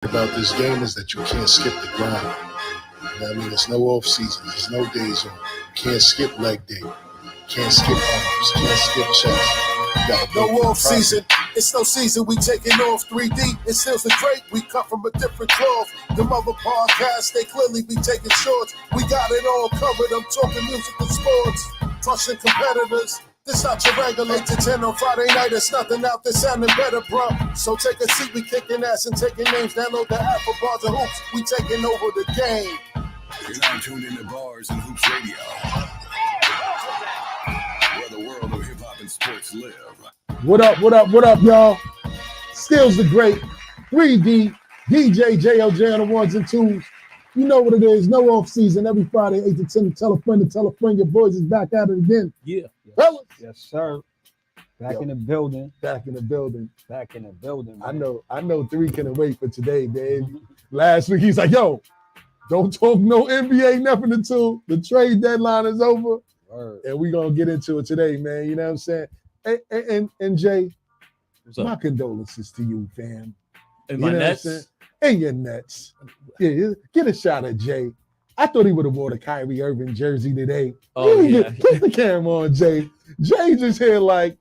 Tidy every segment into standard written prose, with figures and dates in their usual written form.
about this game is that you can't skip the grind. You know what I mean? There's no off season. There's no days off. You can't skip leg day. Can't skip arms. Can't skip chest. You gotta No go off season. It's no season. We taking off 3D. It Steals the Great. We cut from a different cloth. The other podcasts, they clearly be taking shorts. We got it all covered. I'm talking music and sports. Crushing competitors. This not your regular 8 to 10 on Friday night. It's nothing out there sounding better, bro. So take a seat. We kicking ass and taking names. Download the app for Bars and Hoops. We taking over the game. You're now tuned into Bars and Hoops Radio, where the world of hip-hop and sports live. What up, y'all? Steelsdagreat, 3D, DJ JLJ on the ones and twos. You know what it is. No off season. Every Friday, 8 to 10. Tell a friend to tell a friend. Your boys is back at it again. Yeah. Fellas. Yes, sir. Back Yo. in the building. Back in the building. Back in the building. Man. Man. I know 3 couldn't wait for today, man. Last week, he's like, yo, don't talk no NBA, nothing until the trade deadline is over. Word. And we're going to get into it today, man. You know what I'm saying? And Jay, my condolences to you, fam. And You my know what I'm Nets. saying? And your Nets. Yeah, get a shot at Jay. I thought he would have wore the Kyrie Irving jersey today. Oh, yeah. Put the camera on, Jay. Jay just here like,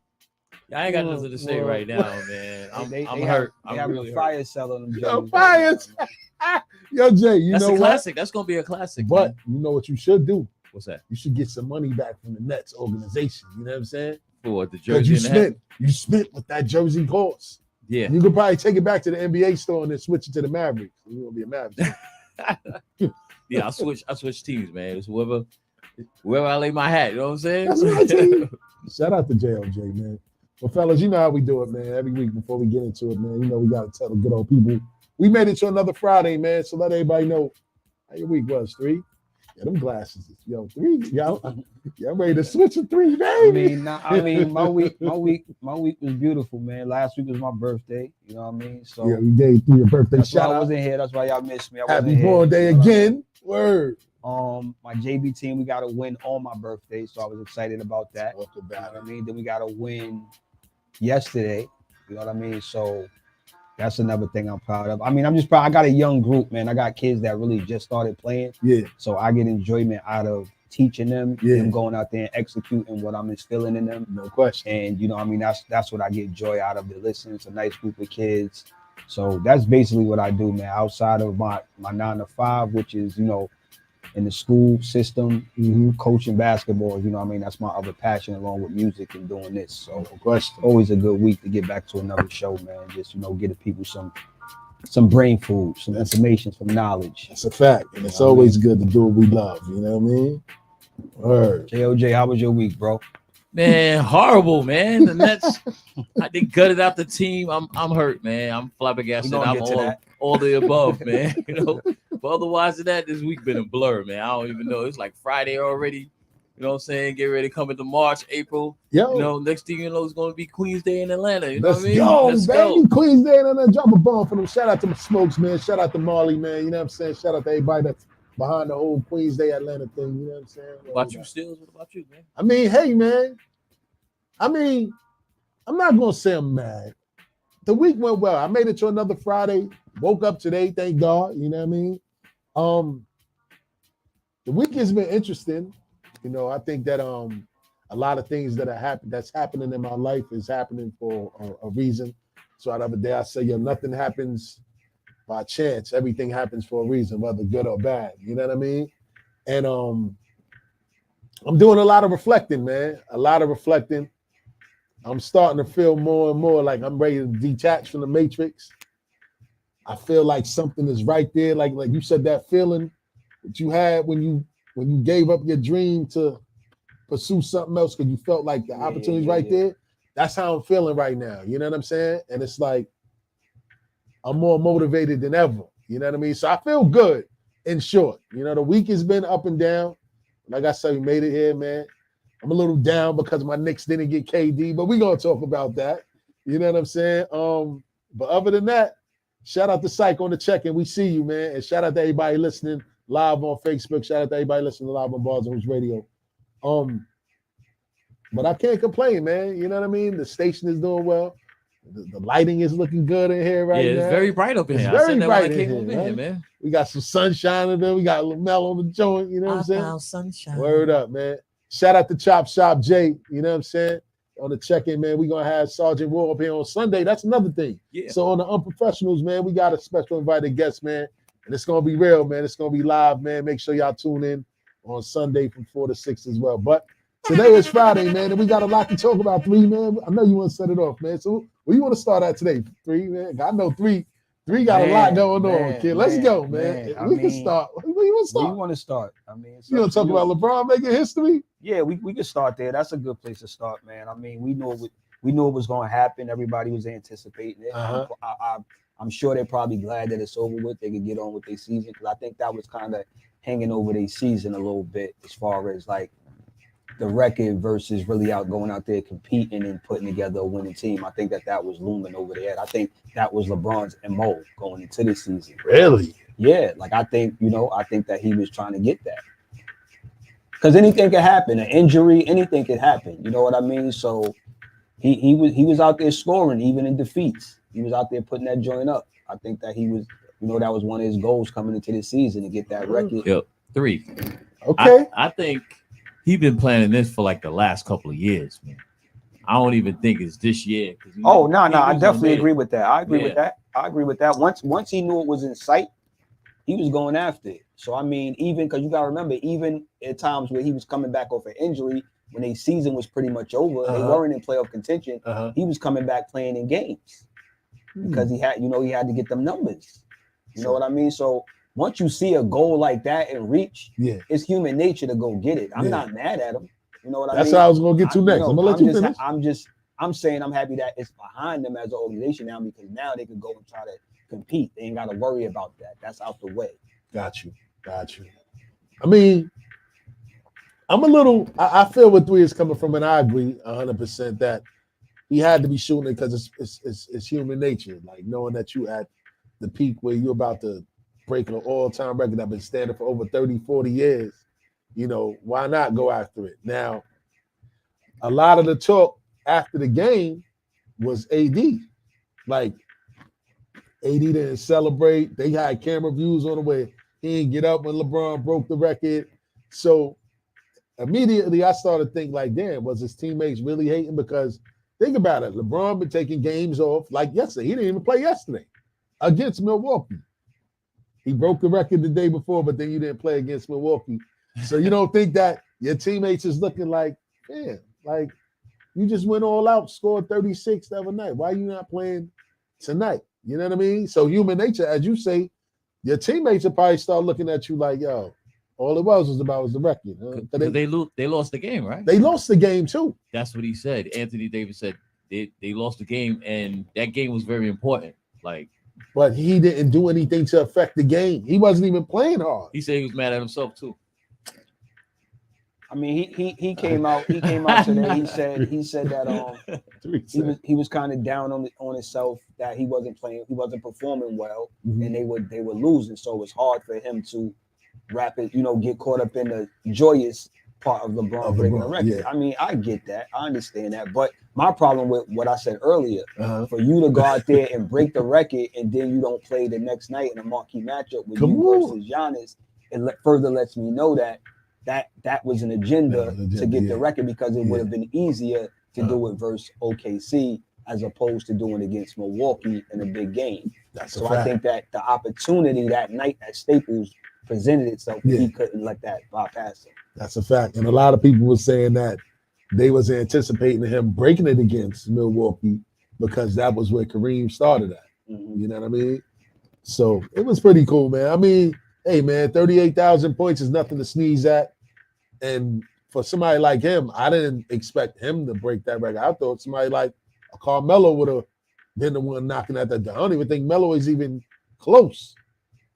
I ain't got nothing to say right now, man. I'm They hurt. They I'm have really a hurt. fire sale on them. yo, jerseys. fire. Yo, Jay, you That's know a what? classic. That's gonna be a classic. But man. you know what you should do? What's that? You should get some money back from the Nets organization. You know what I'm saying? For what, the Because jersey? you spent what that jersey cost. Yeah. You could probably take it back to the NBA store and then switch it to the Mavericks. You're gonna be a Maverick. Yeah. I switch teams, man. It's whoever I lay my hat. You know what I'm saying? That's my team. Shout out to JLJ, man. Well, fellas, you know how we do it, man. Every week before we get into it, man, you know we got to tell the good old people. We made it to another Friday, man, so let everybody know how your week was, 3. Yeah, them glasses. Yo, 3. Y'all ready to switch to 3, baby. My week was beautiful, man. Last week was my birthday. You know what I mean? So Yeah, we gave you your birthday that's why shout I out. wasn't here. That's why y'all missed me. I Happy wasn't born day here. You know what I mean? again. Word. My JB team, we got to win on my birthday, so I was excited about that. Talk You know about what I it. mean? Then we got to win yesterday. You know what I mean? So that's another thing I'm proud of. I mean, I'm just proud. I got a young group, man. I got kids that really just started playing. Yeah, So I get enjoyment out of teaching them, Yeah. them going out there and executing what I'm instilling in them. no question. And you know, I mean, that's what I get joy out of. The listening. It's a nice group of kids. So that's basically what I do, man. Outside of my 9 to 5, which is, you know, in the school system, coaching basketball, you know what I mean? That's my other passion along with music and doing this. So No question. always a good week to get back to another show, man. Just, you know, get the people some brain food, some information, some knowledge. That's a fact. And it's always good to do what we love. You know what I mean? Word. JOJ, how was your week, bro? Man, horrible, man. The Nets, they gutted out the team. I'm hurt, man. I'm flabbergasted. We gonna I'm get to that. all the above, man. You know, but otherwise than that, this week been a blur, man. I don't even know. It's like Friday already. You know what I'm saying? Get ready to come into March, April. Yo, You know, next thing you know, it's going to be Queen's Day in Atlanta. You know let's what I mean? go, Let's baby. go. Queens Day and then drop a bomb for them. Shout out to my smokes, man. Shout out to Marley, man. You know what I'm saying? Shout out to everybody that's behind the whole Queens Day Atlanta thing. You know what I'm saying? What about you, Steels? What about you, man? I mean, hey, man. I'm not gonna say I'm mad. The week went well. I made it to another Friday. Woke up today, thank God. You know what I mean? The week has been interesting. You know, I think that a lot of things that's happening in my life is happening for a reason. So the other day I say, yo, nothing happens by chance. Everything happens for a reason, whether good or bad. You know what I mean? And I'm doing a lot of reflecting, man. A lot of reflecting. I'm starting to feel more and more like I'm ready to detach from the matrix. I feel like something is right there. Like you said, that feeling that you had when you gave up your dream to pursue something else because you felt like the opportunity's right there. That's how I'm feeling right now. You know what I'm saying? And it's like I'm more motivated than ever. You know what I mean? So I feel good, in short. You know, the week has been up and down. Like I said, we made it here, man. I'm a little down because my Knicks didn't get KD, but we're going to talk about that. You know what I'm saying? But other than that, shout out to Psych on the check-in. We see you, man. And shout out to everybody listening live on Facebook. Shout out to everybody listening live on Bars and Hoops Radio. But I can't complain, man. You know what I mean? The station is doing well. The lighting is looking good in here right yeah, now. it's very bright up in It's here. very I said that bright when I in came here, over here, man. man. We got some sunshine in there. We got LaMelo on the joint. You know what I'm saying? Sunshine. Word up, man. Shout out to Chop Shop Jay. You know what I'm saying? On the check-in, man, we're going to have Sergeant Roy up here on Sunday. That's another thing. Yeah. So on the Unprofessionals, man, we got a special invited guest, man. And it's going to be real, man. It's going to be live, man. Make sure y'all tune in on Sunday from 4 to 6 as well. But today is Friday, man, and we got a lot to talk about, 3, man. I know you want to set it off, man. So where you want to start at today, 3, man? I know 3 got a lot going on, kid. Let's go, man. We can start. Where you want to Where you start? want to start? I mean, it's You up want to to talk about LeBron making history? Yeah, we can start there. That's a good place to start, man. I mean, we knew it was going to happen. Everybody was anticipating it. I'm sure they're probably glad that it's over with. They could get on with their season, because I think that was kind of hanging over their season a little bit, as far as like the record versus really going out there competing and putting together a winning team. I think that was looming over their head. I think that was LeBron's MO going into this season. Really? Yeah, like I think that he was trying to get that. Because anything could happen, an injury, anything could happen. You know what I mean? So he was out there scoring even in defeats. He was out there putting that joint up. I think that he was, that was one of his goals coming into this season, to get that record. Yep. 3. Okay. I think he's been planning this for like the last couple of years, man. I don't even think it's this year. No, I definitely agree with that. I agree with that. Once he knew it was in sight, he was going after it. So, I mean, even because you got to remember, even at times where he was coming back off an injury, when their season was pretty much over, they weren't in playoff contention, he was coming back playing in games because he had to get them numbers. You know what I mean? So once you see a goal like that and reach, it's human nature to go get it. I'm not mad at him. You know what I mean? That's what I was going to get to next. I'm going to let you finish. I'm saying I'm happy that it's behind them as an organization now, because now they can go and try to compete. They ain't got to worry about that. That's out the way. Got you. I mean, I feel where 3 is coming from, and I agree 100% that he had to be shooting it because it's human nature. Like knowing that you at the peak where you're about to break an all-time record that's been standing for over 30, 40 years, why not go after it? Now, a lot of the talk after the game was AD. Like, AD didn't celebrate. They had camera views on the way. He didn't get up when LeBron broke the record. So immediately I started thinking like, damn, was his teammates really hating? Because think about it. LeBron been taking games off like yesterday. He didn't even play yesterday against Milwaukee. He broke the record the day before, but then you didn't play against Milwaukee. So you don't think that your teammates is looking like, man, like you just went all out, scored 36 the other night. Why are you not playing tonight? You know what I mean? So human nature, as you say, your teammates will probably start looking at you like, yo, all it was the record. They lost the game, right? They lost the game too. That's what he said. Anthony Davis said they lost the game, and that game was very important. But he didn't do anything to affect the game. He wasn't even playing hard. He said he was mad at himself too. I mean, he came out today. He said that he was kind of down on himself, that he wasn't performing well, and they were losing. So it was hard for him to get caught up in the joyous part of LeBron breaking the record. Yeah. I mean, I get that, I understand that, but my problem with what I said earlier, for you to go out there and break the record and then you don't play the next night in a marquee matchup with versus Giannis, it further lets me know that was an agenda to get the record, because it would have been easier to do it versus OKC as opposed to doing it against Milwaukee in a big game. So I think that the opportunity that night at Staples presented itself, he couldn't let that bypass him. That's a fact. And a lot of people were saying that they was anticipating him breaking it against Milwaukee because that was where Kareem started at. You know what I mean? So it was pretty cool, man. I mean, hey, man, 38,000 points is nothing to sneeze at. And for somebody like him, I didn't expect him to break that record. I thought somebody like Carmelo would have been the one knocking at that. I don't even think Melo is even close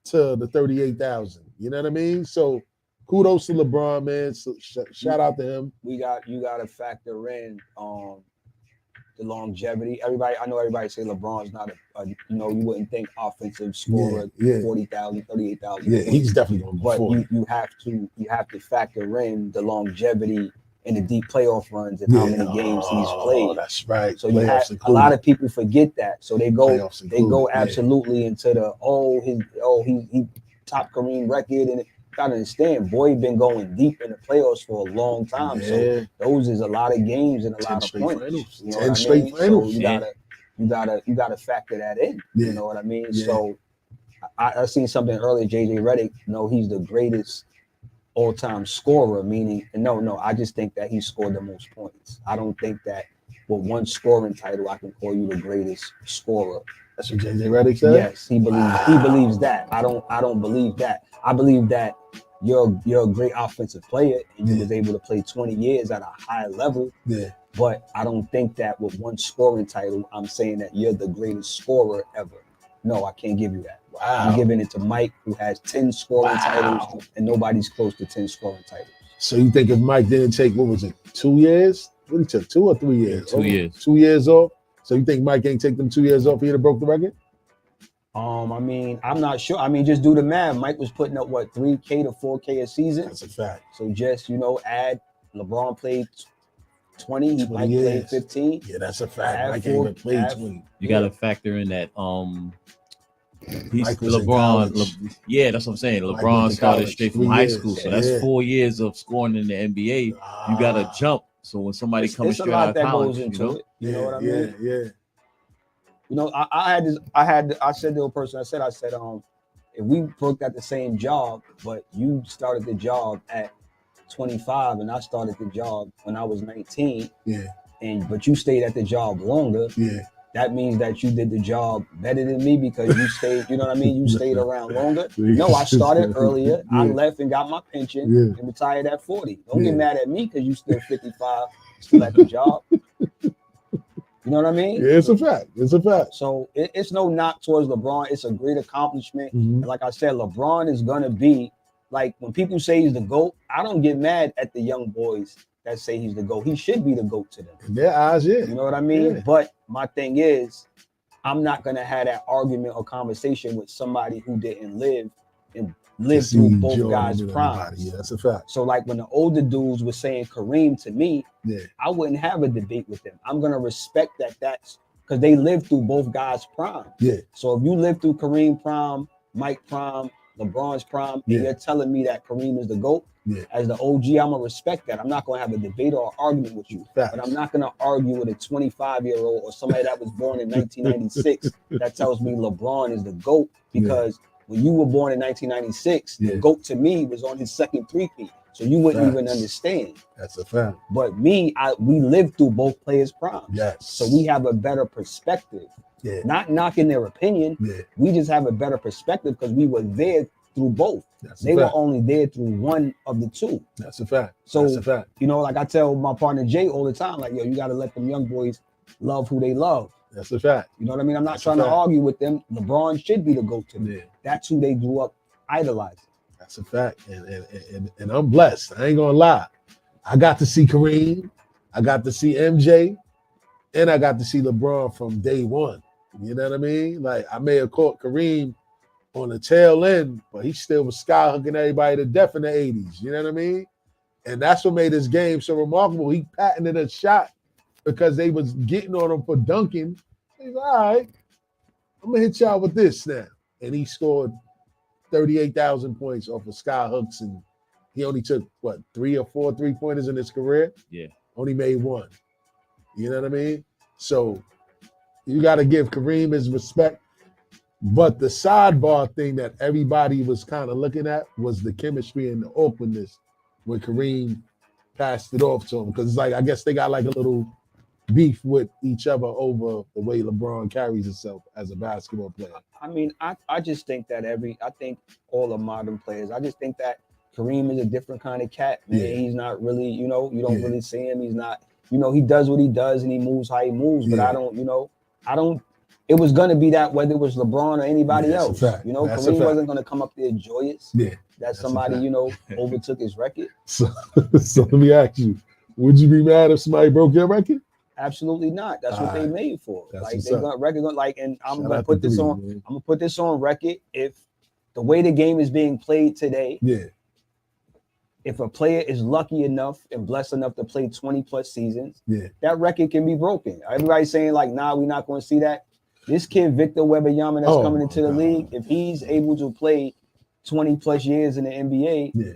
to the 38,000. You know what I mean? So kudos to LeBron, man. So shout out to him. You got to factor in the longevity. I know everybody say LeBron's not you wouldn't think offensive scorer, 40,000, 38,000. Yeah, he's definitely going to. But you have to factor in the longevity in the deep playoff runs and how many games he's played. That's right. So you have a lot of people forget that. So they go yeah. absolutely into the he top Kareem record, and gotta understand, boy, been going deep in the playoffs for a long time. Yeah. So those is a lot of games and a lot of points. Finals. You know 10 what I straight mean? finals. So you gotta factor that in. Yeah. You know what I mean? Yeah. So I seen something earlier. JJ Redick, he's the greatest all-time scorer. Meaning, no, I just think that he scored the most points. I don't think that with one scoring title, I can call you the greatest scorer. That's what JJ Redick said. Yes, he believes that. I don't believe that. I believe that you're a great offensive player and you was able to play 20 years at a high level. Yeah. But I don't think that with one scoring title, I'm saying that you're the greatest scorer ever. No, I can't give you that. Wow. I'm giving it to Mike, who has 10 scoring titles, and nobody's close to 10 scoring titles. So you think if Mike didn't take, what was it, 2 years? What he took, 2 or 3 years? 2 years. 2 years off. So you think Mike ain't take them 2 years off? He'd have broke the record? I mean, I'm not sure. I mean, just do the math. Mike was putting up what, 3K to 4K a season. That's a fact. So just add LeBron played 20, he Mike played 15. Yeah, that's a fact. Mike four, ain't played 20. You got to factor in that. He's Mike was in LeBron. Yeah, that's what I'm saying. Mike LeBron went to started college, straight 3 from high years. school, so Yeah. that's 4 years of scoring in the NBA. You got to jump. So when somebody comes straight out of college, goes into it. You know what I yeah, mean? Yeah. I said to a person, I said, if we worked at the same job, but you started the job at 25 and I started the job when I was 19, Yeah. But you stayed at the job longer, Yeah. that means that you did the job better than me because you stayed, you know what I mean? You stayed around longer. No, I started earlier. Yeah. I left and got my pension and retired at 40. Don't Yeah. get mad at me because you still 55, still at the job. You know what I mean? Yeah, it's a fact. It's a fact. So it's no knock towards LeBron. It's a great accomplishment. Mhm. And like I said, LeBron is going to be, like, when people say he's the GOAT, I don't get mad at the young boys that say he's the GOAT. He should be the GOAT to them. In their eyes, yeah. You know what I mean? Yeah. But my thing is, I'm not going to have that argument or conversation with somebody who didn't live through both Jordan guys' and primes. everybody. Yeah, that's a fact. So like when the older dudes were saying Kareem to me, Yeah. I wouldn't have a debate with them. I'm going to respect that's because they lived through both guys' prime. Yeah. So if you lived through Kareem prime, Mike prime, LeBron's prime, and you're telling me that Kareem is the GOAT, as the OG, I'm going to respect that. I'm not going to have a debate or argument with you. Facts. But I'm not going to argue with a 25-year-old or somebody that was born in 1996 that tells me LeBron is the GOAT because when you were born in 1996, the GOAT to me was on his second three-peat. So you wouldn't even understand. That's a fact. But we lived through both players' prime. Yes. So we have a better perspective. Yeah. Not knocking their opinion. Yeah. We just have a better perspective because we were there through both. They were only there through one of the two. That's a fact. So, that's a fact. Like I tell my partner Jay all the time, like, yo, you got to let them young boys love who they love. That's a fact. You know what I mean? I'm not trying to argue with them. LeBron should be the GOAT to them. Yeah. That's who they grew up idolizing. That's a fact. And I'm blessed. I ain't gonna lie. I got to see Kareem, I got to see MJ, and I got to see LeBron from day one. You know what I mean? Like, I may have caught Kareem on the tail end, but he still was skyhooking everybody to death in the 80s. You know what I mean? And that's what made his game so remarkable. He patented a shot because they was getting on him for dunking. He's like, all right, I'm gonna hit y'all with this now. And he scored 38,000 points off of sky hooks, and he only took 3 or 4 3-pointers in his career. Yeah. Only made one. You know what I mean? So you got to give Kareem his respect. But the sidebar thing that everybody was kind of looking at was the chemistry and the awkwardness when Kareem passed it off to him. Because it's like, I guess they got like a little beef with each other over the way LeBron carries himself as a basketball player. I mean, I just think that I think all the modern players, I just think that Kareem is a different kind of cat, man. Yeah. He's not really, you don't really see him. He's not, he does what he does and he moves how he moves, but I don't, it was going to be that whether it was LeBron or anybody else. That's Kareem wasn't going to come up there joyous that somebody, overtook his record. So let me ask you, would you be mad if somebody broke your record? Absolutely not. That's what they made for. That's like what's they're up. going record, like, and I'm Shout gonna out put to this Three, on. man. I'm gonna put this on record. If the way the game is being played today, if a player is lucky enough and blessed enough to play 20 plus seasons, Yeah. that record can be broken. Everybody's saying like, nah, we're not going to see that. This kid, Victor Wembanyama, that's coming into the league, if he's able to play 20 plus years in the NBA, Yeah.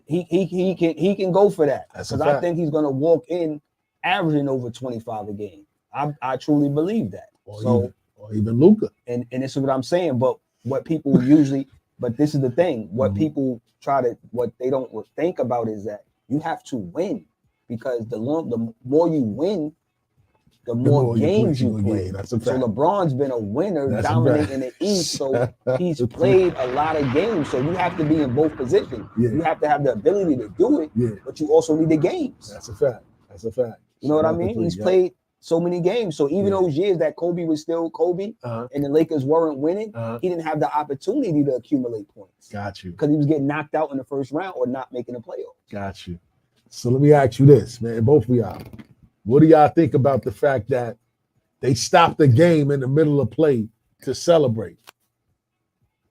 he can go for that. That's a Because I fact. think he's going to walk in averaging over 25 a game. I truly believe that. Or even Luka. And this is what I'm saying. But what people usually, but this is the thing, what people what they don't think about is that you have to win, because the more you win, the more games you play. That's a So fact. LeBron's been a winner, That's a dominating fact. the East. So he's played a lot of games. So you have to be in both positions. Yeah. You have to have the ability to do it, Yeah. but you also need the games. That's a fact. That's a fact. You know what I Shout out to mean? Three, He's yeah. played so many games. So even Yeah. those years that Kobe was still Kobe and the Lakers weren't winning, he didn't have the opportunity to accumulate points Got you. because he was getting knocked out in the first round or not making a playoff. Got you. So let me ask you this, man, both of y'all. What do y'all think about the fact that they stopped the game in the middle of play to celebrate?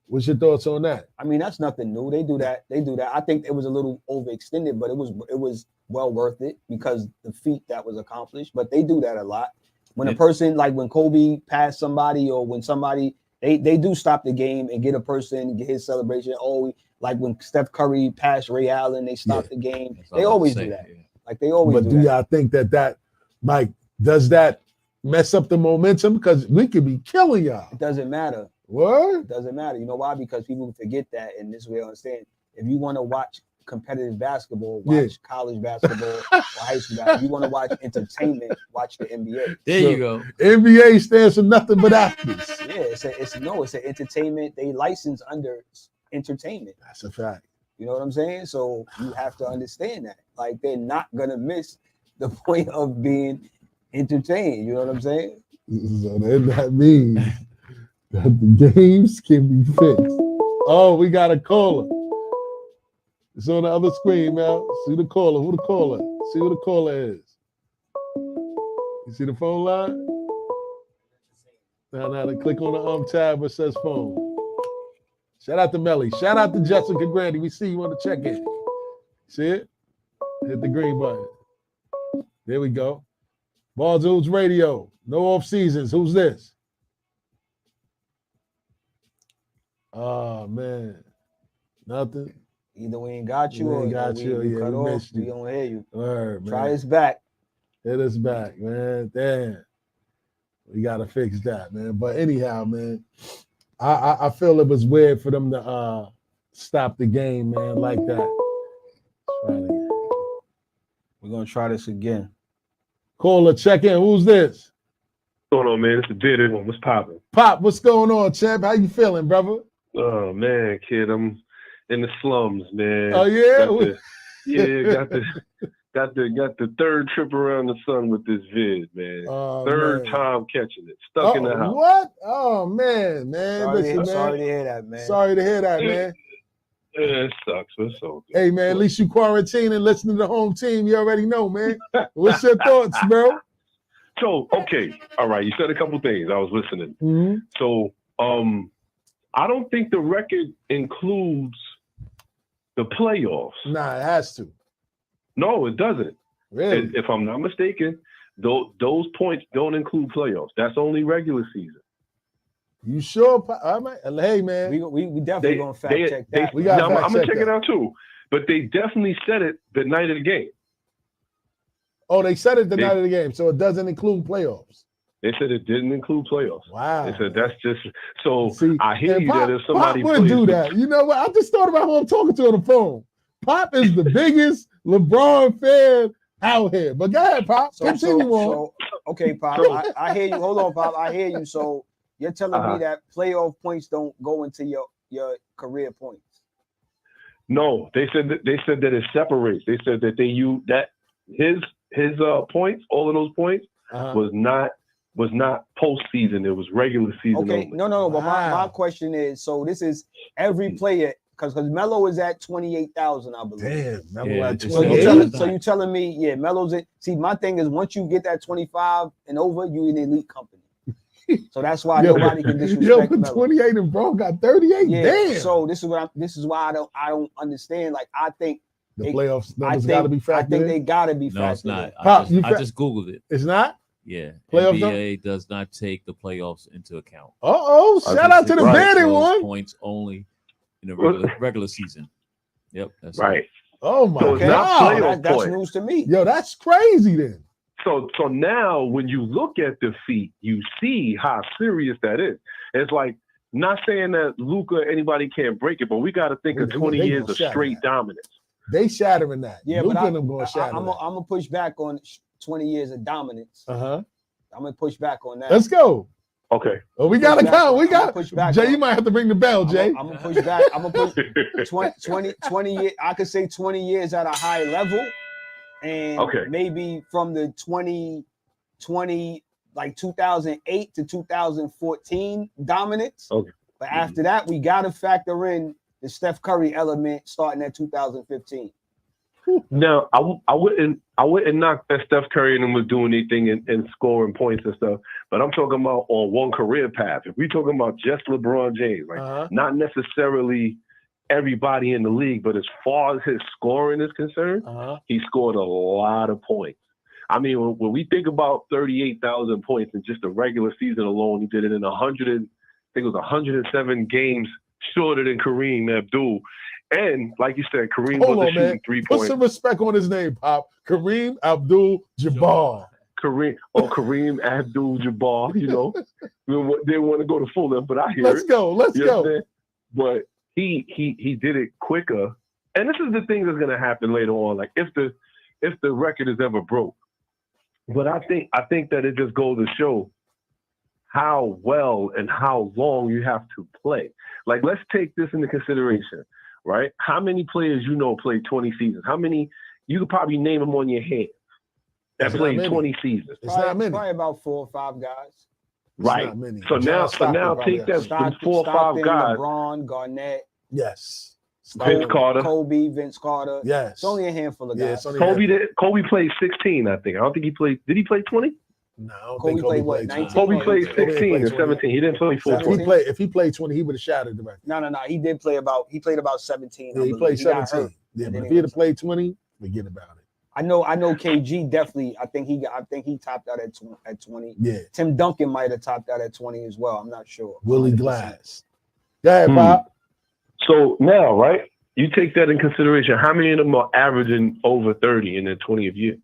What's your thoughts on that? I mean, that's nothing new. They do that. I think it was a little overextended, but it was well worth it because the feat that was accomplished. But they do that a lot. When a person, like when Kobe passed somebody, or when somebody, they do stop the game and get a person, get his celebration. Oh, like when Steph Curry passed Ray Allen, they stopped the game. They always do that. Like they always But do do that. y'all think that Mike, does that mess up the momentum? Because we could be killing y'all. It doesn't matter. What? It doesn't matter. You know why? Because people forget that, and this way I understand. If you want to watch competitive basketball, watch college basketball or high school basketball. If you want to watch entertainment, watch the NBA. There you go. NBA stands for nothing but athletes. Yeah, it's an entertainment. They license under entertainment. That's a fact. You know what I'm saying? So you have to understand that. Like they're not gonna miss the point of being entertained. You know what I'm saying? So then that means that the games can be fixed. Oh, we got a caller. It's on the other screen, man. See the caller. Who the caller? See who the caller is. You see the phone line? Now they click on the tab where it says phone. Shout out to Melly. Shout out to Jessica Grandy. We see you on the check-in. See it? Hit the green button. There we go. BARSANDHOOPS Radio. No off seasons. Who's this? Oh man. Nothing. Either we ain't got you We or ain't got we you. Yeah, cut we off. missed you. We don't hear you. Word, man. Try this back. Hit us back, man. Damn. We gotta fix that, man. But anyhow, man, I feel it was weird for them to stop the game, man, like that. Try it again. We're gonna try this again. Caller, check in. Who's this? What's going on, man? It's the Diddy. What's popping? Pop, what's going on, champ? How you feeling, brother? Oh man, kid, I'm in the slums, man. Oh yeah? Got the third trip around the sun with this vid, man. Oh, Third man. time catching it. Stuck in the house. What? Oh man. Sorry to hear that, man. Sorry to hear that, man. Yeah, it sucks, but it's so good. Hey man, at least you quarantine and listen to the home team. You already know, man. What's your thoughts, bro? So, okay, all right. You said a couple things. I was listening. Mm-hmm. So, I don't think the record includes the playoffs. Nah, it has to. No, it doesn't. Really? If I'm not mistaken, those points don't include playoffs. That's only regular season. You sure? Hey, man. We definitely gonna fact check that. We got I'm gonna fact check check it out too. But they definitely said it the night of the game. Oh, they said it the night of the game, so it doesn't include playoffs. They said it didn't include playoffs. Wow. They said that's just so. See, I hear and you that if somebody Pop would do that. You know what? I just thought about who I'm talking to on the phone. Pop is the biggest LeBron fan out here. But go ahead, Pop. Continue on. Okay, Pop. I hear you. Hold on, Pop. I hear you. So you're telling me that playoff points don't go into your career points? No, they said that it separates. They said that they use that his points, all of those points, was not postseason. It was regular season. Okay, only. no. But my question is, so this is every player, because Melo is at 28,000, I believe. Damn, Melo at So 28. you telling me, Melo's it. See, my thing is once you get that 25 and over, you in elite company. So that's why nobody can disrespect Melo. 28 and Braun got 38. Yeah. Damn. So this is why I don't understand. Like I think the playoffs numbers got to be factored I think in. they got to be factored in. No, it's not. Pop, I just Googled it. It's not? Yeah. Playoffs NBA does not take the playoffs into account. Shout out to the bandit one. Points only in the regular season. Yep. That's right. It. Oh my So God. That's news to me. Yo, that's crazy then. So now when you look at defeat, you see how serious that is. It's like, not saying that Luka or anybody can't break it, but we got to think of 20 years of straight dominance. They shattering that. Yeah, Luka but and them going shatter. I'm gonna push back on 20 years of dominance. I'm gonna push back on that. Let's go. Okay. Well, we gotta count. We got push back. Jay, you might have to ring the bell, Jay. I'm gonna push back. I'm gonna push 20 years. I could say 20 years at a high level, and maybe from the 2020, like 2008 to 2014 dominance. Okay. But after that, we gotta factor in the Steph Curry element starting at 2015. Now, I wouldn't knock that Steph Curry and them was doing anything and scoring points and stuff, but I'm talking about on one career path. If we're talking about just LeBron James, like not necessarily everybody in the league, but as far as his scoring is concerned, he scored a lot of points. I mean, when we think about 38,000 points in just the regular season alone, he did it in 107 games shorter than Kareem Abdul. And like you said, Kareem wasn't shooting 3 points. Put some respect on his name, Pop. Kareem Abdul-Jabbar. Kareem Abdul-Jabbar, you know. They want to go to Fulham, but I hear Let's go. But he did it quicker. And this is the thing that's going to happen later on. Like if the record is ever broke. But I think that it just goes to show how well and how long you have to play. Like, let's take this into consideration, right? How many players played 20 seasons? How many? You could probably name them on your hand that played 20 seasons. It's not many. Probably about 4 or 5 guys. Right. So now take that from 4 or 5 guys. LeBron, Garnett. Yes. Vince Carter. Kobe, Vince Carter. Yes. It's only a handful of guys. Kobe played 16, I think. I don't think he played. Did he play 20? No. Kobe played what? 19. Kobe played 16 and 17. He didn't play 14. If he played 20, he would have shattered the record. No. He did play about. He played about 17. Yeah, he played 17. Yeah, but if he had played 20, forget about it. I know. KG definitely. I think he topped out at 20. Yeah. Tim Duncan might have topped out at 20 as well. I'm not sure. Willie Glass. Go ahead, Bob. So now, right? You take that in consideration. How many of them are averaging over 30 in their 20th year?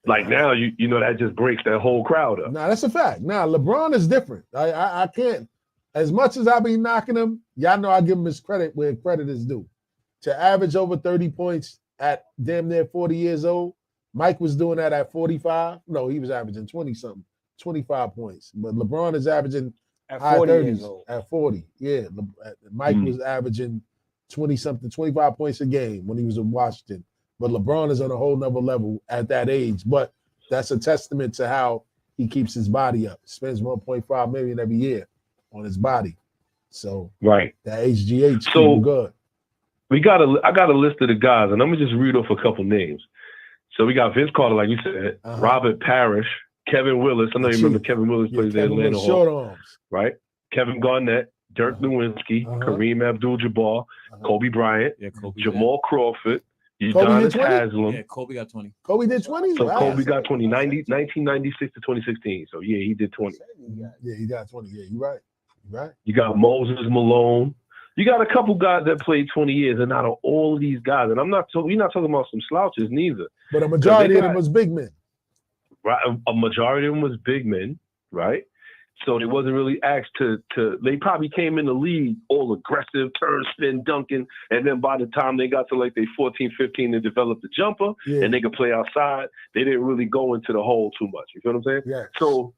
Like now, you know that just breaks that whole crowd up. Nah, that's a fact. Nah, LeBron is different. I can't. As much as I be knocking him, y'all know I give him his credit where credit is due. To average over 30 points at damn near 40 years old, Mike was doing that at 45. No, he was averaging 20-something, 25 points. But LeBron is averaging at high 40 30s years old. At 40. Yeah, Mike was averaging 20-something, 25 points a game when he was in Washington. But LeBron is on a whole nother level at that age. But that's a testament to how he keeps his body up. Spends $1.5 million every year on his body. So right, that HGH so good. I got a list of the guys, and I'm gonna just read off a couple names. So we got Vince Carter, like you said, Robert Parrish, Kevin Willis. I know you remember Kevin Willis plays in Atlanta Hawks, right? Kevin Garnett, Dirk Nowitzki, Kareem Abdul-Jabbar, Kobe Bryant, Jamal Crawford, Udonis Haslem. Yeah, Kobe got 20. Kobe did 20? So Kobe got 20, 1996 to 2016. So yeah, he did 20. Yeah, he got 20. Yeah, you're right. You got Moses Malone. You got a couple guys that played 20 years, and out of all of these guys, and we're not talking about some slouches neither. But a majority of them was big men. Right, a majority of them was big men, right? So they wasn't really asked to. They probably came in the league all aggressive, turn, spin, dunking, and then by the time they got to like they 14, 15, they developed the jumper, and they could play outside. They didn't really go into the hole too much. You feel what I'm saying? Yeah. So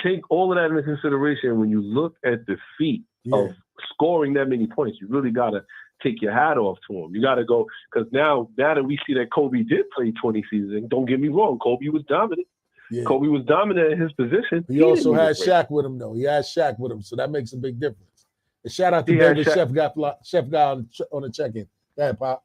take all of that into consideration when you look at the feat of scoring that many points. You really got to take your hat off to him. You got to go, because now that we see that Kobe did play 20 seasons, and don't get me wrong, Kobe was dominant. Yeah. Kobe was dominant in his position. He also had Shaq with him, though. He had Shaq with him, so that makes a big difference. And shout out to David Chef guy on the check-in. Go ahead, Pop.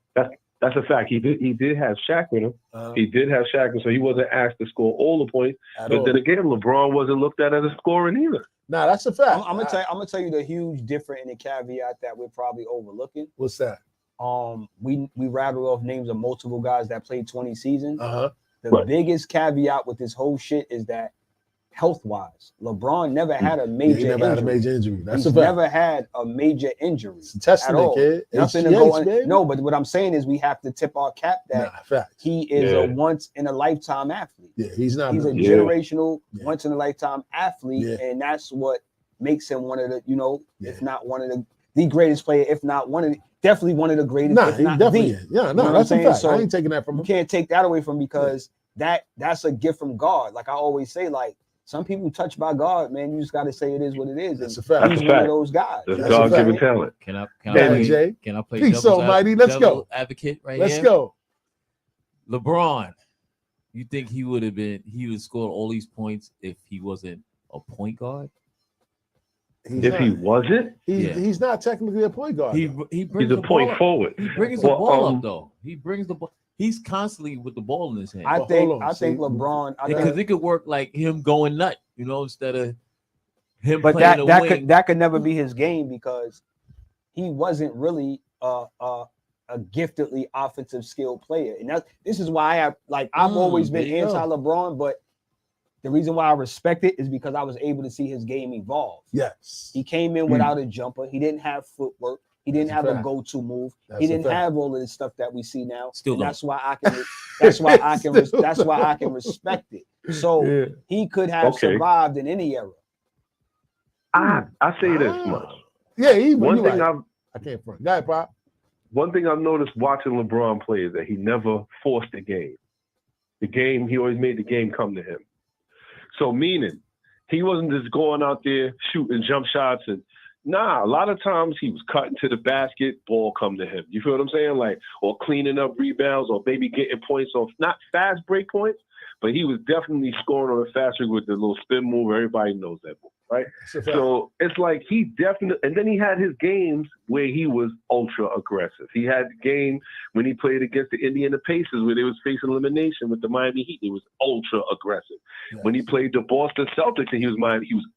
That's a fact. He did have Shaq with him. He did have Shaq, so he wasn't asked to score all the points. But then again, LeBron wasn't looked at as a scorer either. Nah, that's a fact. I'm gonna tell you the huge difference in the caveat that we're probably overlooking. What's that? We rattled off names of multiple guys that played 20 seasons. The Right. biggest caveat with this whole shit is that health-wise, LeBron never had a major He never injury. had a major injury. That's He's a fact. never had a major injury. It's a testament, at all. kid. Nothing to HGH, go on. baby. No, but what I'm saying is we have to tip our cap that facts. he is a once-in-a-lifetime athlete. Yeah, he's not. He's a generational, once-in-a-lifetime athlete, and that's what makes him one of the, if not one of the greatest player, if not definitely one of the greatest. Nah, if he not definitely the. is. Yeah, You know no, what that's I'm a saying? fact. So I ain't taking that from him. You can't take that away from him because that's a gift from God. Like I always say, like some people touched by God, man. You just got to say it is what it is. That's and a fact. He's That's a one fact. of those guys. That's That's a God-given fact. talent. Can I play Peace, almighty. Let's go. Advocate right Let's here? go. LeBron, you think he would have scored all these points if he wasn't a point guard? He wasn't, he's not technically a point guard. He brings he's a the point ball up. forward. He brings the ball up though. He brings the ball. He's constantly with the ball in his hand. I think LeBron. Because it could work like him going nut, instead of him But playing the wing. that could never be his game because he wasn't really a giftedly offensive skill player, and this is why I've always been anti-LeBron, but the reason why I respect it is because I was able to see his game evolve. Yes, he came in without a jumper. He didn't have footwork. He didn't have a go-to move. He didn't have all of the stuff that we see now. That's why I can. That's why I can respect it. So he could have survived in any era. I say this much. Yeah, I can't front. Go ahead, Pop. One thing I've noticed watching LeBron play is that he never forced the game. He always made the game come to him. So meaning, he wasn't just going out there shooting jump shots and a lot of times he was cutting to the basket, ball come to him. You feel what I'm saying? Or cleaning up rebounds or maybe getting points off, not fast break points, but he was definitely scoring on a fast break with the little spin move. Everybody knows that move, right? So it's like he definitely, and then he had his games where he was ultra aggressive. He had the game when he played against the Indiana Pacers where they was facing elimination with the Miami Heat. He was ultra aggressive. Yes. When he played the Boston Celtics and he was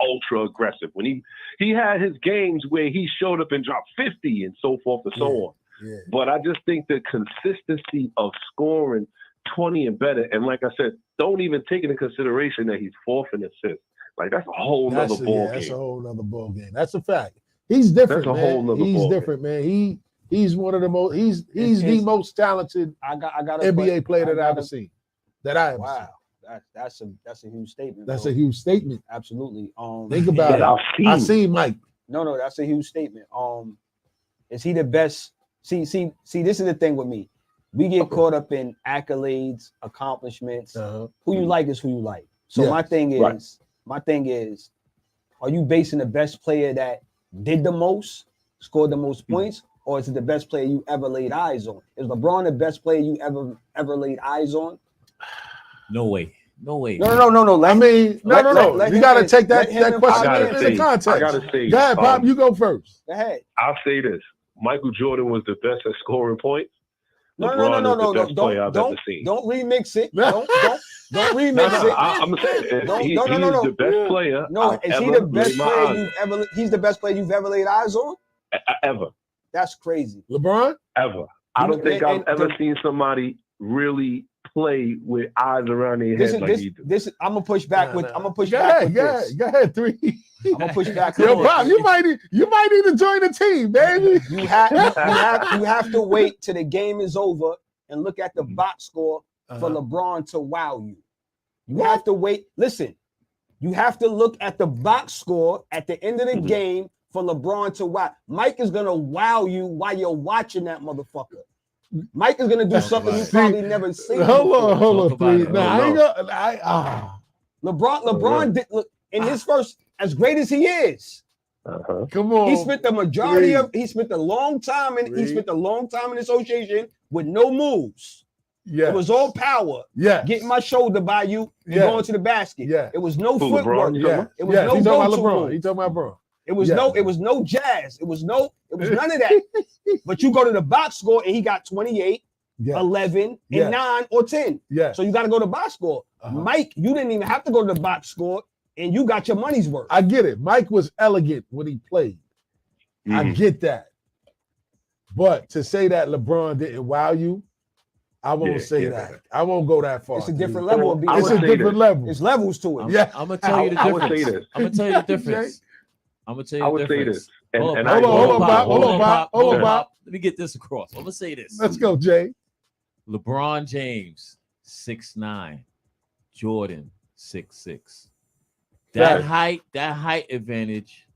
ultra aggressive. When he had his games where he showed up and dropped 50 and so forth and so on. Yeah. But I just think the consistency of scoring 20 and better, and like I said, don't even take into consideration that he's fourth in assists. That's a whole nother ball game. That's a whole nother ball game. That's a fact. He's different. That's a whole nother ball different, man. He's one of the most. He's the most talented NBA player that I've ever seen. Wow, that's a huge statement. That's a huge statement. Absolutely. Think about it. I've seen Mike. No, that's a huge statement. Is he the best? See. This is the thing with me. We get caught up in accolades, accomplishments. Who you like is who you like. So my thing is, are you basing the best player that did the most, scored the most points, or is it the best player you ever laid eyes on? Is LeBron the best player you ever laid eyes on? No way. No. You gotta take that question into context. I gotta say, go ahead, Pop. You go first. Go ahead. I'll say this: Michael Jordan was the best at scoring points. No. Don't remix it. Don't remix it. I'm saying he's the best player. No, is he the best player you've ever? He's the best player you've ever laid eyes on. Ever. That's crazy. LeBron. Ever. I don't think I've ever seen somebody really play with eyes around their head like he do. I'm gonna push back with. I'm gonna push go back. Ahead, go ahead. 3. I'm gonna push back. Yo, Bob, you might need to join the team, baby. You have to wait till the game is over and look at the box score for LeBron to wow you. You have to wait. Listen, you have to look at the box score at the end of the game for LeBron to wow. Mike is gonna wow you while you're watching that motherfucker. Mike is gonna do something you probably never seen. Hold on, please. LeBron did look in his first, as great as he is. Come on. He spent the majority of. He spent a long time in. He spent a long time in association with no moves. Yeah, it was all power. Yeah, getting my shoulder by you and going to the basket. Yeah, it was no footwork. It was no go-to. He talking about LeBron. It was no jazz. It was none of that. But you go to the box score and he got 28. Yes. 11, and Yes. 9 or 10. Yeah. So you got to go to box score. Mike, you didn't even have to go to the box score, and you got your money's worth. I get it. Mike was elegant when he played. I get that. But to say that LeBron didn't wow you, I won't say that. I won't go that far. It's a different level of being. It's a different level. It's levels to it. I'm gonna tell you the difference. I would say this. I'm gonna tell you the difference. I'm gonna tell you I the would say difference. this. And Hold on, Bob. Let me get this across. I'm gonna say this. Let's go, Jay. LeBron James, 6'9", Jordan, 6'6". That height advantage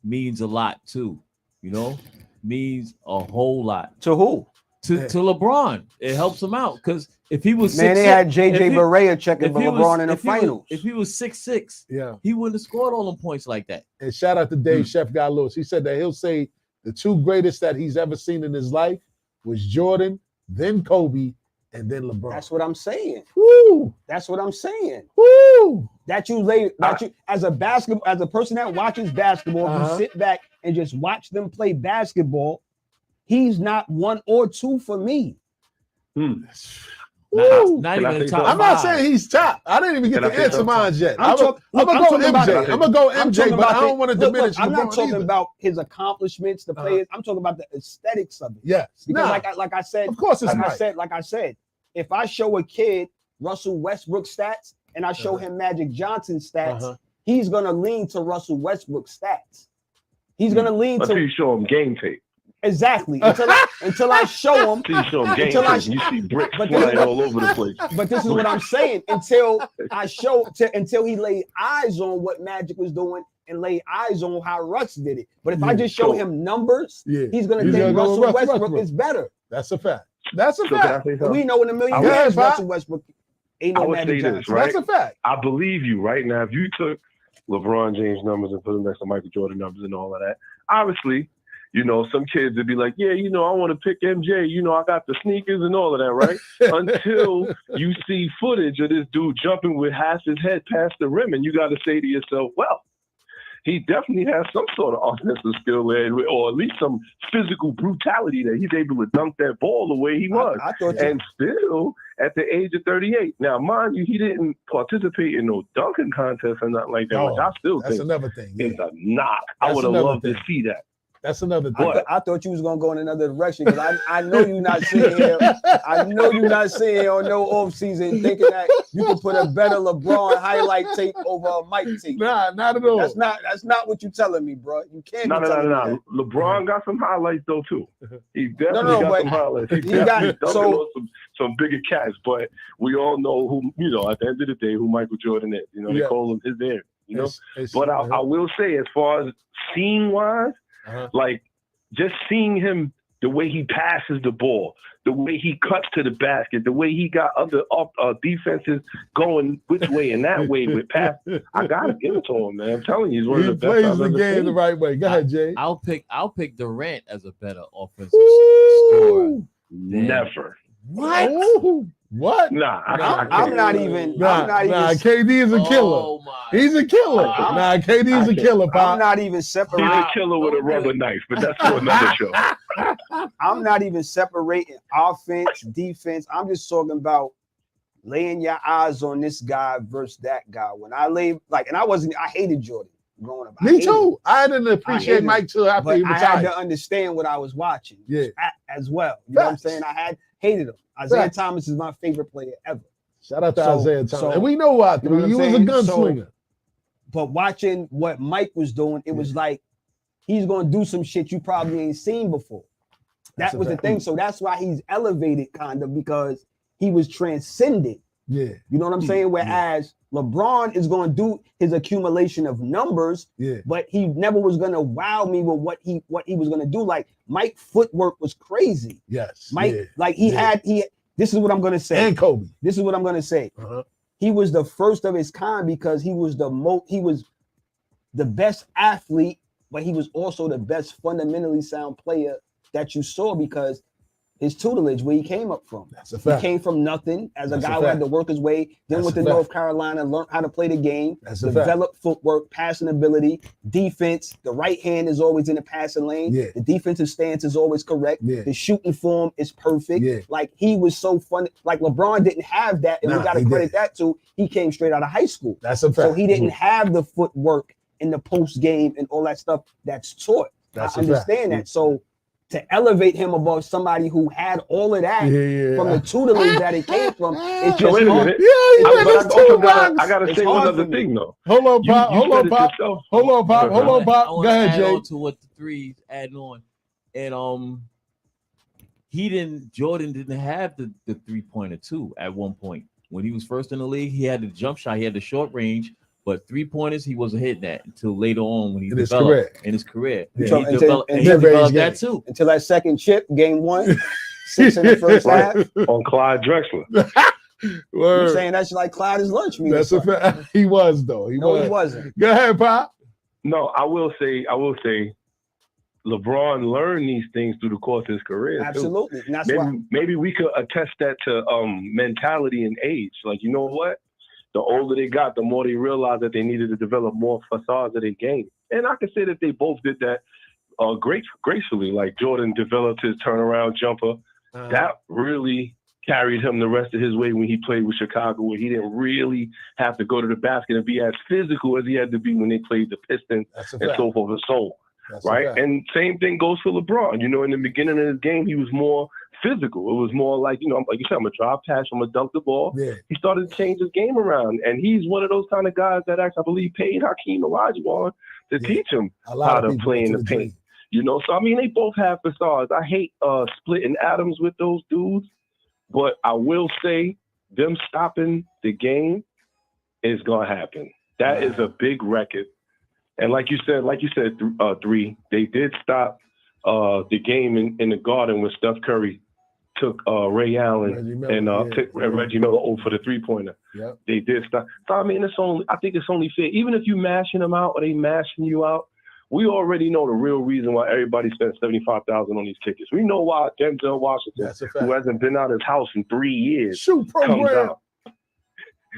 means a lot too. You know, means a whole lot. To who? To LeBron. It helps him out because if he was man, 6'6", they had JJ Barea checking for LeBron in the finals. If he was 6'6", yeah, he wouldn't have scored all them points like that. And shout out to Dave Chef Guy Lewis. He said that he'll say the two greatest that he's ever seen in his life was Jordan, then Kobe, and then LeBron. That's what I'm saying. Woo! That's what I'm saying. Woo! That you as a person that watches basketball, you sit back and just watch them play basketball. He's not 1 or 2 for me. Not even the top I'm not saying he's top. I didn't even get to answer mine yet. I'm gonna go MJ. I'm gonna go MJ, but I don't want to diminish. I'm not talking about his accomplishments, the players. I'm talking about the aesthetics of it. Yes, because like I said, of course, it's like I said, if I show a kid Russell Westbrook stats and I show him Magic Johnson stats, he's gonna lean to Russell Westbrook stats. He's gonna lean until you show him game tape. Exactly. Until I show him. Until you show him game tape, and you see bricks flying all over the place. But this is what I'm saying. Until he laid eyes on what Magic was doing and laid eyes on how Russ did it. But if I just show him numbers, he's gonna think Russell Westbrook is better. That's a fact. That's a fact. We know in a million years Russell Westbrook ain't no Magic Johnson. Right? That's a fact. I believe you right now. If you took LeBron James numbers and put them next to Michael Jordan numbers and all of that, obviously, you know, some kids would be like, yeah, you know, I want to pick MJ. You know, I got the sneakers and all of that, right? Until you see footage of this dude jumping with half his head past the rim, and you got to say to yourself, well, he definitely has some sort of offensive skill there, or at least some physical brutality that he's able to dunk that ball the way he was. And still, at the age of 38. Now, mind you, he didn't participate in no dunking contest or nothing like that, which I still think another thing. Is a knock. I would have loved to see that. That's another thing. I thought you was gonna go in another direction because I know you're not sitting here. I know you're not sitting here on no off season thinking that you could put a better LeBron highlight tape over a Mike tape. Nah, not at all. That's not what you're telling me, bro. You can't. No. LeBron got some highlights though too. He definitely got some highlights. He got some bigger cats, but we all know who. You know, at the end of the day, who Michael Jordan is. You know, they call him his there. You know, but I will say, as far as scene wise. Like just seeing him, the way he passes the ball, the way he cuts to the basket, the way he got other defenses going which way and that way with pass. I gotta give it to him, man. I'm telling you, he's one of the best. He plays the game the right way. Go ahead, Jay. I'll pick Durant as a better offensive scorer. Never. What? Ooh, what? Nah, I'm not even. KD is a killer. He's a killer. KD is a killer. Pop. I'm not even separating. He's a killer with a rubber knife, but that's for another show. I'm not even separating offense, defense. I'm just talking about laying your eyes on this guy versus that guy. When I I hated Jordan growing up. Me too. I didn't appreciate Mike till after he retired. I had to understand what I was watching as well. You know what I'm saying? I hated him. Isaiah Thomas is my favorite player ever. Shout out to Isaiah Thomas. And we know why. He was a gunslinger. But watching what Mike was doing, it was like he's going to do some shit you probably ain't seen before. That was the thing. So that's why he's elevated kind of because he was transcended. Yeah. You know what I'm saying? Whereas LeBron is going to do his accumulation of numbers, but he never was going to wow me with what he was going to do. Like Mike's footwork was crazy. Yes. Mike, this is what I'm going to say. And Kobe. This is what I'm going to say. He was the first of his kind because he was the best athlete, but he was also the best fundamentally sound player that you saw because his tutelage, where he came up from. That's a He fact. came from nothing as a That's a guy who had fact. to work his way. Then That's went a to fact. North Carolina, learned how to play the game, That's a fact. developed footwork, passing ability, defense. The right hand is always in the passing lane. Yeah. The defensive stance is always correct. Yeah. The shooting form is perfect. Yeah. Like, he was so fun. Like, LeBron didn't have that, and Nah, we got to he credit didn't. that to he came straight out of high school. That's a fact. So he didn't have the footwork in the post game and all that stuff that's taught. That's I a fact. understand that. So to elevate him above somebody who had all of that from the tutelage that it came from, it's So just wait a hard. minute. Yeah, But I also bucks. gotta It's say one hard other for me. thing though. Hold on, Pop. You Hold on, said it Pop. yourself. Hold on, Pop. Hold on, I Pop. want Go to ahead, add Jay. on to what the threes adding on, and Jordan didn't have the 3-pointer too at one point. When he was first in the league, he had the jump shot, he had the short range, but 3-pointers he wasn't hitting that until later on when he In his developed career. in his career. Yeah. So He until- developed, and he until- developed Mid-range that too. Until that second chip, game 1, 6 in the first half. On Clyde Drexler. You're Word. saying that's like Clyde is lunch meat. That's a fact. He was though. He No, was. he wasn't. Go ahead, Pop. No, I will say LeBron learned these things through the course of his career. too. Absolutely. And that's why. Maybe we could attest that to mentality and age. Like, you know what? The older they got, the more they realized that they needed to develop more facades of their game. And I can say that they both did that gracefully. Like, Jordan developed his turnaround jumper. That really carried him the rest of his way when he played with Chicago, where he didn't really have to go to the basket and be as physical as he had to be when they played the Pistons That's a and fact. so forth and so on. That's a Right? fact. And same thing goes for LeBron. You know, in the beginning of his game, he was more physical. It was more like, you know, like you said, I'm going to drive past, I'm going to dunk the ball. Yeah. He started to change his game around. And he's one of those kind of guys that actually, I believe, paid Hakeem Olajuwon to Yeah. teach him A lot how of to people play in into the the paint. dream. You know, so I mean, they both have facades. I hate splitting atoms with those dudes, but I will say them stopping the game is gonna happen. That is a big record. And like you said, Three, they did stop the game in the Garden when Steph Curry took Ray Allen Reggie Miller, and yeah. took Reggie Miller over for the 3-pointer. Yep. They did stop. So I mean, I think it's only fair. Even if you mashing them out or they mashing you out, we already know the real reason why everybody spent $75,000 on these tickets. We know why Denzel Washington, That's a fact. who hasn't been out of his house in 3 years, Shoot comes program. out.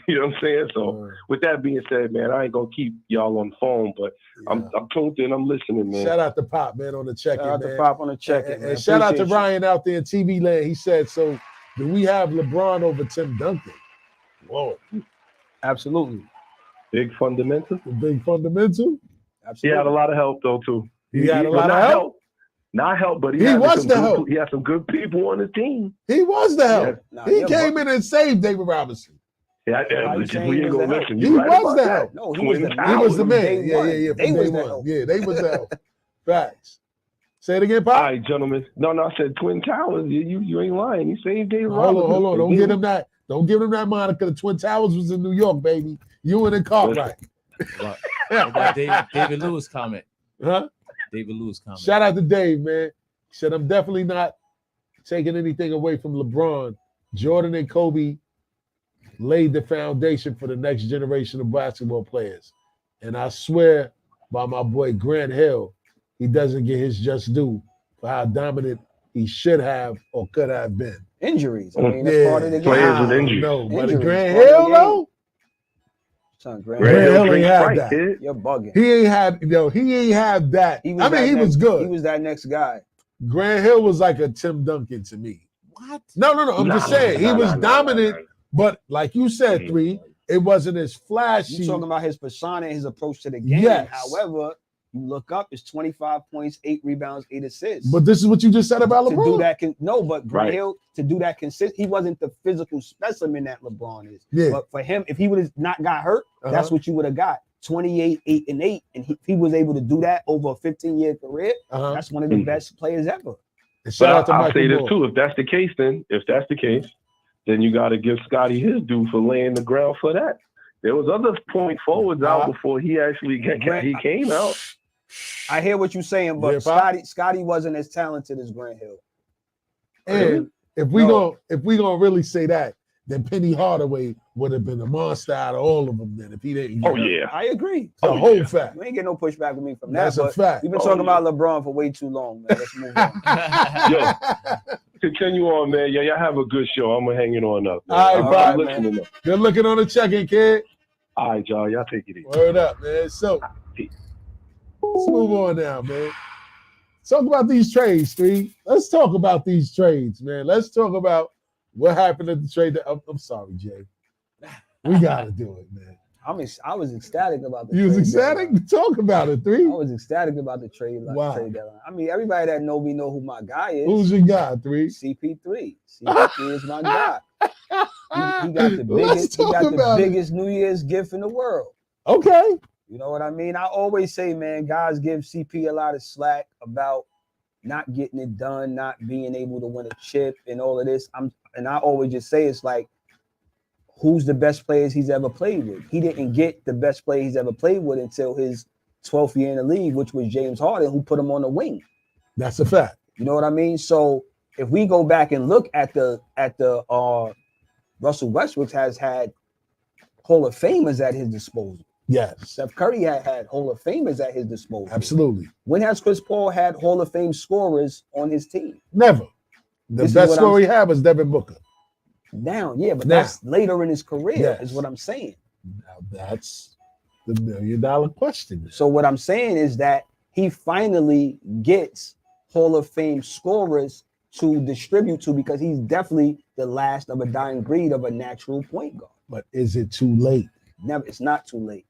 You know what I'm saying? So with that being said, man, I ain't gonna keep y'all on the phone, but I'm tuned in, I'm listening, man. Shout out to Pop, man, on the check-in, Shout out to man. Pop on the check-in, And man. shout out to Appreciate you. Ryan out there in TV land. He said, so do we have LeBron over Tim Duncan? Whoa. Absolutely. Big fundamental. The big fundamental. He Absolutely. had a lot of help though too. He had a well, lot of not help. Not help, but He had was some the good- help. He had some good people on the team. He was the help. Nah, He yeah, came but- in and saved David Robinson. Yeah, Why you we saying ain't he was gonna the help? listen. He You right was about the that. help. No, he was Twin the Towers. He was the from man. day Yeah, one. yeah, yeah. They From was day the one. help. Yeah, they was the help. Facts. Say it again, Pop. All right, gentlemen. No, I said Twin Towers. You ain't lying. You saved David Robinson. Hold on. Don't give him that moniker. The Twin Towers was in New York, baby. Ewan and Cartwright. About David Lewis comment. Huh? David Lewis comment. Shout out to Dave, man. He said, I'm definitely not taking anything away from LeBron. Jordan and Kobe laid the foundation for the next generation of basketball players. And I swear by my boy Grant Hill, he doesn't get his just due for how dominant he should have or could have been. Injuries. I mean, that's part of the game. Players with injuries. No, but Injuries, Grant part of the Hill, game. though, Son, Grant Hill Hill ain't drinks had Sprite, that. kid. You're bugging. He ain't had that. He Was good. He was that next guy. Grant Hill was like a Tim Duncan to me. What? No. I'm just saying he was dominant, but like you said, Three, it wasn't as flashy. You talking about his persona and his approach to the game. Yes. However, you look up, it's 25 points, 8 rebounds, 8 assists. But this is what you just said about to LeBron. do that, but Grant Right. Hill, to do that consistent, he wasn't the physical specimen that LeBron is. Yeah. But for him, if he would have not got hurt, that's what you would have got. 28, 8, and 8. And if he was able to do that over a 15-year career, that's one of the best players ever. And shout out to I'll Michael say this Moore. too. If that's the case, then you got to give Scotty his due for laying the ground for that. There was other point forwards out before he actually he came out. I hear what you're saying, but Scotty wasn't as talented as Grant Hill. And if we gonna really say that, then Penny Hardaway would have been a monster out of all of them. Then if he didn't. Get hurt. I agree. It's a whole fact. You ain't get no pushback with me from that. That's a but fact. We've been talking about LeBron for way too long, man. Let's move on. continue on, man. Yeah, y'all have a good show. I'm gonna hang it on up. Man. All right, I'm bye, listening man. up. Good looking on the check-in, kid. All right, y'all. Y'all take it easy. Word up, man. So, let's move on now, man. Talk about these trades, Steve. Let's talk about these trades, man. Let's talk about what happened at the trade. I'm sorry, Jay. We got to do it, man. I was ecstatic about the You was trade ecstatic? deadline. Talk about it, I 3. was ecstatic about the trade deadline. I mean, everybody that know me know who my guy is. Who's your guy, 3? CP3. CP3 is my guy. He got the biggest New Year's gift in the world. Okay. You know what I mean? I always say, man, guys give CP a lot of slack about not getting it done, not being able to win a chip and all of this. I always just say it's like, who's the best players he's ever played with? He didn't get the best player he's ever played with until his 12th year in the league, which was James Harden, who put him on the wing. That's a fact. You know what I mean? So if we go back and look at the Russell Westbrook has had Hall of Famers at his disposal. Yes. Steph Curry had Hall of Famers at his disposal. Absolutely. When has Chris Paul had Hall of Fame scorers on his team? Never. The best scorer he had was Devin Booker. Now, yeah, but that's later in his career, is what I'm saying. Now that's the $1 million question. So what I'm saying is that he finally gets Hall of Fame scorers to distribute to, because he's definitely the last of a dying breed of a natural point guard. But is it too late? Never. It's not too late.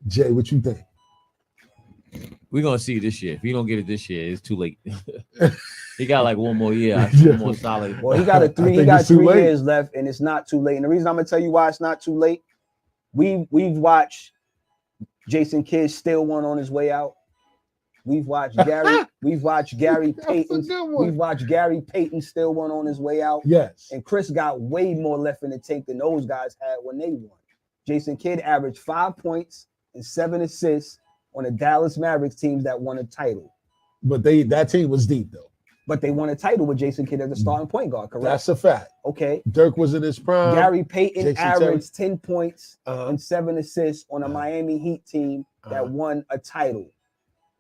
Jay, what you think? We're gonna see this year. If he don't get it this year, it's too late. He got like one more year, one more solid. Well, he got 3 years left, and it's not too late. And the reason I'm gonna tell you why it's not too late, we've watched Jason Kidd steal one on his way out. We've watched Gary. We've watched Gary Payton. We've watched Gary Payton steal one on his way out. Yes. And Chris got way more left in the tank than those guys had when they won. Jason Kidd averaged 5 points and 7 assists on the Dallas Mavericks teams that won a title. But that team was deep though. But they won a title with Jason Kidd as the starting point guard, correct? That's a fact. Okay. Dirk was in his prime. Gary Payton Jason averaged 10 points and 7 assists on a Miami Heat team that won a title.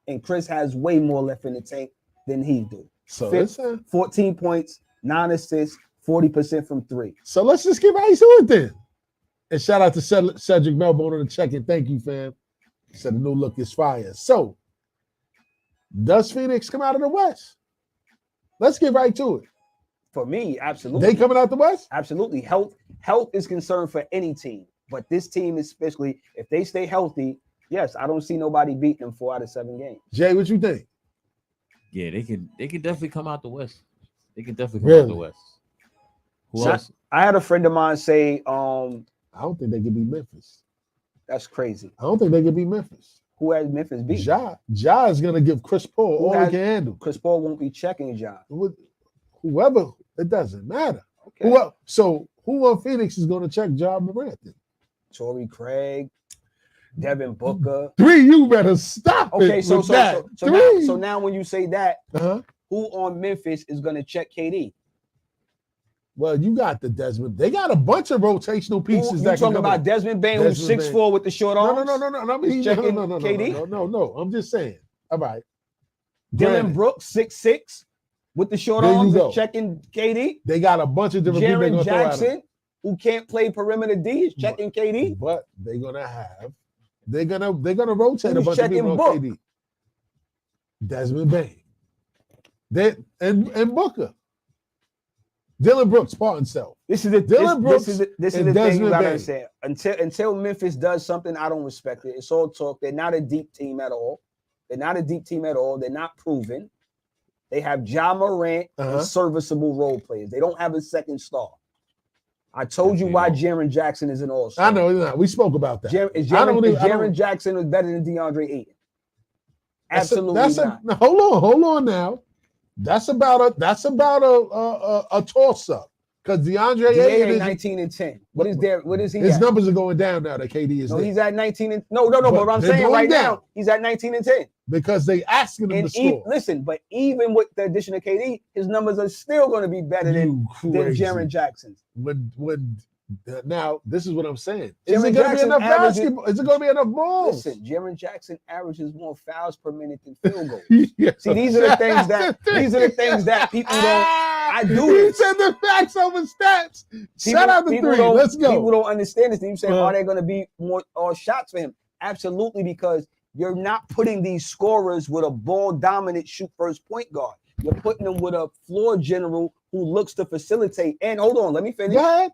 And Chris has way more left in the tank than he do. So 14 points, 9 assists, 40% from 3. So let's just get right to it then. And shout out to Cedric Melbourne on the check-in. Thank you, fam. Said the new look is fire. So, does Phoenix come out of the West? Let's get right to it. For me, absolutely. They coming out the West? Absolutely. Health is concerned for any team. But this team, especially, if they stay healthy, yes, I don't see nobody beating them 4 out of 7 games. Jay, what you think? Yeah, they can definitely come out the West. They can definitely come out the West. Who else? I had a friend of mine say, I don't think they could beat Memphis. That's crazy. I don't think they could beat Memphis. Who has Memphis beat? Ja is going to give Chris Paul all he can handle. Chris Paul won't be checking Ja. Whoever, it doesn't matter. Okay. Who on Phoenix is going to check Ja Morant then? Torrey Craig, Devin Booker. 3, you better stop okay, it. So now when you say that, who on Memphis is going to check KD? Well, you got the Desmond. They got a bunch of rotational pieces. You talking about Desmond Bain, who's 6'4" with the short arms? No. He's checking KD? No. I'm just saying. All right. Dylan Brooks, 6'6", with the short arms, is checking KD. They got a bunch of different people. Jaren Jackson, who can't play perimeter D, is checking KD. But they're gonna rotate a bunch of people on KD. Desmond Bain. And Booker. Dylan Brooks, part himself. This is the thing you gotta understand. Until Memphis does something, I don't respect it. It's all talk. They're not a deep team at all. They're not proven. They have Ja Morant and serviceable role players. They don't have a second star. I told you why Jaren Jackson is an all-star. I know. We spoke about that. Jaren Jackson is better than DeAndre Ayton. Absolutely not. Hold on now. That's about a toss-up. Because DeAndre Ayton is 19 and 10. What is he? His numbers are going down now that KD is. No, he's at 19 and no. But what I'm saying right now, he's at 19 and 10 because they asking him to score. Listen, but even with the addition of KD, his numbers are still going to be better than Jaren Jackson's. Now this is what I'm saying. Is it going to be enough basketball? Is it going to be enough balls? Listen, Jaren Jackson averages more fouls per minute than field goals. See, these are the things that people don't. I do He this. said the facts over stats. Shout out to People 3. don't- Let's go. People don't understand this. You saying, Uh-huh. are there going to be more shots for him? Absolutely, because you're not putting these scorers with a ball dominant shoot first point guard. You're putting them with a floor general who looks to facilitate. And hold on, let me finish. Go ahead.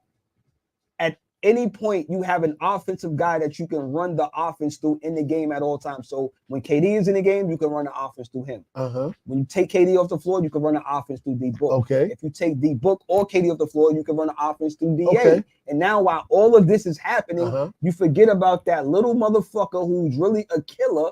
At any point, you have an offensive guy that you can run the offense through in the game at all times. So when KD is in the game, you can run the offense through him. Uh-huh. When you take KD off the floor, you can run the offense through D-Book. Okay. If you take D-Book or KD off the floor, you can run the offense through DA. Okay. And now while all of this is happening, Uh-huh. you forget about that little motherfucker who's really a killer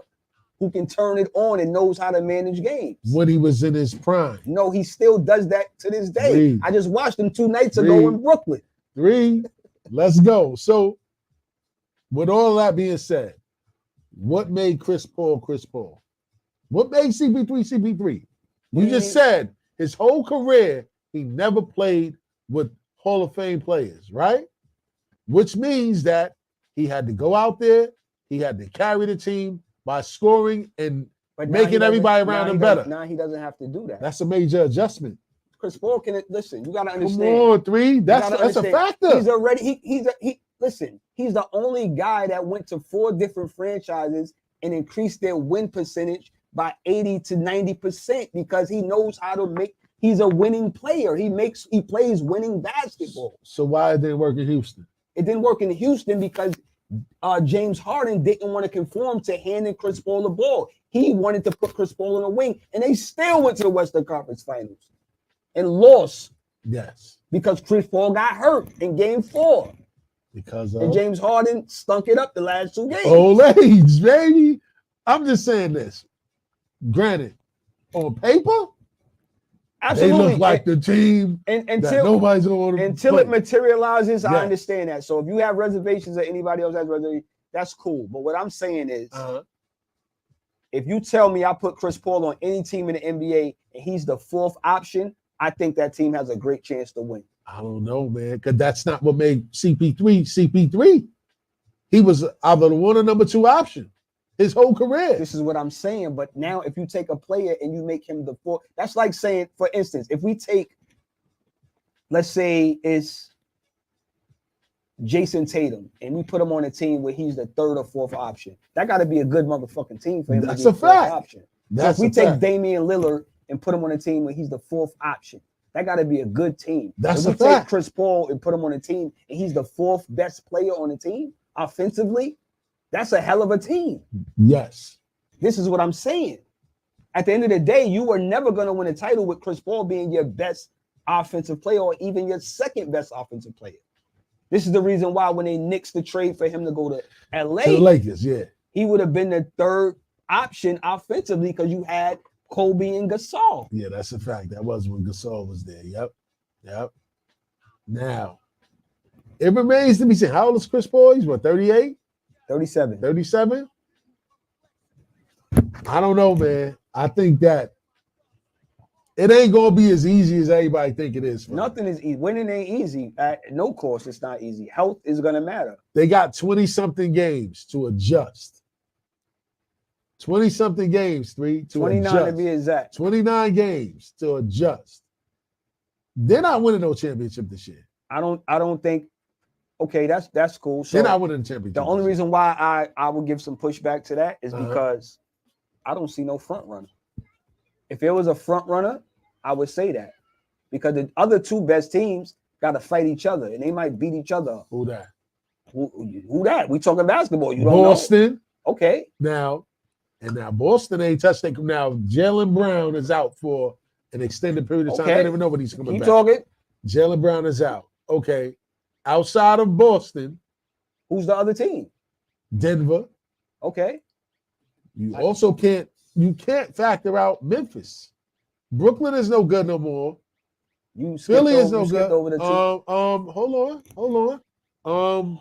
who can turn it on and knows how to manage games. When he was in his prime. No, he still does that to this day. Reed. I just watched him 2 nights ago Reed. in Brooklyn. 3. Let's go. So, with all that being said, what made Chris Paul Chris Paul? What made CP3 CP3? You just said his whole career he never played with Hall of Fame players, right? Which means that he had to go out there, he had to carry the team by scoring and But now making he everybody doesn't- around now him he better. doesn't- Now he doesn't have to do that. That's a major adjustment. Chris Paul can listen. You got to Come understand. on, 3. That's a understand. factor. He's already listen. He's the only guy that went to 4 different franchises and increased their win percentage by 80 to 90% because he knows how to make. He's a winning player. He plays winning basketball. So why did it work in Houston? It didn't work in Houston because James Harden didn't want to conform to handing Chris Paul the ball. He wanted to put Chris Paul in the wing, and they still went to the Western Conference Finals and lost Yes. because Chris Paul got hurt in Game 4. Because And of James Harden stunk it up the last 2 games. old age, baby. I'm just saying this. Granted, on paper, Absolutely. they look like the team and that until nobody's going to want to until play. it materializes, I Yes. understand that. So if you have reservations or anybody else has reservations, that's cool. But what I'm saying is, if you tell me I put Chris Paul on any team in the NBA and he's the 4th option, I think that team has a great chance to win. I don't know, man, because that's not what made CP3 CP3. He was either the 1 or number 2 option his whole career. This is what I'm saying. But now if you take a player and you make him the 4th, that's like saying, for instance, if we take, let's say it's Jason Tatum and we put him on a team where he's the 3rd or 4th option, that got to be a good motherfucking team for him. That's to a be the 4th fact. option. That's so if we a take fact. Damian Lillard and put him on a team where he's the 4th option, that got to be a good team. That's if a we take fact. Chris Paul and put him on a team and he's the 4th best player on the team offensively, that's a hell of a team. Yes. This is what I'm saying. At the end of the day, you are never going to win a title with Chris Paul being your best offensive player or even your 2nd best offensive player. This is the reason why when they nixed the trade for him to go to LA, To the Lakers, yeah. he would have been the 3rd option offensively because you had Kobe and Gasol. Yeah, that's a fact. That was when Gasol was there. Yep. Now, it remains to be seen. How old is Chris Paul? He's what, 38? 37. 37? I don't know, man. I think that it ain't gonna be as easy as everybody think it is. Nothing is easy. Winning ain't easy. At no cost, it's not easy. Health is gonna matter. They got 20-something games to adjust. 20-something games, 29 adjust. to be exact. 29 games to adjust. They're not winning no championship this year. I don't think. Okay, that's cool. So They're not winning the championship. the only this year. reason why I will give some pushback to that is Uh-huh. because I don't see no front runner. If there was a front runner, I would say that because the other 2 best teams got to fight each other and they might beat each other up. Who that? Who that? We talking basketball. You don't Boston. know. Okay. Now Boston ain't touched it. Now Jaylen Brown is out for an extended period of time. Okay. I don't even know when he's coming Keep back. talking. Jaylen Brown is out. Okay. Outside of Boston, Who's the other team? Denver. Okay. You also can't factor out Memphis. Brooklyn is no good no more. You Philly is skipped no good. over the two. Hold on.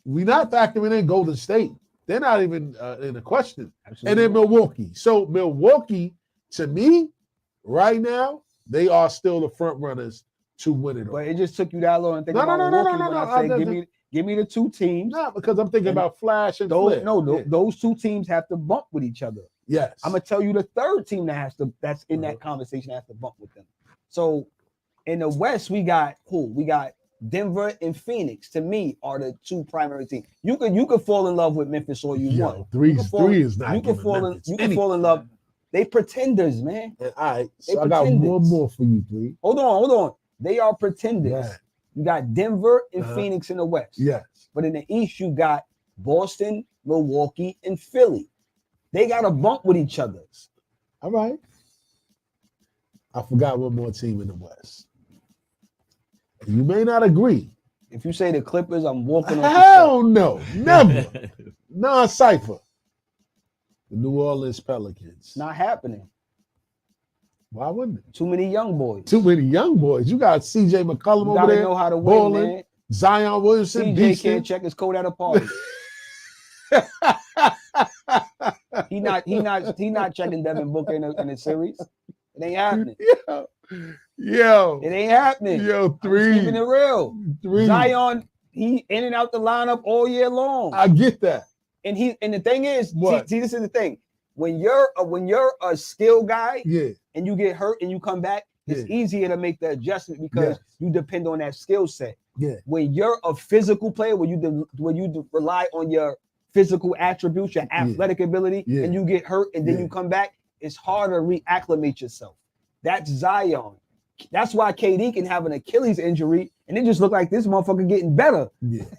We're not factoring in Golden State. They're not even in the question. Absolutely. And then Milwaukee. So Milwaukee, to me, right now, they are still the front runners to win it all. But it just took you that long and think No, about no, Milwaukee no, when no, I no. say give me the 2 teams. Not because I'm thinking about Flash and Those Flair. no, Yeah. those 2 teams have to bump with each other. Yes. I'm gonna tell you the third team that's in that conversation has to bump with them. So in the West, we got who? We got Denver and Phoenix. To me, are the two primary teams. You could fall in love with Memphis all you want. Three is not. You can fall in love. They pretenders, man. And, all right, so I got one more for you, please. Hold on. They are pretenders. Yeah. You got Denver and Phoenix in the West. Yes. But in the East, you got Boston, Milwaukee, and Philly. They got a bump with each other. All right. I forgot one more team in the West. You may not agree. If you say the Clippers, I'm walking on. Hell no. Never. Non-cypher. The New Orleans Pelicans. Not happening. Why wouldn't it? Too many young boys. Too many young boys. You got CJ McCollum You over gotta there. know how to win, balling. man. Zion Williamson. CJ can't check his code at a party. he not checking Devin Booker in a series. It ain't happening. Yo. It ain't happening. Yo, three. Keeping it real. Three. Zion, he in and out the lineup all year long. I get that. And the thing is, What? see, this is the thing. When you're a skill guy, Yeah. and you get hurt and you come back, it's easier to make the adjustment because you depend on that skill set. Yeah. When you're a physical player, when you rely on your physical attributes, your athletic ability, and you get hurt and then you come back, it's hard to reacclimate yourself. That's Zion. That's why KD can have an Achilles injury and it just look like this motherfucker getting better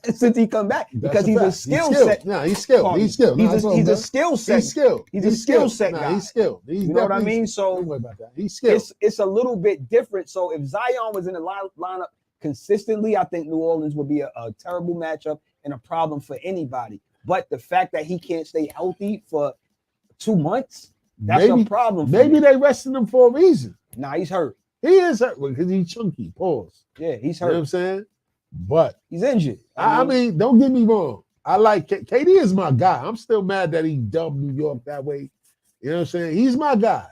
since he come back because he's a skill set. No, he's skilled. He's skilled. He's a skill set. He's skilled. He's a skill set guy. He's skilled. You know what I mean? So don't worry about that. He's skilled. It's a little bit different. So if Zion was in the lineup consistently, I think New Orleans would be a terrible matchup and a problem for anybody. But the fact that he can't stay healthy for 2 months, that's a problem. Maybe they resting him for a reason. Nah, he's hurt. He is hurt because he's chunky. Pause. Yeah, he's hurt. You know what I'm saying? But he's injured. I mean, don't get me wrong. I like KD is my guy. I'm still mad that he dubbed New York that way. You know what I'm saying? He's my guy.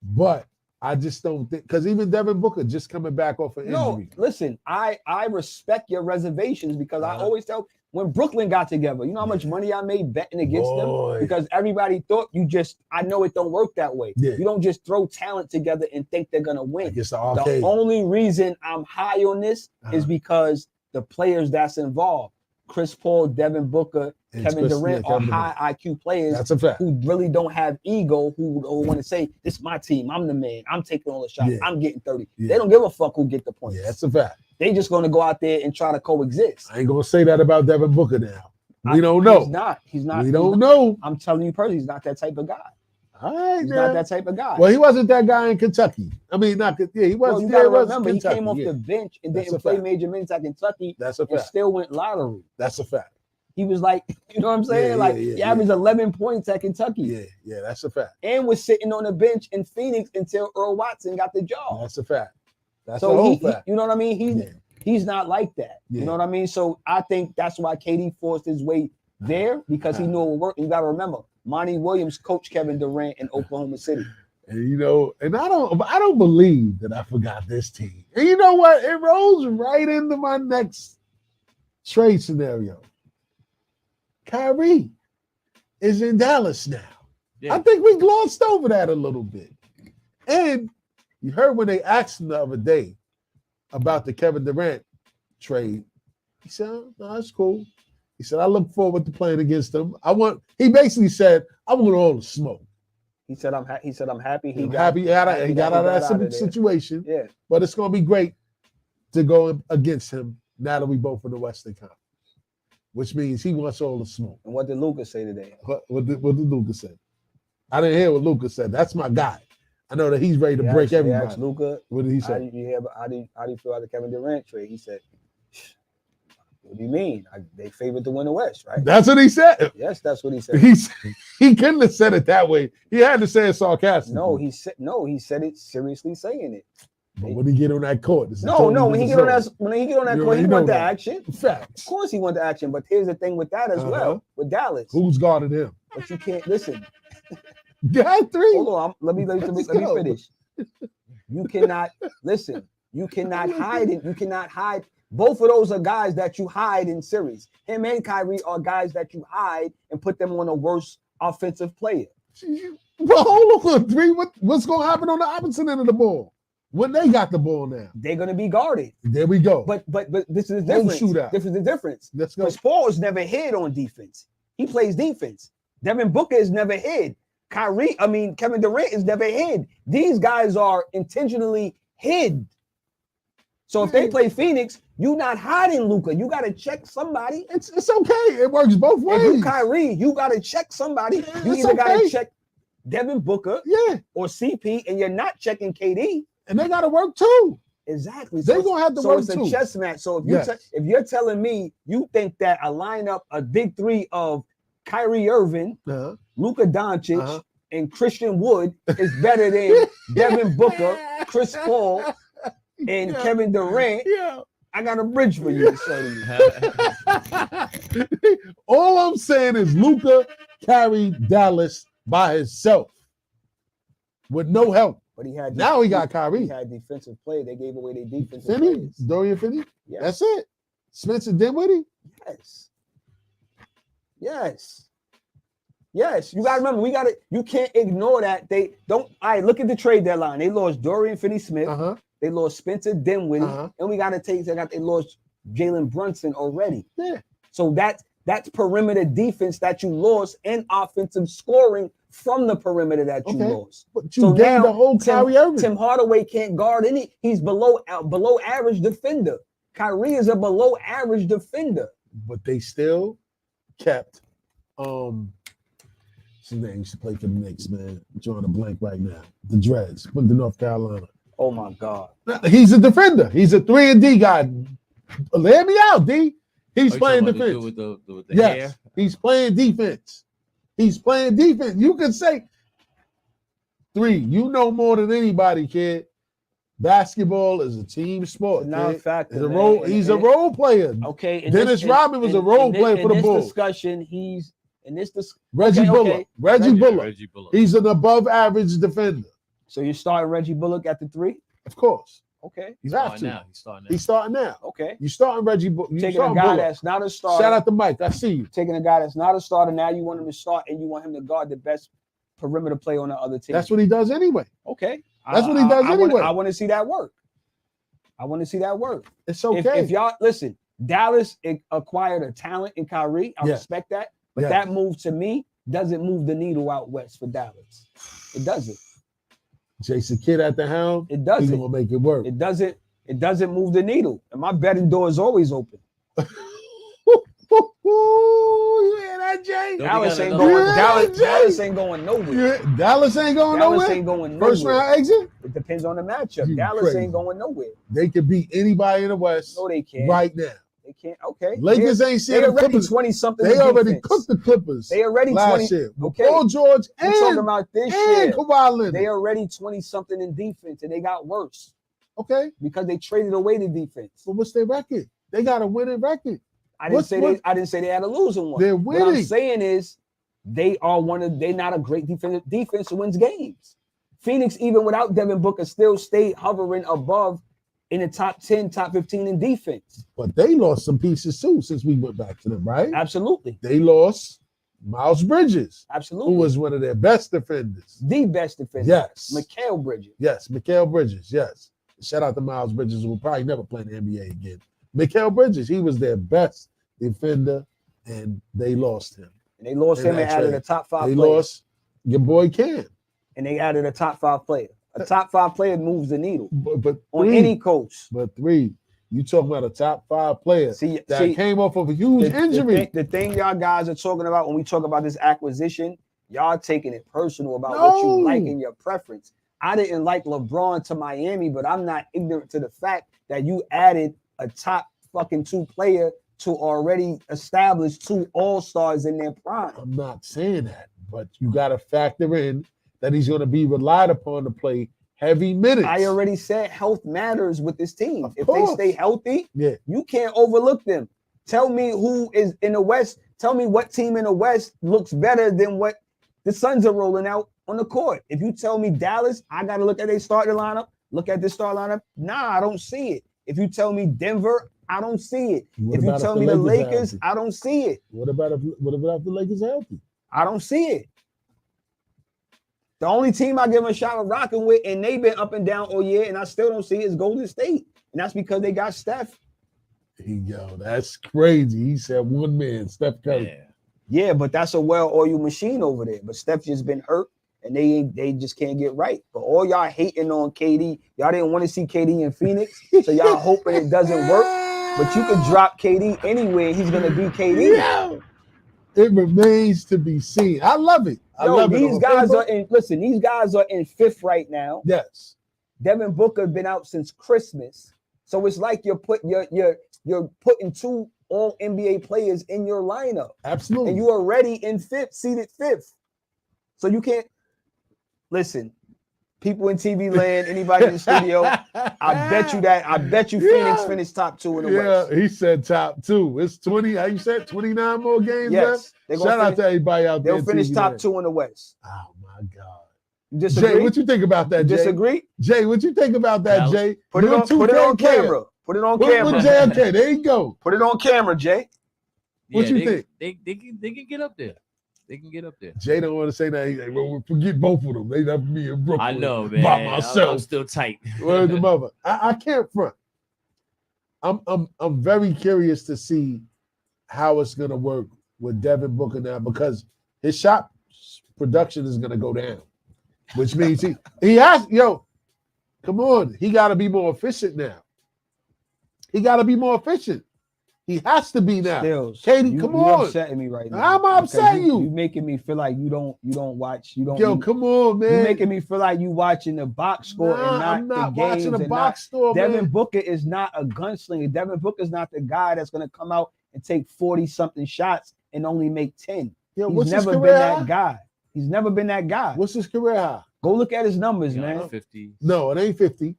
But I just don't think because even Devin Booker just coming back off an injury. No, listen, I respect your reservations because I always tell when Brooklyn got together, you know how much money I made betting against them? Because everybody thought I know it don't work that way. Yeah. You don't just throw talent together and think they're going to win. The The only reason I'm high on this is because the players that's involved, Chris Paul, Devin Booker, Kevin Durant are high IQ players. That's a fact. Who really don't have ego, who want to say, this is my team, I'm the man, I'm taking all the shots, I'm getting 30. They don't give a fuck who get the points. Yeah, that's a fact. They just going to go out there and try to coexist. I ain't going to say that about Devin Booker now. We don't know. He's not. We don't know. I'm telling you personally, he's not that type of guy. All right, he's not that type of guy. Well, he wasn't that guy in Kentucky. I mean, he was. Well, you gotta remember, Kentucky, he came off the bench and didn't play major minutes at Kentucky. That's a fact. And still went lottery. That's a fact. He was like, you know what I'm saying? He averaged 11 points at Kentucky. Yeah, that's a fact. And was sitting on the bench in Phoenix until Earl Watson got the job. That's a fact. That's so a whole fact. You know what I mean? He's not like that. You know what I mean? So I think that's why KD forced his way there because he knew it would work. You got to remember, Monty Williams coached Kevin Durant in Oklahoma City. And you know, and I don't believe that I forgot this team. And you know what? It rolls right into my next trade scenario. Kyrie is in Dallas now. Yeah. I think we glossed over that a little bit. And you heard when they asked him the other day about the Kevin Durant trade, he said, "No, that's cool." He said, "I look forward to playing against them. He basically said, I want all the smoke." He said, "I'm happy." He got out of that situation. Yeah, but it's gonna be great to go against him now that we both in the Western Conference, which means he wants all the smoke. And what did Luka say today? What did Luka say? I didn't hear what Luka said. That's my guy. I know that he's ready to break everybody. Asked Luka, what did he say? How do you feel about the Kevin Durant trade? He said, "What do you mean? They favored to win the West, right?" That's what he said. Yes, that's what he said. He couldn't have said it that way. He had to say it sarcastically. He said it seriously saying it. But when he get on that court, when he get on that court, he want the action. Facts. Of course, he want the action. But here's the thing with that as well. With Dallas, who's guarding him? But you can't listen. Got three. Hold on, let me finish. You cannot listen. You cannot hide it. You cannot hide. Both of those are guys that you hide in series. Him and Kyrie are guys that you hide and put them on a worse offensive player. Well, hold on, 3. What's going to happen on the opposite end of the ball when they got the ball now? They're going to be guarded. There we go. But this is the Home difference. shootout. This is the difference. Let's go. Because Paul's never hid on defense. He plays defense. Devin Booker is never hid. Kevin Durant is never hid. These guys are intentionally hid. So if they play Phoenix, you not hiding Luka. You got to check somebody. It's okay. It works both ways. If you Kyrie, you got to check somebody. You either got to check Devin Booker or CP, and you're not checking KD. And they got to work too. Exactly. They're going to have to work too. So it's a chess match. So if you're telling me you think that a lineup, a big three of Kyrie Irving, Luka Doncic, and Christian Wood is better than Devin Booker, Chris Paul, and Kevin Durant, I got a bridge for you to show you. All I'm saying is Luka carried Dallas by himself with no help. But he got Kyrie. He had defensive play. They gave away their defensive plays. Dorian Finney? Yes. That's it. Spencer Dinwiddie? Yes. You gotta remember, you can't ignore that. They don't look at the trade deadline. They lost Dorian Finney-Smith. They lost Spencer Dinwiddie, and they lost Jalen Brunson already. Yeah. So that's perimeter defense that you lost and offensive scoring from the perimeter that you lost. But you gained the whole Kyrie Irving. Tim Hardaway can't guard any. He's below average defender. Kyrie is a below average defender. But they still kept his name used to play for the Knicks, man. I'm drawing a blank right now. The Dreads, went to North Carolina. Oh my God. He's a defender. He's a 3-and-D guy. Let me out, D. He's playing defense. With the yes, hair? He's playing defense. He's playing defense. You can say 3. You know more than anybody, kid. Basketball is a team sport. He's a role player. Okay. Dennis Rodman was a role player for the Bulls. Discussion, he's in this discussion. Reggie Bullock. He's an above average defender. So you're starting Reggie Bullock at the 3? Of course. Okay. He's starting now. Okay. You're starting Reggie Bullock. Taking a guy that's not a starter. Shout out to Mike. I see you. Taking a guy that's not a starter. Now you want him to start and you want him to guard the best perimeter play on the other team. That's what he does anyway. Okay. That's what he does anyway. I want to see that work. It's okay. If y'all listen, Dallas acquired a talent in Kyrie. I respect that. But that move to me doesn't move the needle out west for Dallas. It doesn't. Jason Kidd at the helm. It doesn't. He's gonna make it work. It doesn't move the needle. And my betting door is always open. You hear that, Jay? Dallas ain't going nowhere. Dallas ain't going nowhere. First round exit? It depends on the matchup. Dallas ain't going nowhere. They can beat anybody in the West. No, they can't. Right now. They can't. Okay. Lakers ain't seen the Clippers. 20-something. They already cooked the Clippers. They already last year. Okay. Paul George and talking about this year. Kawhi Leonard. They already 20-something in defense, and they got worse. Okay. Because they traded away the defense. But what's their record? They got a winning record. I didn't say they had a losing one. They're winning. What I'm saying is they're not a great defense wins games. Phoenix, even without Devin Booker, still stayed hovering above in the top 10, top 15 in defense. But they lost some pieces too since we went back to them, right? Absolutely. They lost Miles Bridges. Absolutely. Who was one of their best defenders. The best defender. Yes. Mikal Bridges. Yes, Mikal Bridges, yes. Shout out to Miles Bridges, who will probably never play in the NBA again. Mikal Bridges, he was their best defender, and they lost him. And they lost him and added a top 5 player. They lost your boy Cam. And they added a top 5 player. A top 5 player moves the needle. But on any coach. But 3, you talking about a top 5 player that came off of a huge injury. The thing y'all guys are talking about when we talk about this acquisition, y'all taking it personal about what you like and your preference. I didn't like LeBron to Miami, but I'm not ignorant to the fact that you added a top fucking 2 player to already establish 2 all-stars in their prime. I'm not saying that, but you got to factor in that he's going to be relied upon to play heavy minutes. I already said health matters with this team. If they stay healthy, you can't overlook them. Tell me who is in the West. Tell me what team in the West looks better than what the Suns are rolling out on the court. If you tell me Dallas, I got to look at their starting lineup, look at this starting lineup. Nah, I don't see it. If you tell me Denver, I don't see it. If you tell me the Lakers, I don't see it. What about if the Lakers are healthy? I don't see it. The only team I give him a shot of rocking with, and they've been up and down all year, and I still don't see it, is Golden State. And that's because they got Steph. Yo, that's crazy. He said one man, Steph Curry. Yeah, but that's a well-oiled machine over there. But Steph just been hurt, and they just can't get right. But all y'all hating on KD, y'all didn't want to see KD in Phoenix, so y'all hoping it doesn't work. But you could drop KD anywhere, he's gonna be KD. Yeah. It remains to be seen. I love it. I love these guys are in. Listen, these guys are in 5th right now. Yes. Devin Booker been out since Christmas, so it's like you're putting 2 all NBA players in your lineup. Absolutely. And you are already in 5th, seated 5th. So you can't listen. People in TV land, anybody in the studio, I bet you Phoenix finished top 2 in the West. Yeah, he said top 2. It's 20. How you said 29 more games yes, left? Shout out to everybody out there. They'll finish top land. 2 in the West. Oh my God. Disagree? Jay, what you think about that, Jay? Disagree? Jay, what you think about that, Jay? Put it on camera. Put it on camera. Jay, okay, there you go. Put it on camera, Jay. What you think? They can get up there. They can get up there. Jay don't want to say that. He's like, well, forget both of them. They left me in Brooklyn. I know, man. By myself. I'm still tight. Where's the mother? I can't front. I'm very curious to see how it's gonna work with Devin Booker now, because his shot production is gonna go down, which means he has come on, he got to be more efficient now. He got to be more efficient. He has to be now. Stills, Katie, come on. You're upsetting me right now. How am I upsetting you? You're making me feel like you don't watch. Come on, man. You're making me feel like you watching the box score and not I'm not the games. watching the box score, man. Devin Booker is not a gunslinger. Devin Booker is not the guy that's going to come out and take 40-something shots and only make 10. He's never been that guy. He's never been that guy. What's his career high? Go look at his numbers, man. 50. No, it ain't 50.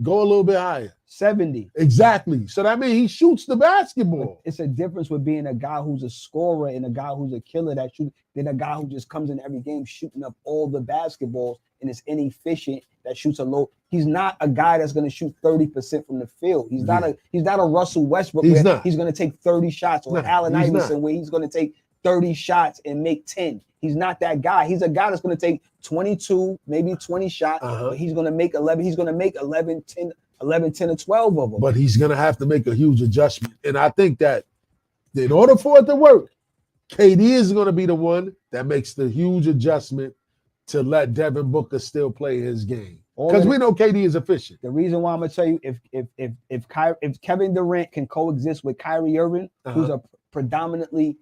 Go a little bit higher. 70. Exactly. So that means he shoots the basketball. It's a difference with being a guy who's a scorer and a guy who's a killer that shoots than a guy who just comes in every game shooting up all the basketballs and is inefficient that shoots a low. He's not a guy that's going to shoot 30% from the field. He's not a Russell Westbrook he's going to take 30 shots, or Allen Iverson where he's going to take 30 shots and make 10. He's not that guy. He's a guy that's going to take 22, maybe 20 shots, but he's going to make 11. He's going to make 11, 10 or 12 of them. But he's going to have to make a huge adjustment. And I think that in order for it to work, KD is going to be the one that makes the huge adjustment to let Devin Booker still play his game. Because we know KD is efficient. The reason why I'm going to tell you, if Kevin Durant can coexist with Kyrie Irving, who's a predominantly,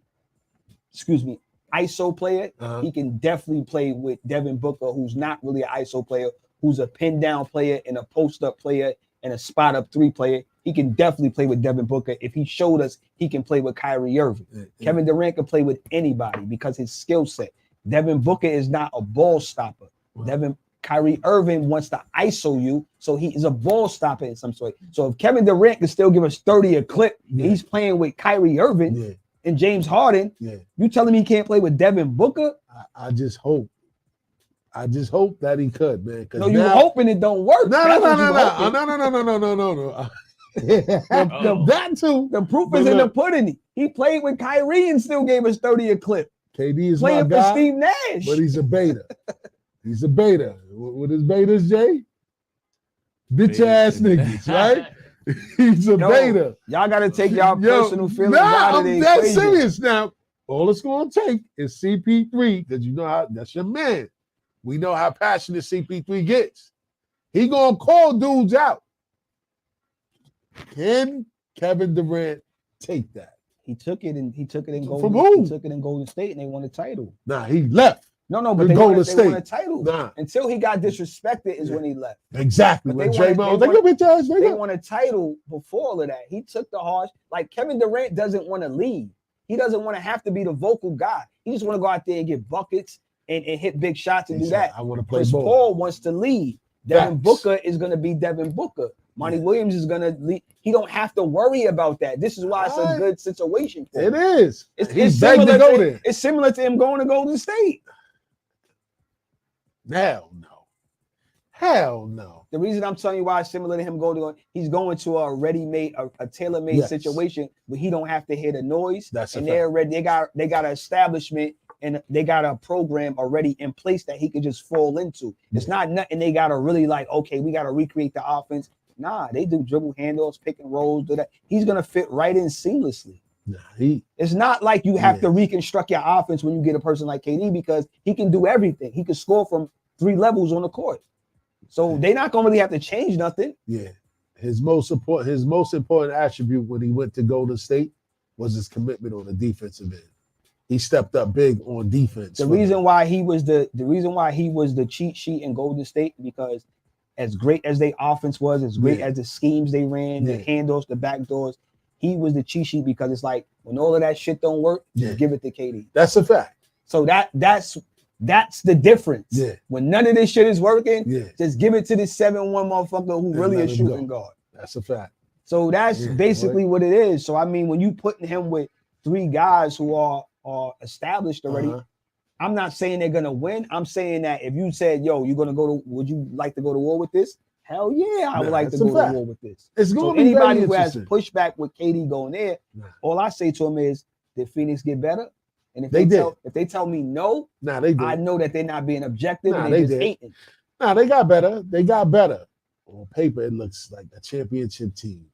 ISO player, he can definitely play with Devin Booker, who's not really an ISO player, who's a pin down player and a post up player and a spot up 3 player. He can definitely play with Devin Booker if he showed us he can play with Kyrie Irving. Kevin Durant can play with anybody because his skill set. Devin Booker is not a ball stopper. Kyrie Irving wants to ISO you, so he is a ball stopper in some sort. So if Kevin Durant can still give us 30 a clip, he's playing with Kyrie Irving and James Harden. You telling me he can't play with Devin Booker? I just hope that he could, man. No, you hoping it don't work. No. That too. The proof is in the pudding. He played with Kyrie and still gave us 30 a clip. KD is playing my guy, for Steve Nash. but he's a beta. He's a beta. What is betas, Jay? Bitch ass niggas, right? He's a beta. Y'all got to take y'all personal feelings out of the I'm that equation. serious now. All it's going to take is CP3, because you know how that's your man. We know how passionate CP3 gets. He going to call dudes out. Can Kevin Durant take that? He took it in Golden. From who? He took it in Golden State, and they won the title. Nah, he left. No, but they won a title. Nah. Until he got disrespected is when he left. Exactly. But When Draymond was like, bitch ass nigga. They won a title before all of that. He took the harsh. Like Kevin Durant doesn't want to lead. He doesn't want to have to be the vocal guy. He just want to go out there and get buckets and hit big shots and do that. I want to play Chris ball. Paul wants to lead. Devin Booker is going to be Devin Booker. Monty Williams is going to lead. He don't have to worry about that. This is why it's a good situation for him. It is. It's similar to go there. It's similar to him going to Golden State. Hell no. The reason I'm telling you why it's similar to him he's going to a ready-made, a tailor-made situation where he don't have to hear the noise. That's and they're ready. They got an establishment and they got a program already in place that he could just fall into. It's not nothing they got to really like, okay, we got to recreate the offense. Nah, they do dribble handles, pick and rolls, do that. He's going to fit right in seamlessly. Nah, it's not like you have to reconstruct your offense when you get a person like KD because he can do everything. He can score from 3 levels on the court. So they're not going to really have to change nothing. Yeah. His most important attribute when he went to Golden State was his commitment on the defensive end. He stepped up big on defense. The reason why he was the cheat sheet in Golden State because as great as their offense was, as great as the schemes they ran, the handles, the backdoors, he was the cheat sheet because it's like when all of that shit don't work, just give it to KD. That's a fact. So that's the difference. Yeah. When none of this shit is working, just give it to this 7-1 motherfucker who really is shooting guard. That's a fact. So that's basically what it is. So I mean, when you putting him with 3 guys who are established already, I'm not saying they're gonna win. I'm saying that if you said, "Yo, would you like to go to war with this?" Hell yeah, I would like to go to war with this. It's going to be anybody who has pushback with KD going there. All I say to him is, did Phoenix get better? And if they tell me no, they did. I know that they're not being objective and they just hating. Nah, they got better. They got better. On paper, it looks like a championship team.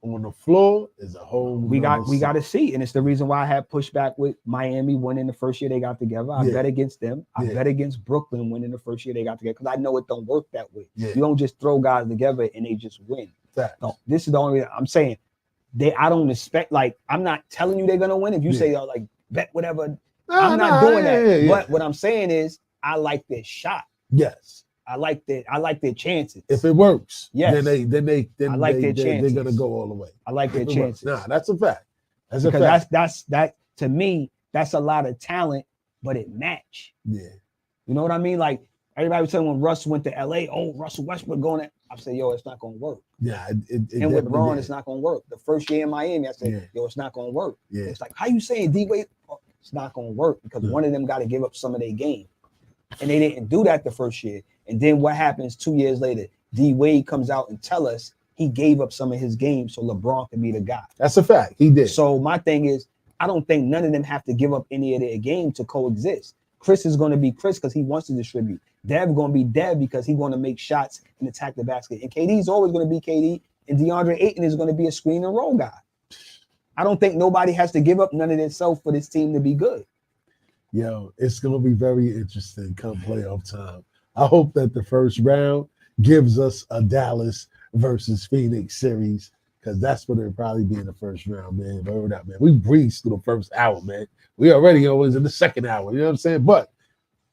On the floor is a whole. We got to see, and it's the reason why I had pushback with Miami winning the first year they got together. I bet against them. I bet against Brooklyn winning the first year they got together because I know it don't work that way. You don't just throw guys together and they just win. No, this is the only. I'm saying I don't expect. Like I'm not telling you they're gonna win. If you say like bet whatever, I'm not doing that. But what I'm saying is I like their shot. Yes. I like their chances. If it works, then they're chances. gonna go all the way. I like their chances. Nah, that's a fact. That's because a fact. That's to me, that's a lot of talent, but it match. Yeah. You know what I mean? Like everybody was saying when Russ went to LA, oh, Russell Westbrook going to I said, yo, it's not gonna work. Yeah, and with Ron, it's not gonna work. The first year in Miami, I said, yo, it's not gonna work. Yeah. It's like, how you saying D-Wade? Oh, it's not gonna work because one of them got to give up some of their game. And they didn't do that the first year. And then what happens 2 years later? D-Wade comes out and tell us he gave up some of his game so LeBron could be the guy. That's a fact. He did. So my thing is, I don't think none of them have to give up any of their game to coexist. Chris is going to be Chris because he wants to distribute. Dev going to be Dev because he's going to make shots and attack the basket. And KD's always going to be KD. And DeAndre Ayton is going to be a screen and roll guy. I don't think nobody has to give up none of themselves for this team to be good. Yo, it's going to be very interesting come playoff time. I hope that the first round gives us a Dallas versus Phoenix series because that's what it'll probably be in the first round, man. Word up, man. We breezed through the first hour, man. We already always in the second hour, you know what I'm saying? But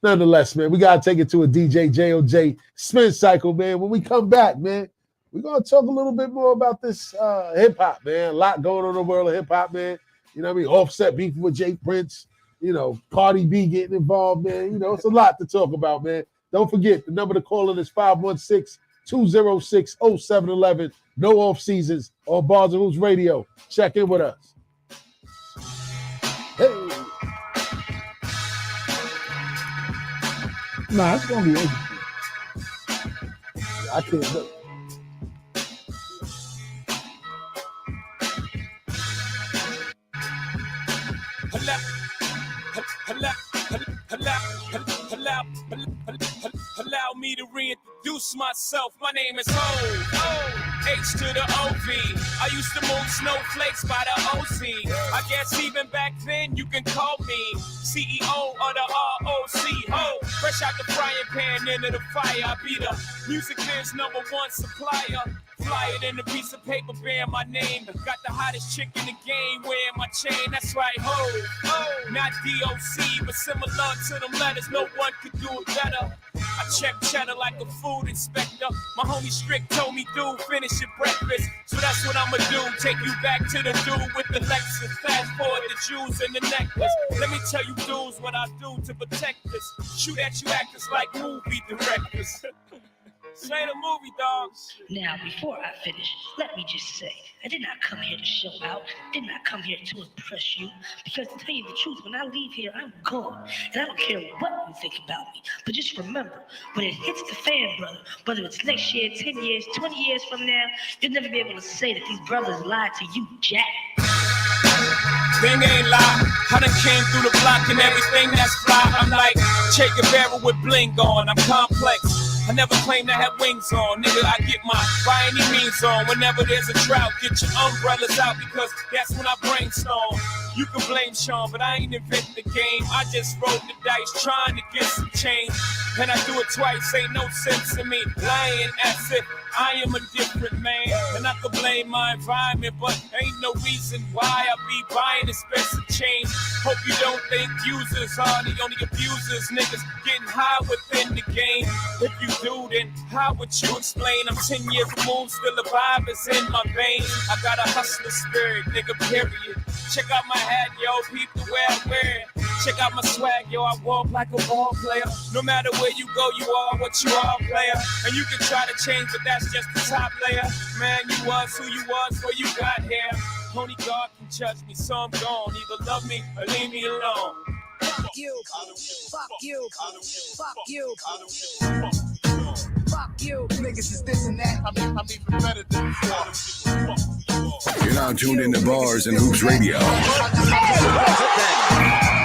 nonetheless, man, we got to take it to a DJ JOJ spin cycle, man. When we come back, man, we're going to talk a little bit more about this hip-hop, man. A lot going on in the world of hip-hop, man. You know what I mean? Offset beefing with Jay Prince, you know, Cardi B getting involved, man. You know, it's a lot to talk about, man. Don't forget, the number to call in is 516-206-0711. No off seasons on Bars and Hoops Radio. Check in with us. Hey. Nah, it's going to be interesting. I can't look. Allow me to reintroduce myself. My name is Ho, H to the O-V. I used to move snowflakes by the OC. I guess even back then you can call me CEO of the ROC. Ho, fresh out the frying pan into the fire. I be the music biz #1 supplier. Fly it in a piece of paper bearing my name. Got the hottest chick in the game wearing my chain. That's right, Ho, not DOC, but similar to them letters. No one could do it better. I check cheddar like a food inspector. My homie Strick told me, dude, finish your breakfast. So that's what I'ma do. Take you back to the dude with the Lexus. Fast forward the jewels and the necklace. Let me tell you dudes what I do to protect us. Shoot at you actors like movie directors. Say the movie, dogs. Now, before I finish, let me just say, I did not come here to show out, did not come here to impress you, because to tell you the truth, when I leave here, I'm gone, and I don't care what you think about me. But just remember, when it hits the fan, brother, whether it's next year, 10 years, 20 years from now, you'll never be able to say that these brothers lied to you, Jack. thing ain't lie. I done came through the block and everything that's fly. I'm like Che Guevara with bling on. I'm complex. I never claim to have wings on, nigga. I get my by any means on. Whenever there's a drought, get your umbrellas out because that's when I brainstorm. You can blame Sean, but I ain't inventing the game. I just rolled the dice trying to get some change. And I do it twice, ain't no sense in me lying as if I am a different man. And I can blame my environment, but ain't no reason why I be buying expensive change. Hope you don't think users are the only abusers. Niggas getting high within the game. If you do, then how would you explain? I'm 10 years removed, still the vibe is in my veins. I got a hustler spirit, nigga, period. Check out my hat, yo, peep the way I wear it. Check out my swag, yo, I walk like a ball player. No matter where you go, you are what you are, player. And you can try to change, but that's just the top layer. Man, you was who you was before you got here. Only God can judge me, so I'm gone. Either love me or leave me alone. Fuck you, fuck you, fuck you, fuck you. Niggas is this and that. I'm even better than before. You're now tuned into Bars and Hoops Radio,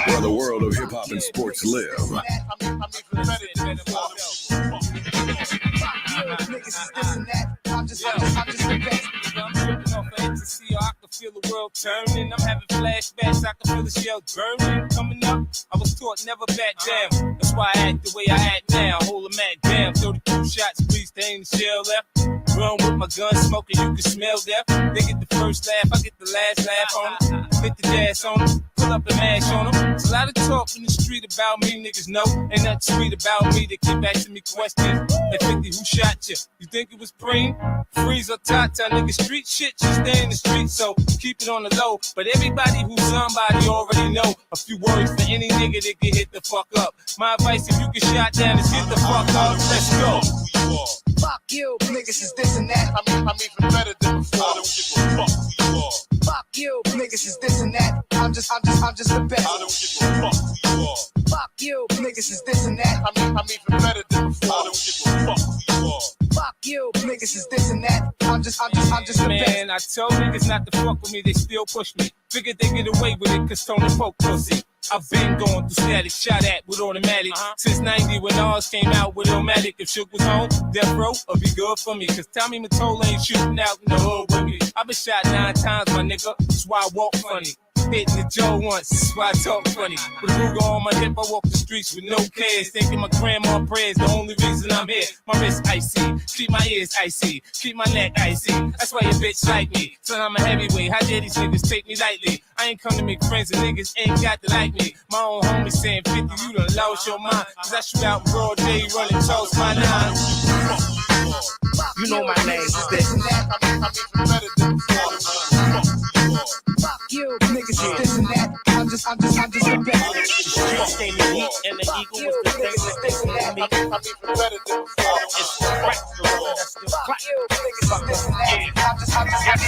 where the world of hip hop and sports live. I'm even better than before. Niggas is this and that. I'm just the best. I'm tripping off of ecstasy, or I can feel the world turning. I'm having flashbacks, I can feel the shell burning. Coming up, I was taught never back down. That's why I act the way I act now. Hold a mat down, 32 shots, please, there ain't a shell left. Run with my gun smoking, you can smell death. They get the first laugh, I get the last laugh on them. Hit the gas on them, pull up the mash on them. It's a lot of talk in the street about me, niggas know. Ain't nothing sweet about me, they get back to me questions. Hey 50, who shot you? You think it was Preem? Freeze or Tata, nigga, street shit, just stay in the street, so keep it on the low. But everybody who's somebody already know a few words for any nigga that get hit the fuck up. My advice, if you get shot down, is get the fuck up. Let's go. Fuck you, niggas is this and that. I'm even better than before. I don't give a fuck who you are. Fuck you, niggas is this and that. I'm just the best. I don't give a fuck who you are. Fuck you, niggas is this and that. I'm even better than before. I don't give a fuck who you are. Fuck you, niggas is this and that. I'm just the best. Man, I told niggas not to fuck with me, they still push me. Figured they get away with it, cause Tony poke pussy. I've been going through static, shot at with automatic. Since 90 when ours came out with automatic. If Shook was home, death row would be good for me. Cause Tommy Mottola ain't shooting out in the hood with me. I've been shot 9 times, my nigga, that's why I walk funny. Hitting the Joe once, that's why I talk funny. With a Ruger on my hip, I walk the streets with no cares. Thinking my grandma prayers, the only reason I'm here. My wrist icy, keep my ears icy, keep my neck icy. That's why your bitch like me, son I'm a heavyweight. How dare these niggas take me lightly? I ain't come to make friends and niggas ain't got to like me. My own homie saying 50, you done lost your mind. Cause I shoot out broad day, running toast my nine. You know my name is this. I'm even better than before. Fuck you, niggas is this and that. I'm just the best. The streets gave me heat and the eagle was the thing that they said me. I'm even better than before. It's the crack, the one that's still Fuck crack. you, niggas is this and that. I'm just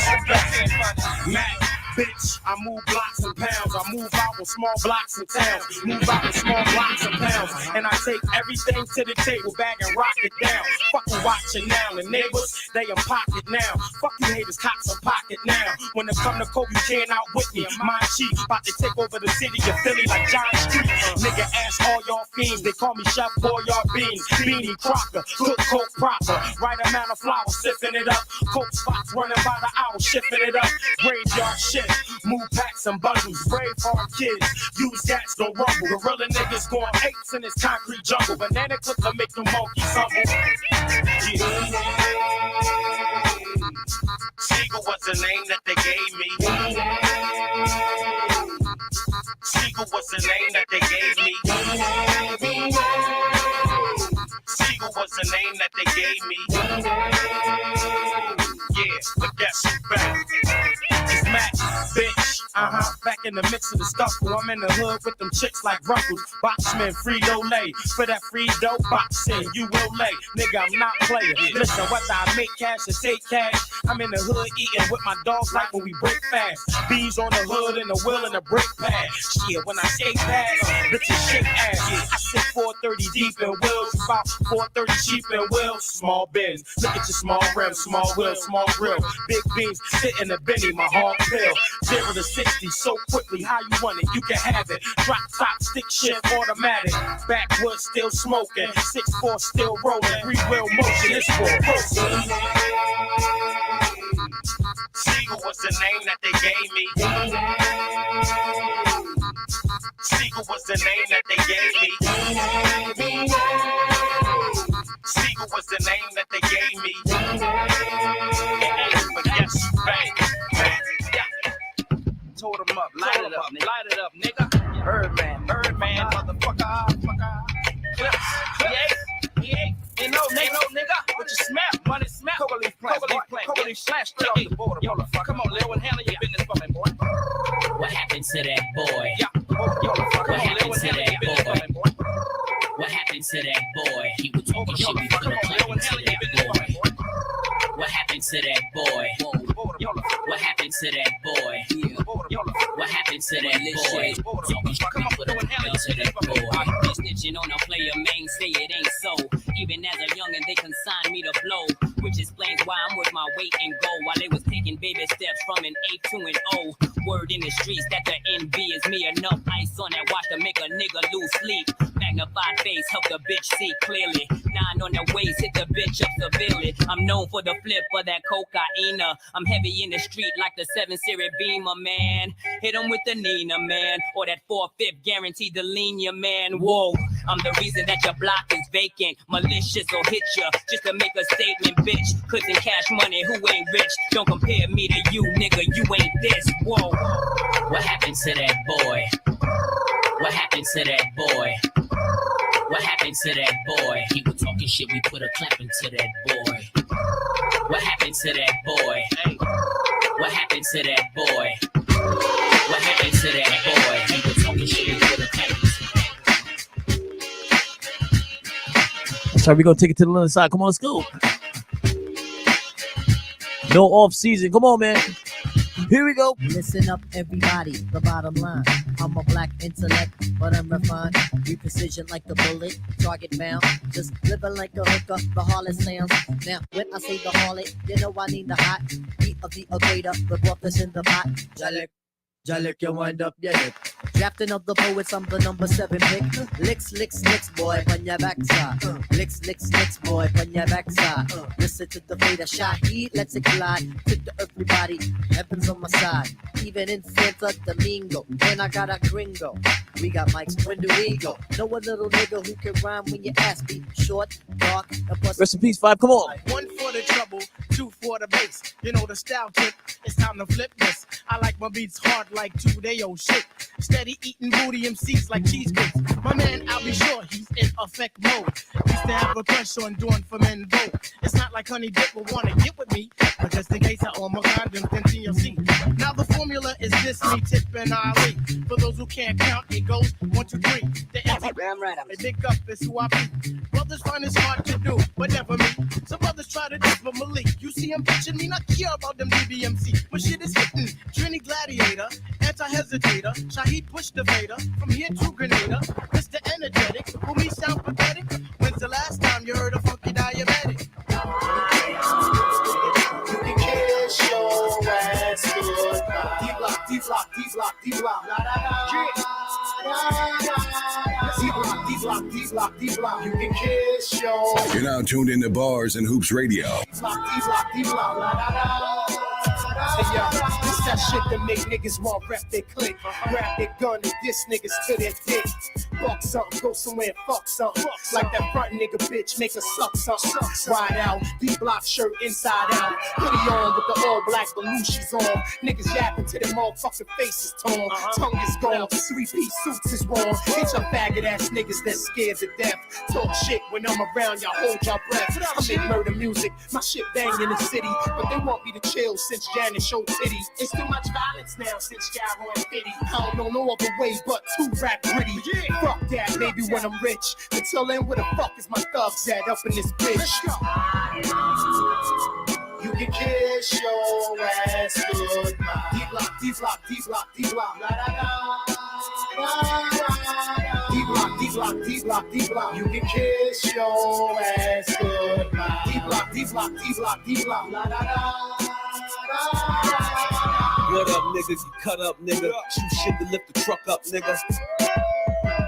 the best. Mac, bitch, I move blocks and pounds. I move out with small blocks and towns. Move out with small blocks and pounds. And I take everything to the table, bag and rock it down. Fucking watching now. The neighbors, they in pocket now. Fuck you haters, cops in pocket now. When it come to Kobe, you can't out with me. My chief, about to take over the city of Philly like John Street. Nigga, ask all y'all fiends. They call me Chef Boyard Beans. Beanie Crocker, cook coke proper. Right amount of flour, sipping it up. Coke spots running by the hour, shifting it up. Graveyard shit. Move packs and bundles, brave hard kids, use gats, don't rumble. Gorilla niggas going apes in this concrete jungle. Banana clip to make the monkeys humble. Yeah. Siegel was the name that they gave me. Siegel was the name that they gave me. Siegel was the name that they gave me. Yeah, but guess who's back? It's Mac, bitch. Back in the mix of the scuffle. I'm in the hood with them chicks like Ruffles. Boxman, Frito-Lay. For that free dope boxing, you will lay. Nigga, I'm not playing. Listen, whether I make cash or take cash, I'm in the hood eating with my dogs like when we break fast. Bees on the hood and the wheel and the brake pad. Shit, when I skate past, bitches shake ass. I sit 430 deep in wheels, about 430 sheep in wheels. Small bins, look at your small rims, small wheels, small grill. Big beams, sit in the Benny, my hard pill. 0 to 60 so quickly, how you want it, you can have it. Drop top, stick shift, automatic. Backwoods still smoking, 6'4" still rolling. 3-wheel motion, it's for roasting. Siegel was the name that they gave me. Siegel was the name that they gave me. Siegel was the name that they gave me. But yes, bang, bang, yeah. Told them up, light it up, nigga. Birdman, motherfucker. Yeah. Ain't no nigga. What you smell? Money smell. Coca leaf flash straight off the border. Yo, come on, Lil, and handle your business for me, boy. What happened to that boy? Yeah. What happened to that boy? What happened to that boy? He was talking shit, we put a clap into that boy. What happened to that boy? What happened to that boy? What happened to that boy? Talking shit, we put a clap into that boy. Snitching on a player, man, say it ain't so. Even as a youngin', they consigned me to blow, which explains why I'm worth my weight in gold. While they was taking baby steps from an A to an O. Word in the streets that the NB is me. Enough ice on that watch to make a nigga lose sleep. Magnified face, help the bitch see clearly. 9 on the waist, hit the bitch up severely. I'm known for the flip of that cocaine. I'm heavy in the street like the 7 Series Beamer, man. Hit him with the Nina, man. Or that 4/5 guaranteed to lean ya, man. Whoa, I'm the reason that your block is vacant. Malicious will hit ya just to make a statement, bitch. Clicking cash money, who ain't rich? Don't compare me to you, nigga, you ain't this. Whoa, what happened to that boy? What happened to that boy? What happened to that boy? He was talking shit, we put a clap into that boy. What happened to that boy? What happened to that boy? What happened to that boy? He was talking shit, we put a clap into that. So we're gonna take it to the other side. Come on, let's go. No off season. Come on, man. Here we go. Listen up, everybody. The bottom line. I'm a black intellect, but I'm refined. We precision like the bullet, target bound. Just living like a hooker, the harlot sounds. Now, when I say the harlot, you know I need the hot beat of the equator. The broth is in the pot. Jalek, you wind up your hip. Drafting of the poets, I'm the number 7 pick. Licks, boy, on your backside. Licks, boy, on your backside. Listen to the fader shot, heat, let's it glide. To the everybody, heaven's on my side. Even in Santa Domingo, and I got a gringo. We got mics, when do we go? Know a little nigga who can rhyme when you ask me. Short, dark, and plus. Rest in peace, 5. Come on. 1 for the trouble, 2 for the bass. You know the style tip, it's time to flip this. I like my beats hard like 2-day-old shit. Steady eating booty MCs like cheesecakes. My man, I'll be sure he's in effect mode. Used to have a crush on doing for men vote. It's not like Honey Dip will want to get with me, but just in case I own my condoms, then TLC. Now the formula is this, me, Tip, and Ali. For those who can't count, it goes 1, 2, 3. The they pick up is who I be. Brothers find it's hard to do, but never me. Some brothers try to diss for Malik. You see him pitching me, not care about them DBMC. But shit is hitting. Trini Gladiator, anti-hesitator. Shaheed push the Vader. From here to Grenada. Mr. Energetic, who me sound pathetic. When's the last time you heard a funky diabetic? You can kiss your ass goodbye. D-block. D-block. D-block. You can kiss your. You're now tuned into Bars and Hoops Radio. D-block. Hey, yo, this that shit that make niggas want rep their click. Grab their gun and diss niggas to their dick. Fuck something, go somewhere and fuck something. Like that front nigga bitch, make her suck something. Ride out, D-block shirt inside out. Hoodie on with the all black Belushi's on. Niggas yapping to their motherfucking faces torn. Tongue is gone, 3-piece suits is worn. Hit your faggot ass niggas that's scared to death. Talk shit when I'm around, y'all hold y'all breath. I make murder music, my shit bang in the city. But they want me to chill since Janet showed titties. It's too much violence now since Gyro and Fitty. I don't know no other way but to rap gritty. Fuck that, maybe when I'm rich. Until then, where the fuck is my thugs at up in this bitch? You can kiss your ass goodbye. D-block, D-block, D-block, D-block. La da da. D-block, D-block, D-block, D-block. You can kiss your ass goodbye. D-block, D-block, D-block, D-block. La da da. What up, nigga? You cut up, nigga. Shoot shit to lift the truck up, nigga.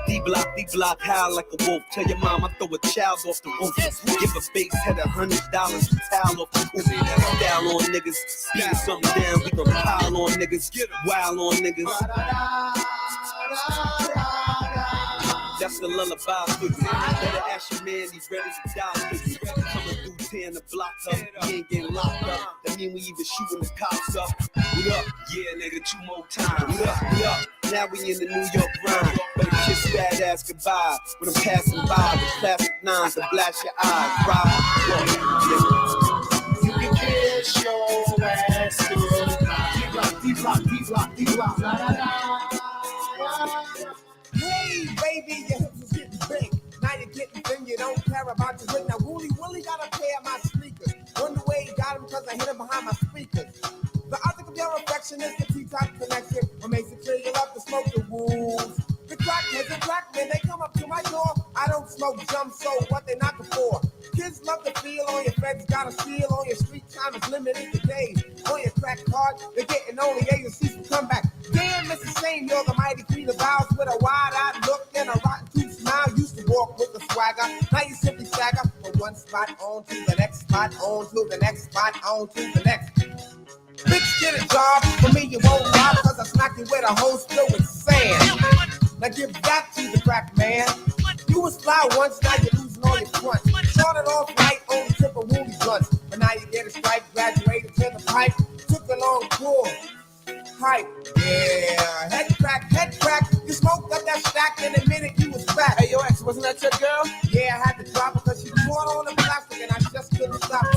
D-block, howl like a wolf. Tell your mom I throw a child off the roof. Give a base head $100 for towel off the roof. Style on niggas, beating something down. We gon' pile on niggas, wild on niggas. That's the lullaby for you. Better ask your man, he's ready to die for you. Coming through tearing the block up, we ain't getting locked up. That mean we even shooting the cops up. What up? Yeah, nigga, 2 more times. What up? What up? Now we in the New York grind. Better kiss that ass goodbye when I'm passing by with plastic nines to blast your eyes. Ride. You can kiss your ass goodbye. D-block, D-block, D-block, D-block. La da da. Hey, baby, your hips is getting big. Now you're getting thin, you don't care about your wig. Now, Wooly got a pair of my sneakers. Wonder where he got him, cause I hit him behind my speakers. The object of your affection is the T-top connection. What makes it clear you love to smoke the wolves. The crackheads and black men, they come up to my door. I don't smoke jump, so what they knocking for? Kids love to feel on your feds, got a steal on your street time is limited to days. On your crack card, they're getting only A's and C's to come back. Damn, Mr. Shane, you're the mighty queen of vows with a wide-eyed look and a rotten tooth smile. Used to walk with a swagger, now you simply stagger from one spot on to the next spot, on to the next spot, on to the next. Bitch, get a job, for me you won't rob, cause I smack you with a hose filled with sand. Now give that to the crack man. You was fly once, now you're losing all your front. Started off right, only trip a woolly blunts. But now you get a strike, graduated to the pipe. Took a long tour. Pipe, yeah. Head crack. You smoked up that stack in a minute you was back. Hey, yo, ex, wasn't that your girl? Yeah, I had to drop her cause she poured on the plastic and I just couldn't stop her.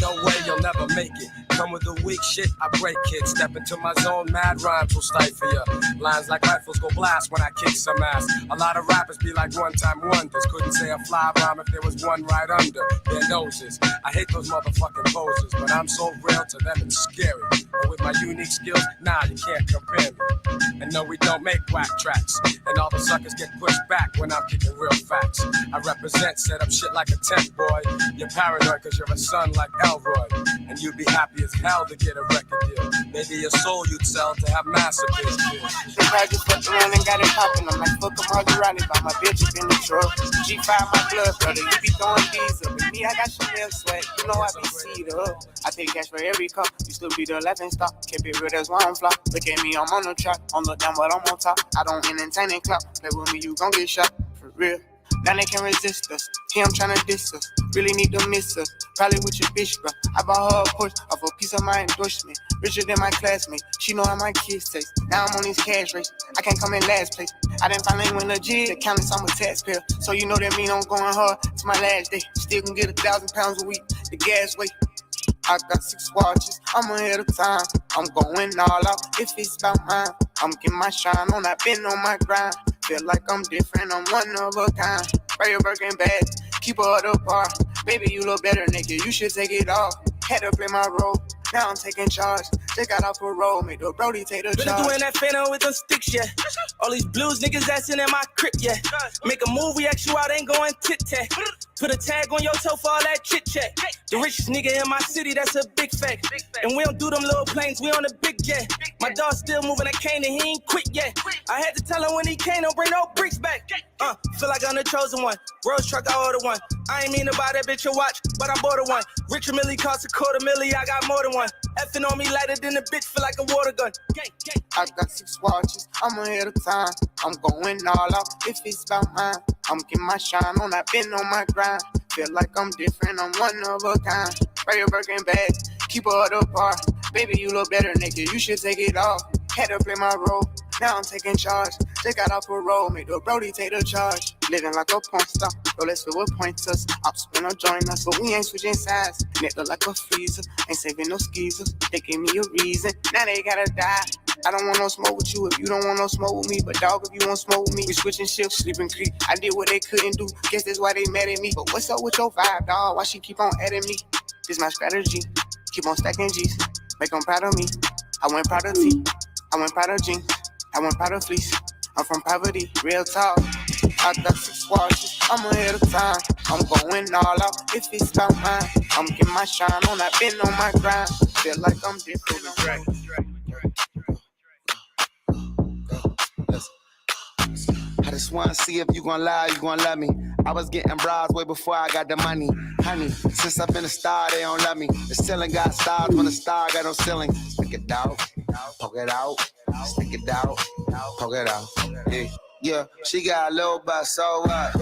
No way you'll never make it. Come with the weak shit, I break kicks. Step into my zone, mad rhymes will stifle ya. Lines like rifles go blast when I kick some ass. A lot of rappers be like one-time wonders. Couldn't say a fly rhyme if there was one right under their noses. I hate those motherfucking poses, but I'm so real to them it's scary. And with my unique skills, nah, you can't compare me. And no, we don't make whack tracks. And all the suckers get pushed back when I'm kicking real facts. I represent, set up shit like a tent, boy. You're paranoid cause you're a son like Elroy. And you'd be happy as hell to get a record deal. Maybe your soul you'd sell to have massive deals. The crowd just fucked around and got it poppin'. I'm like, fuck 'em all you riding by my bitch up in the truck. G5 my blood, brother, you be throwing D's up. With me, I got Chanel sweat, you know I be seed up. I pay cash for every cup, you still be the laughing stock. Keep it real, that's why I'm flop. Look at me, I'm on the track. I'm look down, but I'm on top. I don't entertain and clap. Play with me, you gon' get shot, for real. Now they can't resist us. Here I'm tryna diss us. Really need to miss us. Probably with your bitch, bro. I bought her a Porsche off a piece of my endorsement. Richer than my classmate. She know how my kids taste. Now I'm on this cash race. I can't come in last place. I didn't finally win legit. The countless, I'm a taxpayer. So you know that mean I'm going hard. It's my last day. Still can get 1,000 pounds a week. The gas weight. I got 6 watches. I'm ahead of time. I'm going all out. If it's about mine, I'm getting my shine on. I've been on my grind. Feel like I'm different, I'm one of a kind. Wear your Birkin bag, keep her at the bar. Baby, you look better, nigga, you should take it off. Had to play my role, now I'm taking charge. Just got off parole, make the Brody take the charge. Been doing that phantom with them sticks, yeah. All these blues niggas assin' in my crib, yeah. Make a move, we ask you out, ain't going tit-tat. Put a tag on your toe for all that chit-chat. The richest nigga in my city, that's a big fact. And we don't do them little planes, we on the big jet. My dog still moving a cane and he ain't quit yet. I had to tell him when he came, don't bring no bricks back. Feel like I'm the chosen one. Rose truck, I order one. I ain't mean to buy that bitch a watch, but I bought her one. Richard Millie cost $250,000, I got more than one. Effing on me lighter than a bitch, feel like a water gun. I got 6 watches, I'm ahead of time. I'm going all out, if it's about mine. I'm getting my shine on, I've been on my grind. Feel like I'm different, I'm one of a kind. Wear your Birkin bag, keep her at the bar. Baby, you look better, nigga, you should take it off. Had to play my role, now I'm taking charge. Just got off parole, make the Brody take the charge. living like a porn star. Rolex filled with pointers, ops wanna join us, but we ain't switching sides. Neck look like a freezer, ain't saving no skeezers. They gave me a reason, now they gotta die. I don't want no smoke with you if you don't want no smoke with me. But dog, if you want smoke with me, we switching shifts, sleeping creep. I did what they couldn't do, guess that's why they mad at me. But what's up with your vibe, dog? Why she keep on adding me? This my strategy, keep on stacking G's, make them proud of me. I went proud of T, I went proud of jeans, I went proud of fleece. I'm from poverty, real talk. I got 6 watches, I'm ahead of time. I'm going all out if it's about mine. I'm getting my shine on, I've been on my grind. Feel like I'm different. I just wanna see if you gon' lie, you gon' love me. I was getting bras way before I got the money. Honey, since I've been a star, they don't love me. The ceiling got stars when the star got no ceiling. Stick it out, poke it out, stick it out, poke it out. Yeah, she got a little butt, so what?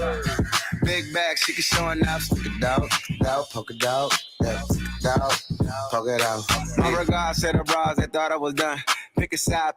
Big bag, she can show enough. Stick it out, poke it out, stick it out, poke it out. My regards to the bras that thought I was done. Pick a side,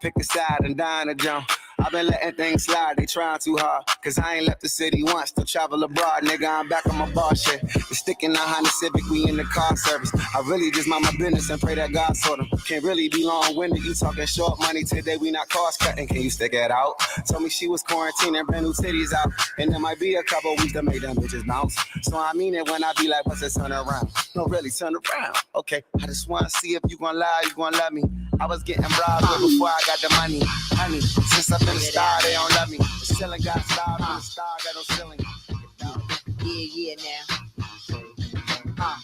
and die in a jump. I've been letting things slide, they trying too hard. Cause I ain't left the city once to travel abroad. Nigga, I'm back on my bar shit. The stick in the Honda Civic, we in the car service. I really just mind my business and pray that God sort them. Can't really be long-winded, you talking short money today, we not cost cutting. Can you stick it out? Told me she was quarantining, brand new titties out. And there might be a couple weeks to make them bitches bounce. So I mean it when I be like, what's it turn around? No, really turn around. Okay, I just wanna see if you gon' lie, you gon' love me. I was getting bribes way before I got the money. Honey, since I've been a star, they don't love me. The ceiling got stars, and the star got no ceiling. Yeah, now.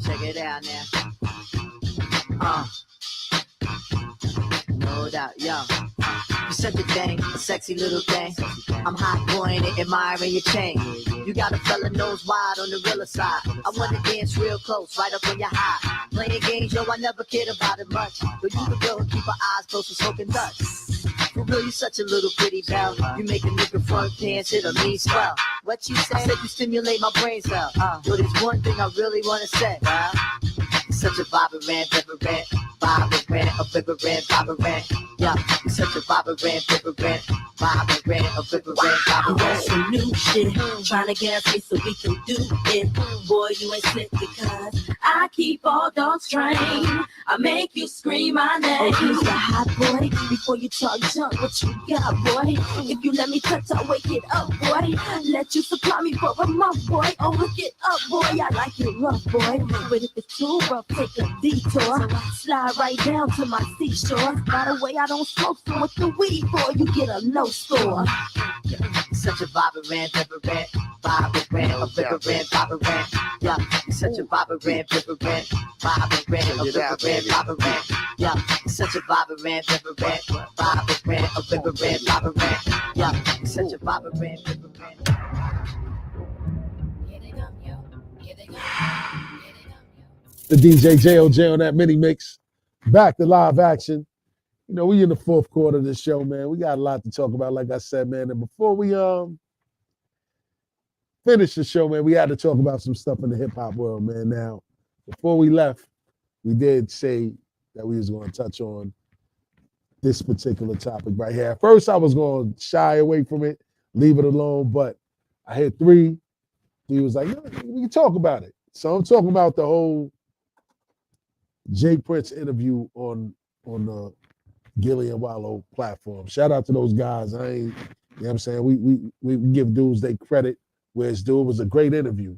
Check it out now. No doubt, yo. You're such a thing, a sexy little thing. I'm hot boy and admiring your chain. You got a fella nose wide on the realer side. I wanna dance real close, right up on your high. Playing games, yo, I never cared about it much. But you the girl who keep her eyes closed and smoking dust. For real, you such a little pretty belle. You make a nigga front pants hit a mean swell. What you say? I said you stimulate my brain cell. Yo, there's one thing I really wanna say. You're such a vibrant, vibrant, a vibrant. Yeah, you're such a vibrant, a vibrant. You want some new shit, tryna gas me so we can do it. Boy, you ain't slick because I keep all dogs trained. I make you scream my name. Oh, he's a hot boy. Before you talk junk, what you got, boy? If you let me touch, I'll wake it up, boy. Let you supply me for a month, boy. Oh, look it up, boy. I like it rough, boy. But if it's too rough, take a detour. Slide right down to my seashore. By the way, I don't smoke, so with the weed, boy, you get a low score. Such a vibrant, a vibrant. Yeah, such a vibrant, a vibrant. Yeah, such a vibrant, a vibrant. Yeah, such a vibrant, The DJ JOJ on that mini mix. Back to live action. You know, we in the fourth quarter of this show, man. We got a lot to talk about, like I said, man. And before we finish the show, man, we had to talk about some stuff in the hip-hop world, man. Now, before we left, we did say that we was going to touch on this particular topic right here. At first, I was going to shy away from it, leave it alone, but I heard three. He was like, no, we can talk about it. So I'm talking about the whole Jay Prince interview on the Gilly and Wallow platform. Shout out to those guys. I ain't, you know what I'm saying? We give dudes they credit where it's due. It was a great interview.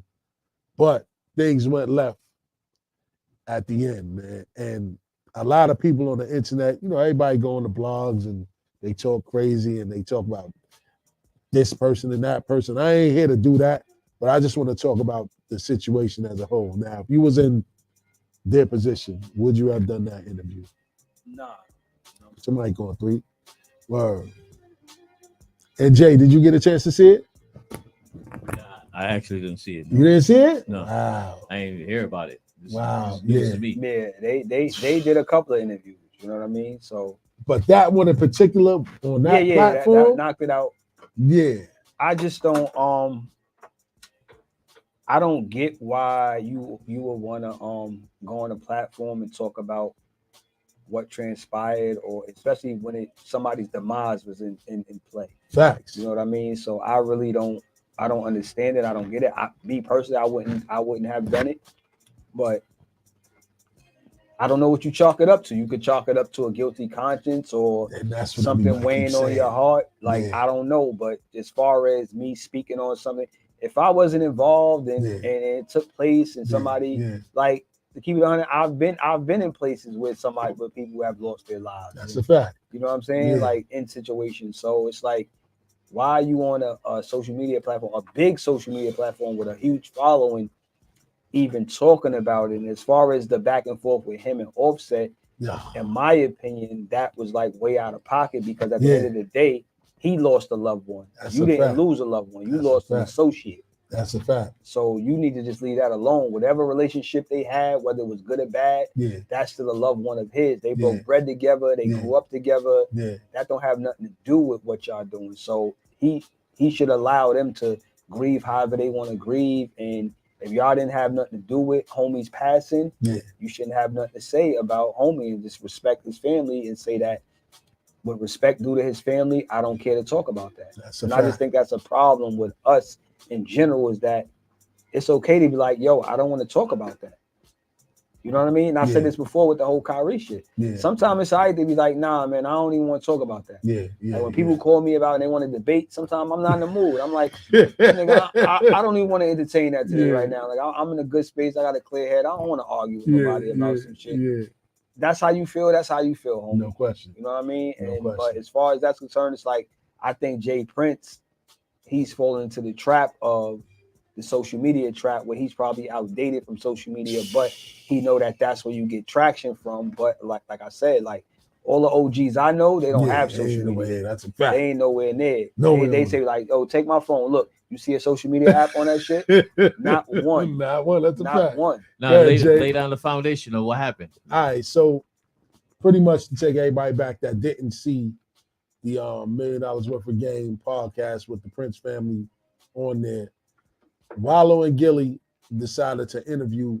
But things went left at the end, man. And a lot of people on the internet, you know, everybody go on the blogs and they talk crazy and they talk about this person and that person. I ain't here to do that, but I just want to talk about the situation as a whole. Now, if you was in their position, would you have done that interview? Nah. Somebody going 3. Word. And Jay, did you get a chance to see it? I actually didn't see it. No. You didn't see it? No. Wow. I didn't even hear about it. Wow. Yeah, they did a couple of interviews. You know what I mean? So, but that one in particular on that platform, that knocked it out. Yeah. I just don't. I don't get why you would want to go on a platform and talk about what transpired, or especially when somebody's demise was in play. Facts. You know what I mean? So I really don't understand it. I don't get it. Me personally, I wouldn't have done it, but I don't know what you chalk it up to. You could chalk it up to a guilty conscience or something weighing on your heart. Like, I don't know. But as far as me speaking on something, if I wasn't involved and it took place and somebody like, to keep it on, I've been in places where people have lost their lives. That's a fact. You know what I'm saying? Like in situations. So it's like, why are you on a social media platform, a big social media platform with a huge following, even talking about it? And as far as the back and forth with him and Offset, in my opinion, that was like way out of pocket, because at the end of the day, he lost a loved one. You didn't lose a loved one. You lost an associate. That's a fact. So you need to just leave that alone. Whatever relationship they had, whether it was good or bad, that's still a loved one of his. They broke bread together. They grew up together. That don't have nothing to do with what y'all doing. So he should allow them to grieve however they want to grieve. And if y'all didn't have nothing to do with homie's passing, you shouldn't have nothing to say about homie, and just respect his family and say that with respect due to his family, I don't care to talk about that. And I just think that's a problem with us in general, is that it's okay to be like, yo, I don't want to talk about that. You know what I mean? And I said this before with the whole Kyrie shit. Sometimes it's all right to be like, nah, man, I don't even want to talk about that. Like when people call me about and they want to debate, sometimes I'm not in the mood. I'm like, nigga, I don't even want to entertain that today right now. Like I'm in a good space. I got a clear head. I don't want to argue with nobody about some shit. That's how you feel. That's how you feel, homie. No question. You know what I mean? But as far as that's concerned, it's like, I think Jay Prince, he's fallen into the trap of the social media trap, where he's probably outdated from social media, but he know that that's where you get traction from. But like I said, like all the OGs I know, they don't have social media. That's a fact. They ain't nowhere near. They say like, oh, take my phone. Look, you see a social media app on that shit? Not one. Not one. That's a fact. One. Now lay down the foundation of what happened. All right, so pretty much to take everybody back that didn't see the $1 million worth of game podcast with the Prince family on there, Wallow and Gilly decided to interview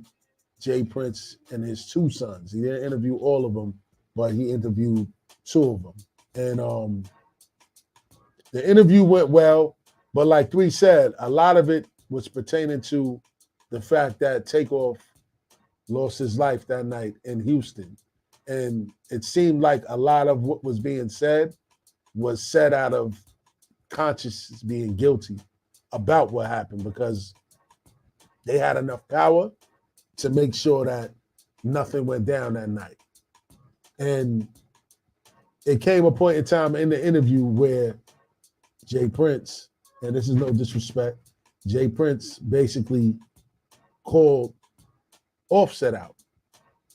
Jay Prince and his two sons. He didn't interview all of them, but he interviewed two of them. And the interview went well, but like Three said, a lot of it was pertaining to the fact that Takeoff lost his life that night in Houston. And it seemed like a lot of what was being said was said out of conscious being guilty about what happened, because they had enough power to make sure that nothing went down that night. And it came a point in time in the interview where Jay Prince, and this is no disrespect, Jay Prince basically called Offset out.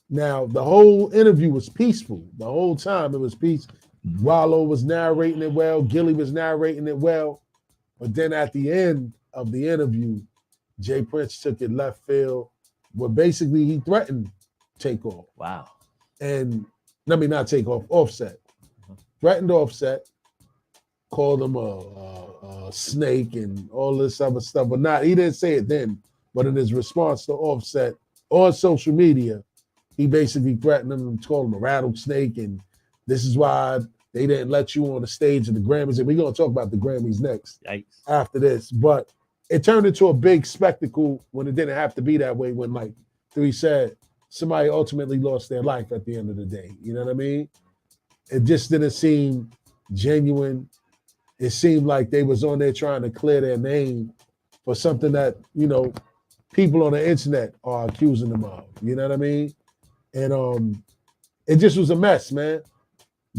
Now, the whole interview was peaceful. The whole time it was peaceful. Wallow was narrating it well. Gilly was narrating it well. But then at the end of the interview, Jay Prince took it left field, where basically he threatened Takeoff. Wow. And, I mean, not Takeoff, Offset. Threatened Offset, called him a snake and all this other stuff. But he didn't say it then. But in his response to Offset on social media, he basically threatened him and called him a rattlesnake. And this is why they didn't let you on the stage of the Grammys. And we're going to talk about the Grammys next after this. But it turned into a big spectacle when it didn't have to be that way, when, like Three said, somebody ultimately lost their life at the end of the day. You know what I mean? It just didn't seem genuine. It seemed like they was on there trying to clear their name for something that, you know, people on the internet are accusing them of. You know what I mean? And it just was a mess, man.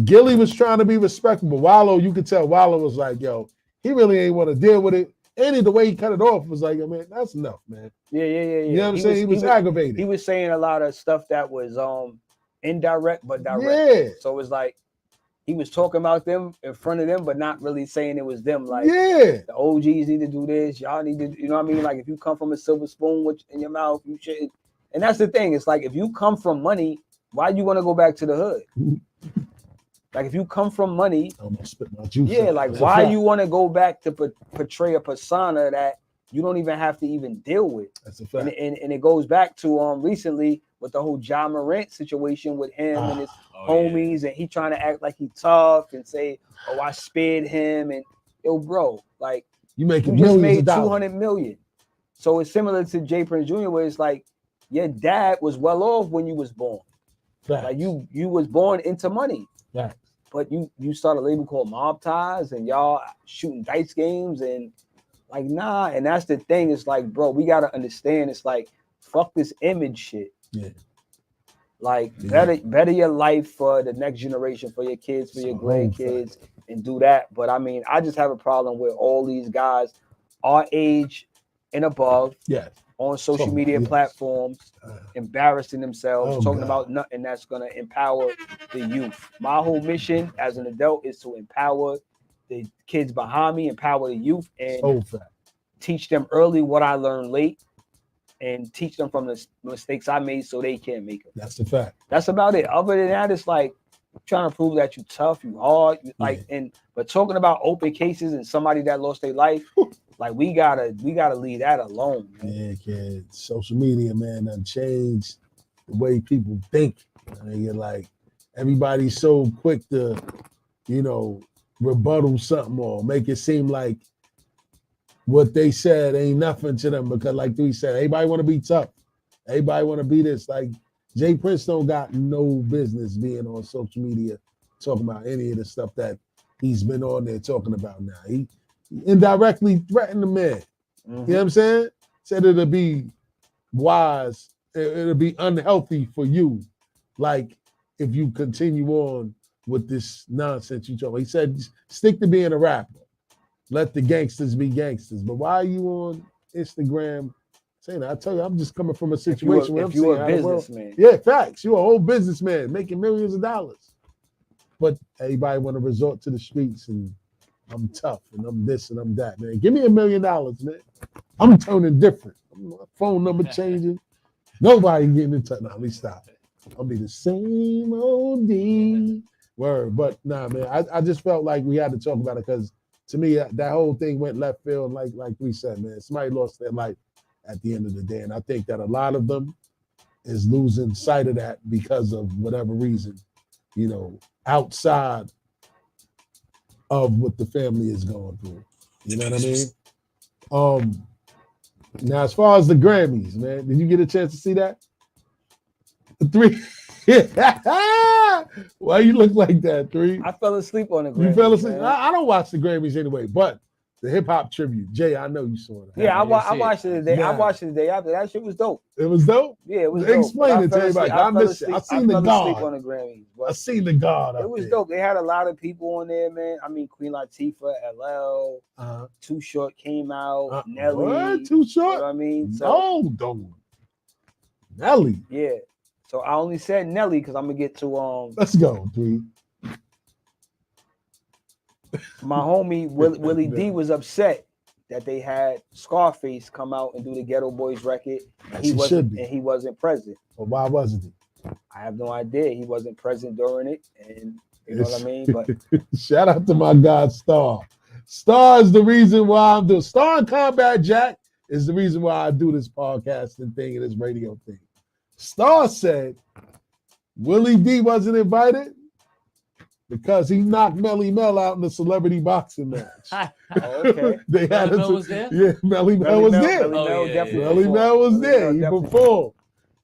Gilly was trying to be respectable. Wallow, you could tell Wallow was like, yo, he really ain't want to deal with it. And the way he cut it off was like, yo, man, that's enough, man. Yeah. You know what I'm saying? He was aggravated. He was saying a lot of stuff that was indirect but direct. Yeah. So it was like he was talking about them in front of them, but not really saying it was them. Like, the OGs need to do this. Y'all need to, you know what I mean? Like, if you come from a silver spoon in your mouth, you should. And that's the thing. It's like, if you come from money, why you want to go back to the hood? Like, if you come from money, I'm gonna spit my juice like, why you want to go back to portray a persona that you don't even have to even deal with. That's a fact. And it goes back to recently with the whole Ja Morant situation with him and his homies, and he trying to act like he tough and say, "Oh, I spared him," and yo, bro, like you just made $200 million. So it's similar to Jay Prince Jr., where it's like your dad was well off when you was born. Facts. Like you was born into money. Facts. But you start a label called Mob Ties, and y'all shooting dice games, and like nah. And that's the thing. It's like, bro, we gotta understand. It's like, fuck this image shit. Yeah. Like better your life for the next generation, for your kids, for your grandkids, and do that. But I mean, I just have a problem with all these guys our age and above, on social media platforms, embarrassing themselves, talking about nothing that's gonna empower the youth. My whole mission as an adult is to empower the kids behind me, empower the youth, and teach them early what I learned late, and teach them from the mistakes I made so they can't make them. That's the fact. That's about it. Other than that, it's like trying to prove that you tough, you hard, but talking about open cases and somebody that lost their life, like we gotta leave that alone, man. Yeah, kid. Social media, man, done changed the way people think. You're like, everybody's so quick to, rebuttal something or make it seem like what they said ain't nothing to them, because like we said, everybody want to be tough. Everybody want to be this. Like Jay Prince don't got no business being on social media talking about any of the stuff that he's been on there talking about now. He indirectly threatened the man. You know what I'm saying? Said it'll be wise, it'll be unhealthy for you, like if you continue on with this nonsense you talk. He said, stick to being a rapper. Let the gangsters be gangsters. But why are you on Instagram saying that? I tell you, I'm just coming from a situation where I'm saying, you're a businessman. Yeah, facts. You're a whole businessman making millions of dollars. But everybody want to resort to the streets and I'm tough and I'm this and I'm that, man. Give me $1 million, man. I'm turning different. My phone number changing. Nobody getting in touch. Nah, let me stop. I'll be the same OD word. But nah, man, I just felt like we had to talk about it because to me, that whole thing went left field, like we said, man. Somebody lost their life at the end of the day. And I think that a lot of them is losing sight of that because of whatever reason, outside of what the family is going through. You know what I mean? Now, as far as the Grammys, man, did you get a chance to see that? The 3. Why you look like that, 3? I fell asleep on the Grammys. You fell asleep? I don't watch the Grammys anyway, but the hip hop tribute, Jay, I know you saw that. Yeah, I watched it today. I watched it the day after. That shit was dope. It was dope? Yeah, it was dope. Explain it to everybody. everybody. I missed it. I seen the God. On the Grammys, I seen the God. It was dope. They had a lot of people on there, man. I mean, Queen Latifah, LL, Too Short came out, Nelly. What? Too Short? You know what I mean? So, don't. Nelly. Yeah. So I only said Nelly because I'm gonna get to Let's go, 3. My homie Willie D was upset that they had Scarface come out and do the Ghetto Boys record. And he wasn't present. Well, why wasn't he? I have no idea. He wasn't present during it, and you know what I mean. But shout out to my God Star. Star is the reason why I'm doing Star and Combat Jack is the reason why I do this podcasting thing and this radio thing. Star said Willie D wasn't invited because he knocked Melly Mel out in the celebrity boxing match. Okay. They had Melly Mel was there? Yeah, Melly Mel was there. Melly Mel was there. He performed.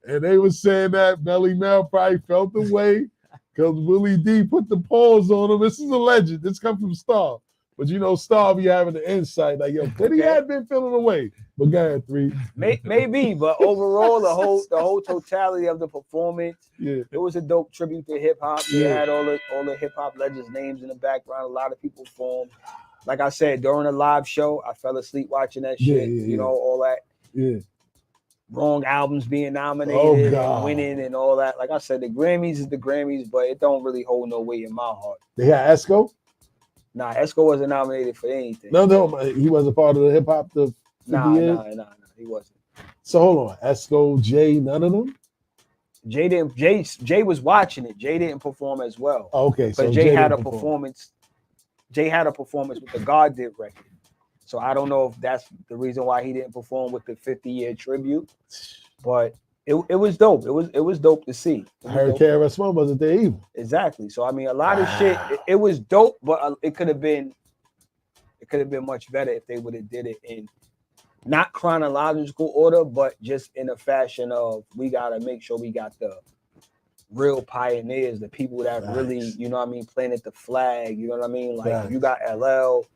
And they were saying that Melly Mel probably felt the way because Willie D put the paws on him. This is a legend. This comes from Star. But Star be having the insight like, yo, could he have been feeling away? But go ahead, 3. Maybe, but overall, the whole totality of the performance, it was a dope tribute to hip hop. They had all the hip hop legends' names in the background. A lot of people performed. Like I said, during the live show, I fell asleep watching that shit. All that. Yeah. Wrong albums being nominated and winning and all that. Like I said, the Grammys is the Grammys, but it don't really hold no weight in my heart. They had Esco? Nah, Esco wasn't nominated for anything. No, he wasn't part of the hip hop. Nah, he wasn't. So hold on, Esco, Jay, none of them. Jay didn't. Jay was watching it. Jay didn't perform as well. Oh, okay, but Jay had a performance. Jay had a performance with the God Did record. So I don't know if that's the reason why he didn't perform with the 50-year tribute, but it was dope. It was dope to see. I heard KRS-One wasn't there either. Exactly. So I mean, a lot of shit. It was dope, but it could have been much better if they would have did it in not chronological order, but just in a fashion of we gotta make sure we got the real pioneers, the people that really, you know what I mean, planted the flag, you know what I mean? Like you got LL,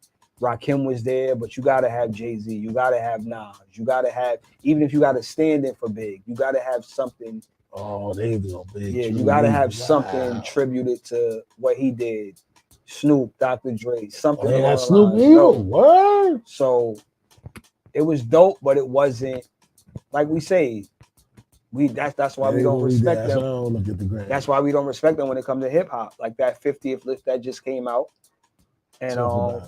Rakim was there, but you gotta have Jay-Z, you gotta have Nas, you gotta have, even if you gotta stand in for Big, you gotta have something. Oh, they go Big. Yeah, you gotta have something tributed to what he did. Snoop, Dr. Dre, something. Oh, yeah, Snoop Eagle. What? So it was dope, but it wasn't like we say. That's why we don't respect them. Look at the grand. That's why we don't respect them when it comes to hip hop. Like that 50th list that just came out, and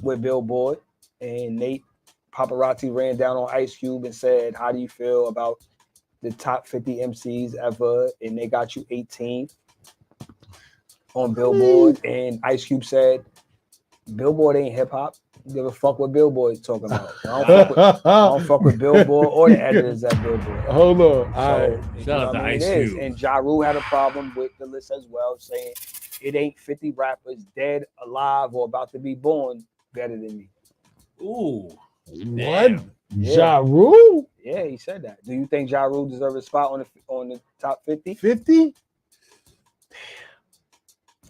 with Billboard, and Nate Paparazzi ran down on Ice Cube and said, "How do you feel about the top 50 MCs ever?" And they got you 18th on Billboard, and Ice Cube said, "Billboard ain't hip hop. Give a fuck what Billboard's talking about. I don't fuck with Billboard or the editors at Billboard." Hold on. Shout out to Ice Cube. And Ja Rule had a problem with the list as well, saying it ain't 50 rappers dead, alive, or about to be born better than me. Ooh. What? Yeah. Ja Rule? Yeah, he said that. Do you think Ja Rule deserves a spot on the top 50? 50?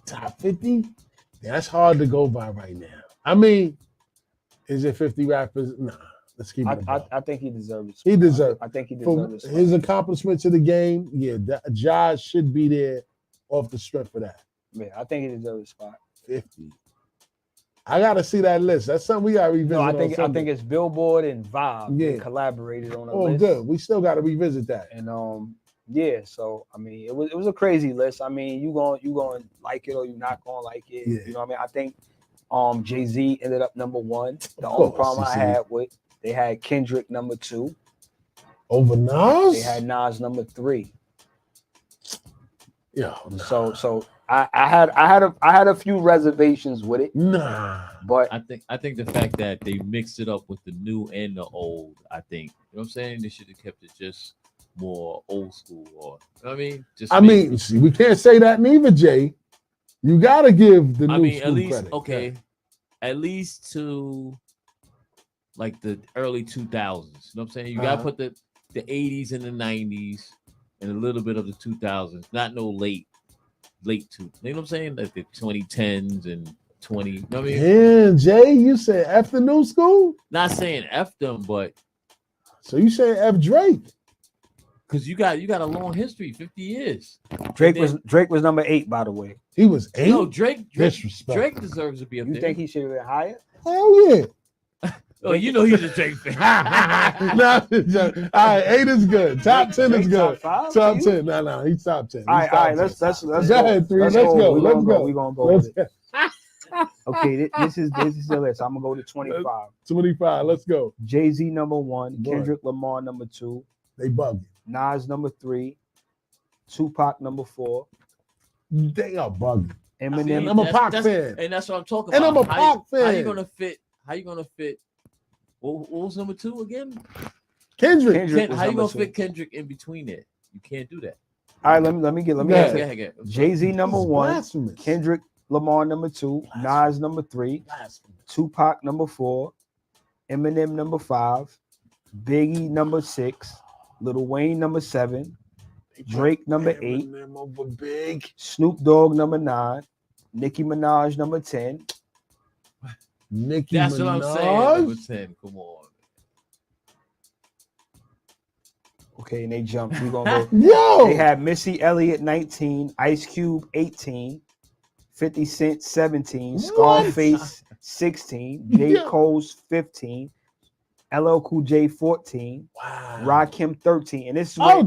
Top 50? That's hard to go by right now. I mean, is it 50 rappers? Nah, let's keep it. I think he deserves it. He deserves. I think he for deserves it. his accomplishments in the game. Yeah, Ja should be there off the strength of that. Yeah, I think he deserves a spot. 50. I gotta see that list. That's something we gotta revisit. No, I think it's Billboard and Vibe. They collaborated on a list. Good. We still gotta revisit that. And yeah. So I mean, it was a crazy list. I mean, you going like it or you not gonna like it. Yeah. You know what I mean? I think Jay-Z ended up number 1. The only problem I had with they had Kendrick number 2 over Nas. They had Nas number 3. Yeah. Nah. So I had a few reservations with it. Nah. But I think the fact that they mixed it up with the new and the old, I think, you know what I'm saying? They should have kept it just more old school, or you know what I mean? Just see, we can't say that neither, Jay. You gotta give the new school at least credit. Okay. At least to like the early 2000s. You know what I'm saying? You gotta put the 80s and the 90s and a little bit of the 2000s, not no late two. You know what I'm saying? Like the 2010s and 20. You know what I mean? Yeah, Jay, you said F the new school? Not saying F them, but so you say F Drake. Because you got a long history, 50 years. Drake was number 8, by the way. He was 8. No, Drake Disrespect. deserves to be up there. You think he should have been higher? Hell yeah. Oh, you know he's a Drake fan. No, all right, 8 is good. Top 10 is good. Top 5? Top 10. No, he's top 10. All right, let's go. Ahead, 3. Let's go. We're gonna go with it. Okay, this is the list. I'm gonna go to 25. 25. Let's go. Jay-Z number 1, Kendrick Lamar number 2. They bugging. Nas number 3, Tupac number 4. They are bugging. Eminem. I'm a Pac fan, and that's what I'm talking and about. I'm a Pac fan. How you gonna fit? What was number 2 again? Kendrick. How you gonna fit Kendrick in between it? You can't do that. All right, let me get. Jay-Z number 1, Kendrick Lamar number 2, Nas number 3, Tupac number 4, Eminem number 5, Biggie number 6, Lil Wayne number 7, Drake number 8, over Big. Snoop Dogg number 9, Nicki Minaj number 10. That's what I'm saying. Number 10. Come on. Okay, and they jumped. We gonna go. Yo! They had Missy Elliott 19, Ice Cube 18, 50 Cent 17, Scarface 16, J. Cole's 15, LL Cool J 14, Rakim 13. And this is where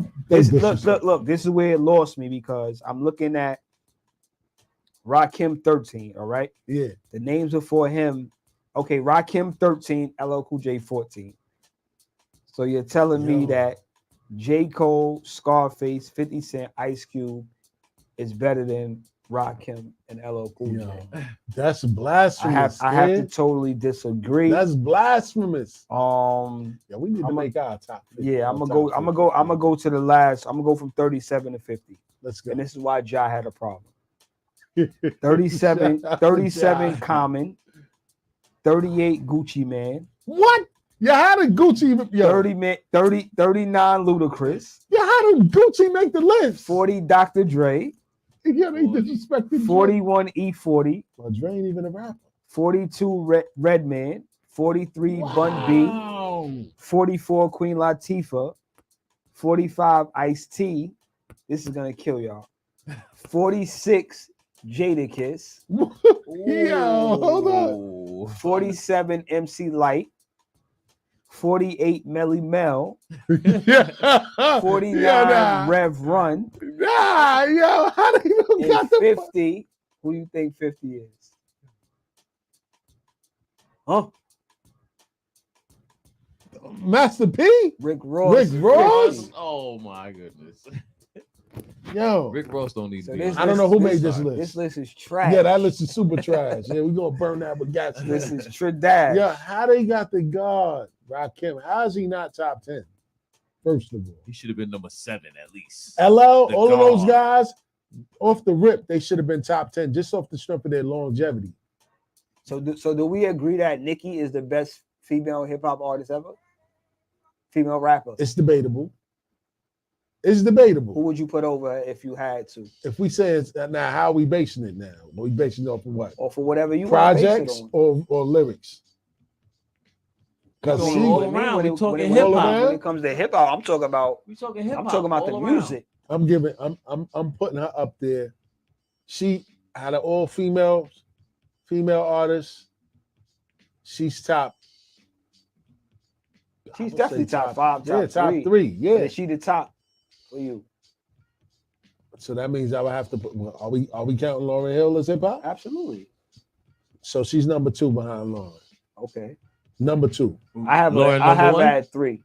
look, this is where it lost me because I'm looking at Rakim 13, all right? Yeah. The names before him. Okay, Rakim 13, LL Cool J 14. So you're telling me that J. Cole, Scarface, 50 Cent, Ice Cube is better than Rakim and LL Cool J. That's blasphemous. I have to totally disagree. That's blasphemous. Yeah, we need to make our top 50. Yeah, I'm gonna go to the last. I'm gonna go from 37 to 50. Let's go. And this is why Ja had a problem. 37 Common, 38 Gucci Man. What? Yeah, how did Gucci 39 Ludacris. Yeah, how did Gucci make the list? 40 Dr. Dre. Yeah, they disrespected 41 E40. Well, Dre ain't even a rapper. 42 Redman. 43 Bun B. 44 Queen Latifah. 45 Ice-T. This is gonna kill y'all. 46 Jadakiss. Yo, hold on. 47 MC Light. 48 Melly Mel. 49 Rev Run. Nah, yo, how do you got the 50? Who do you think 50 is? Huh? Master P? Rick Ross. Rick Ross? Oh my goodness. Yo. Rick Ross don't need to be. I don't know who made this list. This list is trash. Yeah, that list is super trash. Yeah, we're gonna burn that with gas. This is trash. Yeah, how they got the guard, Rakim? How is he not top 10? First of all, He should have been number 7 at least. LL, The all of those guard. guys, off the rip, they should have been top 10 just off the strength of their longevity. So do we agree that Nicki is the best female hip hop artist ever? Female rapper. It's debatable. It's debatable. Who would you put over if you had to? If we say it's now, how are we basing it now? Are we basing it off of what? Or for whatever you projects want to base it on. or lyrics? Because all around, we talking hip hop. When it comes to hip hop, I'm talking about. We talking hip hop. I'm talking about the music. I'm putting her up there. She had an all female artist. She's top. She's definitely top 5, Yeah, top 3. Yeah, is she the top for you? So that means I would have to put. Are we counting Lauryn Hill as hip hop? Absolutely. So she's number 2 behind Lauryn. Okay. Number 2. I have had 3.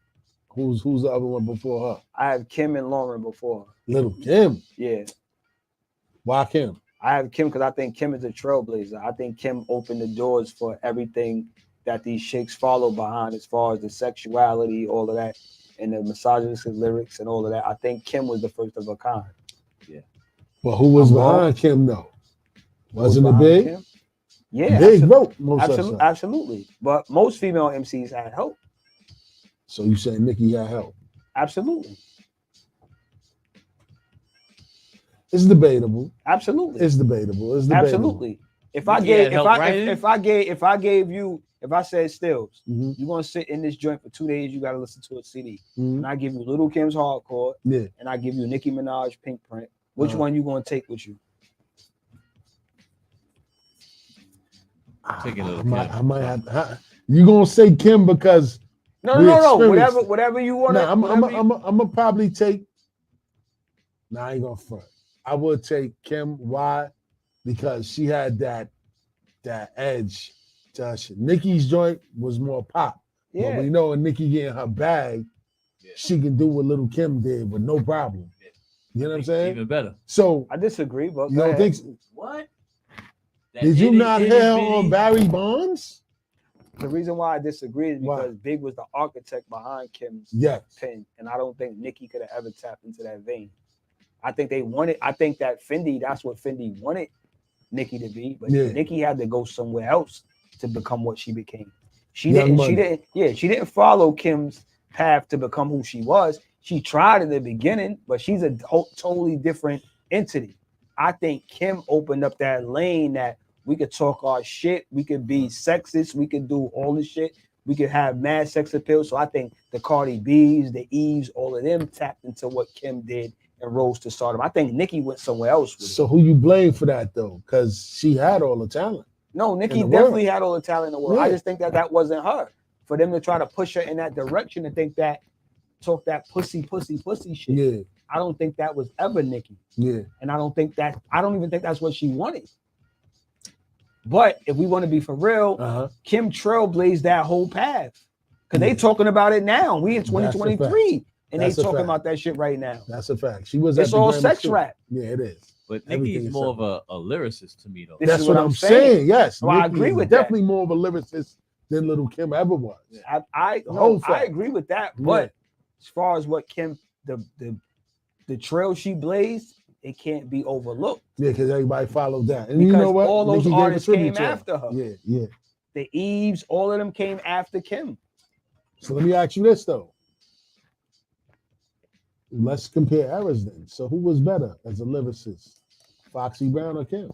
Who's the other one before her? I have Kim and Lauren before her. Little Kim. Yeah. Why Kim? I have Kim because I think Kim is a trailblazer. I think Kim opened the doors for everything that these chicks follow behind as far as the sexuality, all of that, and the misogynistic lyrics and all of that. I think Kim was the first of a kind. Yeah. Well, who was behind Kim though? Wasn't it Big? Kim? Yeah. Big wrote most of that stuff. Absolutely. But most female MCs had help. So you saying Nicki had help? Absolutely. It's debatable. Absolutely. It's debatable. It's debatable. Absolutely. If I said Stills, you're gonna sit in this joint for 2 days, you gotta listen to a CD. And I give you Little Kim's Hardcore, and I give you Nicki Minaj Pink Print. Which one you gonna take with you? Taking I might have. You gonna say Kim because no. Whatever you want. I'm gonna probably take. I ain't gonna front. I would take Kim. Why? Because she had that edge to her shit. Nicki's joint was more pop. Yeah. But we know when Nicki get in her bag, she can do what Little Kim did with no problem. You know what I'm saying? Even better. So I disagree, but you don't think so? What? Did you not hear on Barry Bonds? The reason why I disagree is because Big was the architect behind Kim's pen, and I don't think Nicki could have ever tapped into that vein. I think they wanted. I think that Fendi. That's what Fendi wanted Nicki to be, but Nicki had to go somewhere else to become what she became. She didn't follow Kim's path to become who she was. She tried in the beginning, but she's a totally different entity. I think Kim opened up that lane that we could talk our shit, we could be sexist, we could do all this shit, we could have mad sex appeal. So I think the Cardi B's, the Eves, all of them tapped into what Kim did and rose to stardom. I think Nicki went somewhere else with it. So who you blame for that though? Because she had all the talent. No, Nicki definitely had all the talent in the world. I just think that wasn't her. For them to try to push her in that direction and think that, talk that pussy shit. Yeah. I don't think that was ever Nicki. Yeah. And I don't even think that's what she wanted. But if we want to be for real, Kim trailblazed that whole path. Because they talking about it now. We in 2023. And they talking about that shit right now. That's a fact. She was. It's all sex rap. Yeah, it is. But Everything Nicki's is more of a lyricist to me, though. That's what I'm saying. Yes, Well, I Nicki agree is with that. definitely more of a lyricist than Little Kim ever was. I agree with that. But as far as what Kim, the trail she blazed, it can't be overlooked. Yeah, because everybody followed that. And Because you know what? all those Nicki gave a artists tribute came to her. after her. Yeah, yeah. The Eves, all of them came after Kim. So let me ask you this though. Let's compare eras then. So who was better as a lyricist, Foxy Brown or Kim?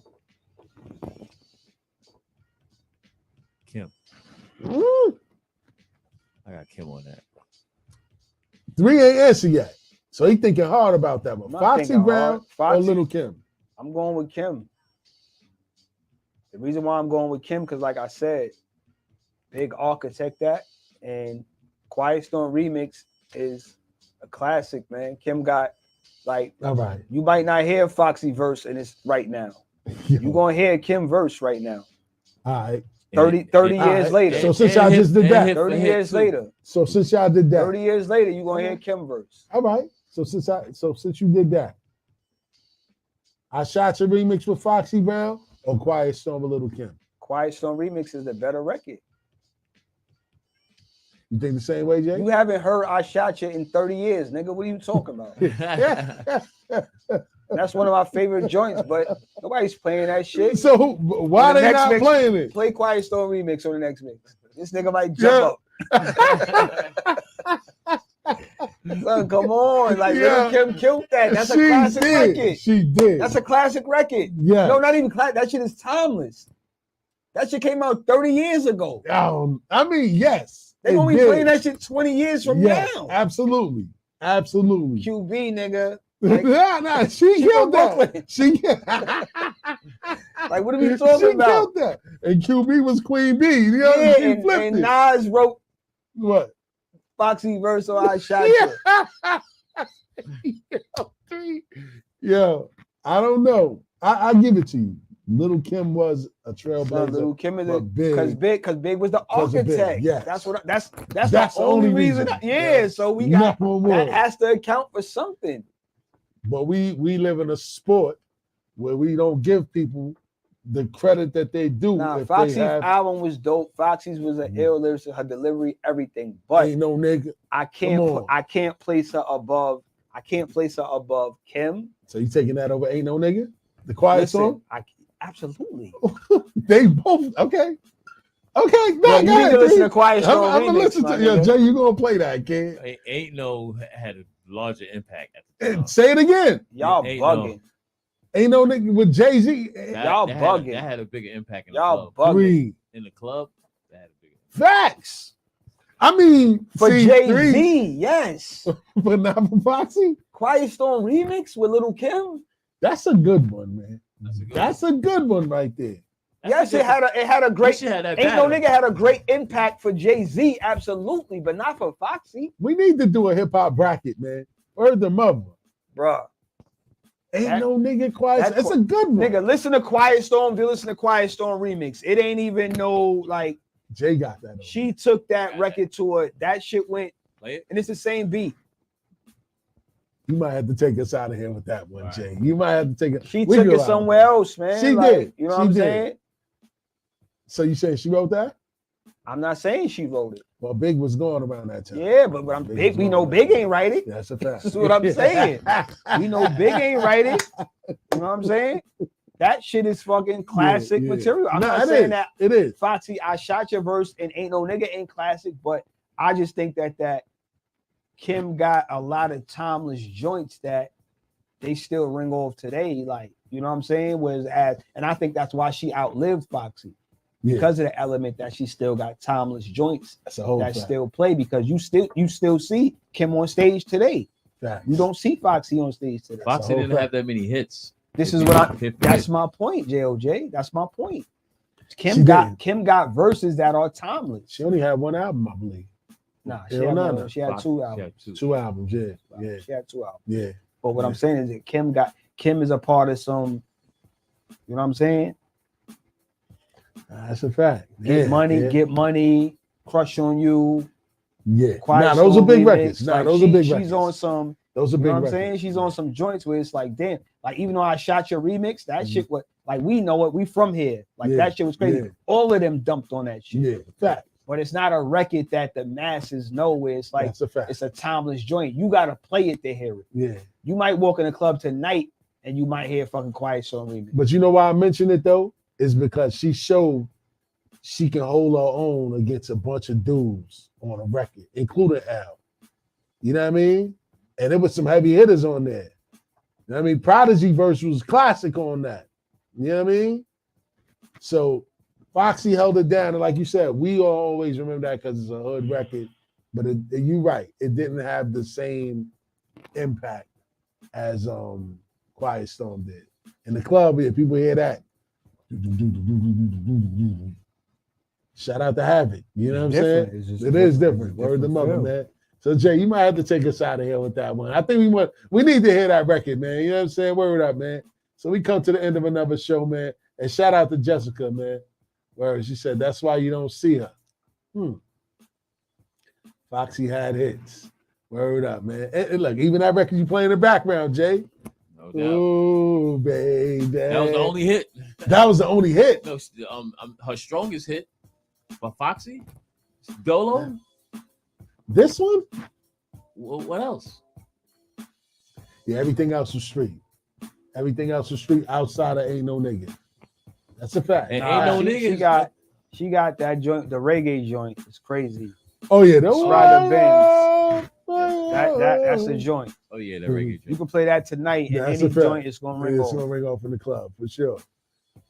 Kim. Woo! I got Kim on that. 3 ain't answer yet. So he thinking hard about that one. I'm not Foxy thinking Brown hard. Foxy. or Little Kim? I'm going with Kim. The reason why I'm going with Kim, because like I said, Big architect that, and Quiet Storm Remix is a classic, man. Kim got like, all right. You might not hear Foxy verse and it's right now. You're gonna hear Kim verse right now. All right. 30 years later. So since y'all just did that, 30 years later. So since y'all did that, 30 years later, you're gonna hear Kim verse. all right. So since you did that, I Shot Your remix with Foxy Brown or Quiet Storm with Little Kim? Quiet Storm Remix is the better record. You think the same way, Jay? You haven't heard I Shot You in 30 years, nigga. What are you talking about? That's one of my favorite joints, but nobody's playing that shit. So why they not playing it? Play Quiet Storm Remix on the next mix. This nigga might jump up. Son, come on. Like, Little Kim killed that. That's a classic record. She did. That's a classic record. Yeah. No, not even classic. That shit is timeless. That shit came out 30 years ago. I mean, yes. They're going to be playing that shit 20 years from now. Absolutely. Absolutely. QB, nigga. Like, she killed that. She like, what are we talking about? Killed that. And QB was Queen B. You know, and Nas wrote what? Foxy verse on I Shot You. Yo, I don't know. I give it to you. Little Kim was a trailblazer. Little Kim is because Big was the architect. Yeah, that's the only reason. So we got that has to account for something. But we live in a sport where we don't give people the credit that they do. Nah, Foxy's album was dope. Foxy's was an ill lyricist, her delivery, everything. But ain't no nigga. I can't place her above. I can't place her above Kim. So you taking that over Ain't No Nigga? The Quiet Song? Absolutely. They both okay. Okay, no, you need to listen to Quiet Storm. I'm gonna listen to you, Jay. You gonna play that, kid? Ain't No had a larger impact. Say it again. Y'all bugging. Ain't No Nigga with Jay-Z. Y'all bugging. That had a bigger impact in y'all the club. Bugging. In the club, that had a bigger impact. Facts. I mean, for Jay-Z, yes. But not for Foxy. Quiet Storm Remix with Little Kim. That's a good one, man. That's a good one right there. Yes, it had a great. Ain't No Nigga had a great impact for Jay-Z, absolutely, but not for Foxy. We need to do a hip hop bracket, man. Word the mother, bruh. Ain't No Nigga Quiet. That's a good one. Nigga, listen to Quiet Storm. Do listen to Quiet Storm Remix. It ain't even no like. Jay got that. She took that record to her. That shit went, and it's the same beat. You might have to take us out of here with that one, Jay. You might have to take it. She took it somewhere else, man. She did. You know what I'm saying? So you saying she wrote that? I'm not saying she wrote it. Well, Big was going around that time. Yeah, but I'm Big. We know Big ain't write it. That's a fact. That's what I'm saying. We know Big ain't write it. You know what I'm saying? That shit is fucking classic material. I'm not saying that it is. Foxy, I Shot Your verse and Ain't No Nigga ain't classic, but I just think that Kim got a lot of timeless joints that they still ring off today. Like, you know what I'm saying? And I think that's why she outlived Foxy. Because of the element that she still got timeless joints that still play, because you still see Kim on stage today. You don't see Foxy on stage today. Foxy didn't have that many hits. That's my point, JOJ. That's my point. Kim got verses that are timeless. She only had one album, I believe. Nah, she had two albums. Two albums, yeah. She had two albums. Yeah. But what I'm saying is that Kim is a part of some, you know what I'm saying? That's a fact. Get money, Crush on You. Yeah. Quiet those are Storm big Remix. records. Like, those are big records. She's on some. Those are big You know what I'm records. saying? She's on some joints where it's like, damn, like even though I shot your remix, that shit was like, we know it, we from here. Like that shit was crazy. Yeah. All of them dumped on that shit. Yeah, fact. But it's not a record that the masses know where it's like That's a fact. it's a timeless joint. You gotta play it to hear it. Yeah. You might walk in a club tonight and you might hear fucking Quiet Storm remix. But you know why I mention it though? Is because she showed she can hold her own against a bunch of dudes on a record, including Al. You know what I mean? And there was some heavy hitters on there. You know what I mean? Prodigy verse was classic on that. You know what I mean? So Foxy held it down. And like you said, we always remember that because it's a hood record. But you're right. It didn't have the same impact as Quiet Storm did. In the club, if people hear that, shout out to Havoc. You know what I'm saying? It is different. Word the mother, man. So Jay, you might have to take us out of here with that one. I think we need to hear that record, man. You know what I'm saying? Word up, man. So we come to the end of another show, man. And shout out to Jessica, man. Where she said that's why you don't see her. Foxy had hits. Word up, man. And look, even that record you play in the background, Jay. No doubt. Oh, baby. That was the only hit. That was the only hit. No, her strongest hit for Foxy, Dolo. This one? What else? Yeah, everything else was street. Everything else was street outside of Ain't No Nigga. That's a fact. And Ain't No Nigga. She got that joint, the reggae joint. It's crazy. Oh yeah, Strider Benz. That's a joint. Oh yeah, the reggae joint. You can play that tonight, and That's any a fact. joint is gonna ring Yeah, off. it's gonna ring off in the club for sure.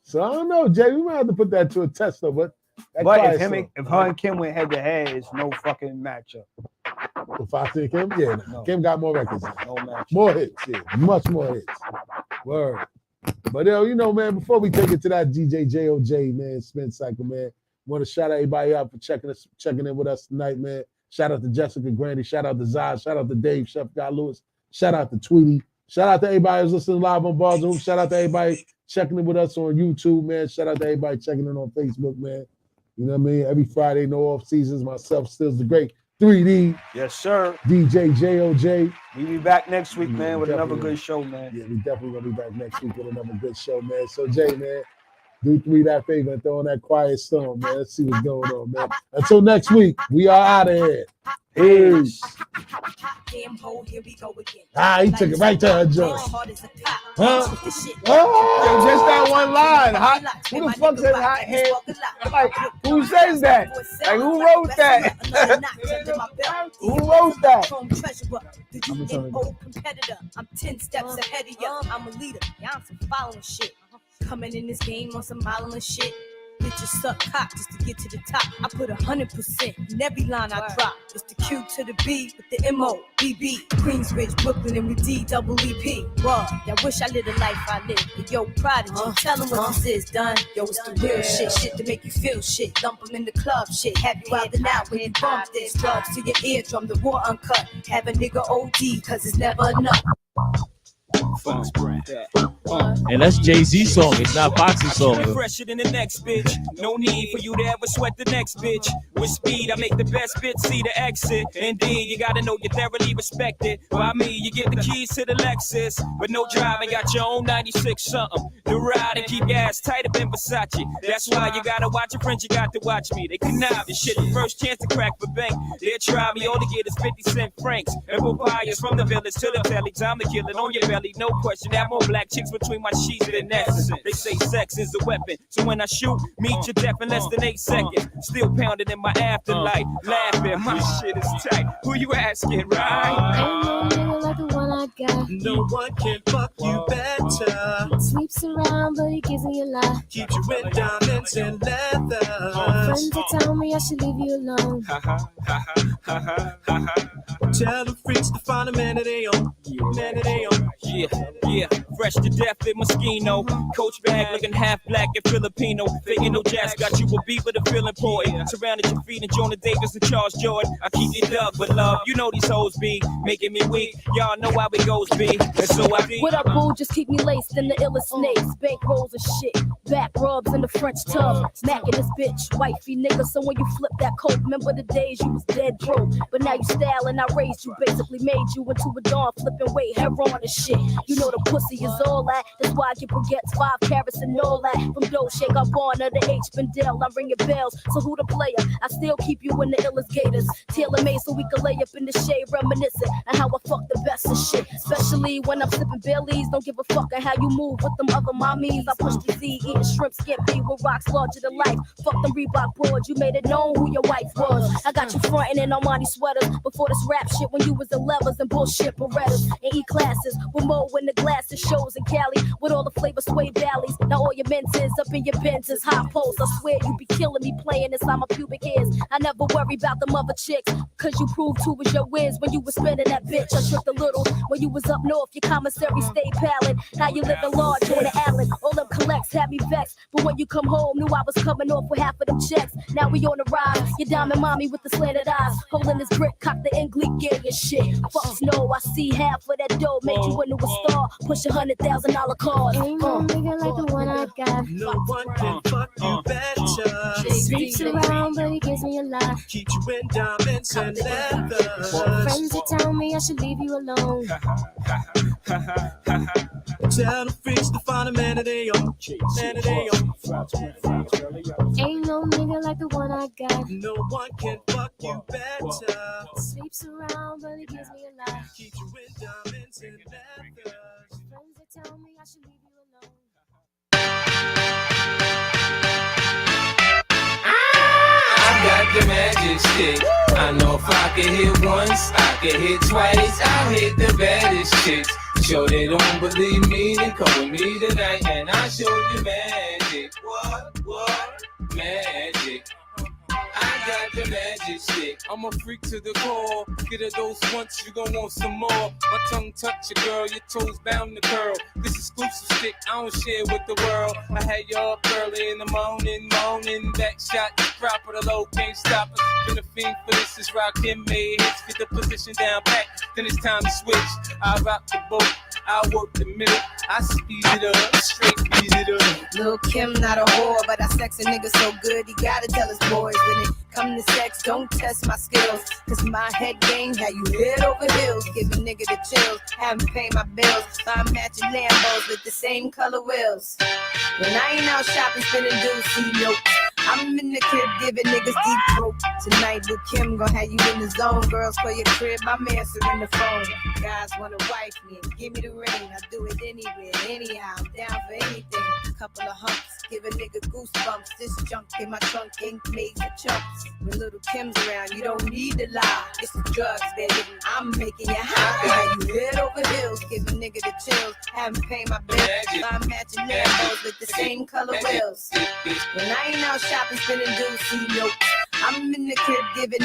So I don't know, Jay. We might have to put that to a test though. But if her and Kim went head to head, it's no fucking matchup. With Foxy and Kim, yeah, no. Kim got more records. No matchup. More hits, yeah, much more hits. Word. But you know, man, before we take it to that DJ JOJ, man, spin cycle, man, want to shout everybody out for checking in with us tonight, man. Shout out to Jessica Grandy, shout out to Zaz, shout out to Dave, Chef Guy Lewis, shout out to Tweety, shout out to everybody who's listening live on Bars and Hoops, shout out to everybody checking in with us on YouTube, man. Shout out to everybody checking in on Facebook, man. You know what I mean? Every Friday, no off seasons. Myself, Steelsdagreat, 3D. Yes, sir. DJ JOJ. We be back next week, man, with another definitely. good show, man. Yeah, we definitely gonna be back next week with another good show, man. So Jay, man, do 3 that favor and throw on that Quiet Storm, man. Let's see what's going on, man. Until next week, we are out of here. Peace. Damn hoe, here we go again. He took it right to her joint. Huh? Yo, just that one line. Who the fuck says hot head? Like, who says that? Like, who wrote that? Who wrote that? Competitor. I'm 10 steps ahead of you. I'm a leader. Y'all some following shit. Coming in this game on some modeling shit. Bitches suck cock just to get to the top. I put 100% in every line I drop. It's the Q to the B with the MOBB. Queensbridge, Brooklyn, and with DEEP. Wow, I wish I lived a life I lived. But yo, Prodigy, tell them what this is done. Yo, it's the real shit to make you feel shit. Dump them in the club shit. Have you out the now when you bump this. Drugs to your eardrum, the raw uncut. Have a nigga OD, cause it's never enough. And that's Jay-Z's song. It's not Foxy's song. Fresher than the next bitch. No need for you to ever sweat the next bitch. With speed, I make the best bitch see the exit. Indeed, you gotta know you're thoroughly respected. By me, you get the keys to the Lexus. But no driving, got your own 96 something. The ride and keep your ass tighter than Versace. That's why you gotta watch your friends, you got to watch me. They connive this shit, the first chance to crack the bank. They'll try me, all they get is 50 cent francs. And papayas from the village to the telly. Time to kill it on your belly, no question. That more black chicks between my sheets than essence. They say sex is a weapon, so when I shoot, meet your death in less than 8 seconds. Still pounding in my afterlife, laughing, my shit is tight. Who you asking, right? Ain't no nigga like the one I got. No one can fuck you better. Sleeps around, but he gives me a lot. Keeps you with diamonds and leather. Friends are telling me I should leave you alone. Tell the freaks to find a man that they own. Man that they own. Yeah. Fresh to death in Moschino. Coach bag looking half black and Filipino. Faking no jazz, got you a beat with a feel important. Surrounded your feet and Jonah Davis and Charles Jordan. I keep it up with love. You know these hoes be making me weak. Y'all know how it goes be. And so I be. What up, boo? Just keep me laced in the illest snakes. Bank rolls and shit. Back rubs in the French tub. Smacking this bitch. Wifey nigga. So when you flip that coat, remember the days you was dead broke. But now you styling outrageous. raised you, basically made you into a dawn, flipping weight, hair on and shit. You know the pussy is all that. That's why I get baguettes, 5 carats and all that. From Dolce Gabbana to H. Bendel, I'm ringing bells. So who the player? I still keep you in the illest gators. Tailor made so we can lay up in the shade, reminiscent and how I fuck the best of shit. Especially when I'm sipping Baileys. Don't give a fuck on how you move with them other mommies. I push the Z, eating shrimp scampi with rocks larger than life. Fuck them Reebok boards, you made it known who your wife was. I got you frontin' in Armani sweaters before this rap shit when you was in levers and bullshit Berettas and E-classes with Mo in the glasses, shows in Cali with all the flavor sway valleys. Now all your menses up in your Benzes, high poles. I swear you be killing me playing inside my pubic hairs. I never worry about them other chicks, cause you proved who was your wins when you was spending that bitch. I tripped a little when you was up north, your commissary stayed pallid. Now you living large on the island, all them collects had me vexed. But when you come home, knew I was coming off with half of them checks. Now we on the rise, your diamond mommy with the slanted eyes, holding this brick, cock the English gang and shit. Fuck snow, I see half of that dough, made you into a star, push $100,000 cars. Ain't no nigga like the one I got. No one can fuck you better. Sleeps around, but he gives me a lot. Keep you in diamonds and leather. Friends that tell me I should leave you alone. Tell the freaks to find a man that they own. Man that they own. Ain't no nigga like the one I got. No one can fuck you better. Sleeps around, but he gives me a lot. Keep you in diamonds and leather. Friends that tell me I should leave you alone. I got the magic stick. I know if I can hit once, I can hit twice. I'll hit the baddest chicks. Sure they don't believe me, then come with me tonight and I'll show you magic. What? Magic. I got the magic stick. I'm a freak to the core. Get a dose once, you gon' want some more. My tongue touch your girl, your toes bound to curl. This exclusive stick, I don't share with the world. I had you up early in the morning, back shot, proper the low, can't stop us. Been a fiend for this, is rockin' made hits. Get the position down back, then it's time to switch. I rock the boat, I work the middle, I speed it up, straight beat it up. Lil' Kim not a whore, but I sex a nigga so good, he gotta tell his boys when it come to sex, don't test my skills. Cause my head game had you head over heels. Give a nigga the chills, haven't paid my bills. I'm matching Lambos with the same color wheels. When I ain't out shopping, spending dudes, see nope. I'm in the crib giving niggas deep throat. Tonight, Lil' Kim gon' have you in the zone. Girls for your crib, I'm answering the phone. Guys wanna wife me and give me the ring. I do it anywhere, anyhow, I'm down for anything. Couple of humps, give a nigga goosebumps. This junk in my trunk ain't made for chumps. When Little Kim's around, you don't need to lie. It's the drugs, baby. I'm making you high. How you head over heels, give a nigga the chills. Haven't paid my bills. I'm matching Lambos with the same color wheels. When I ain't out shopping, spending dudes, see nope. I'm in the crib giving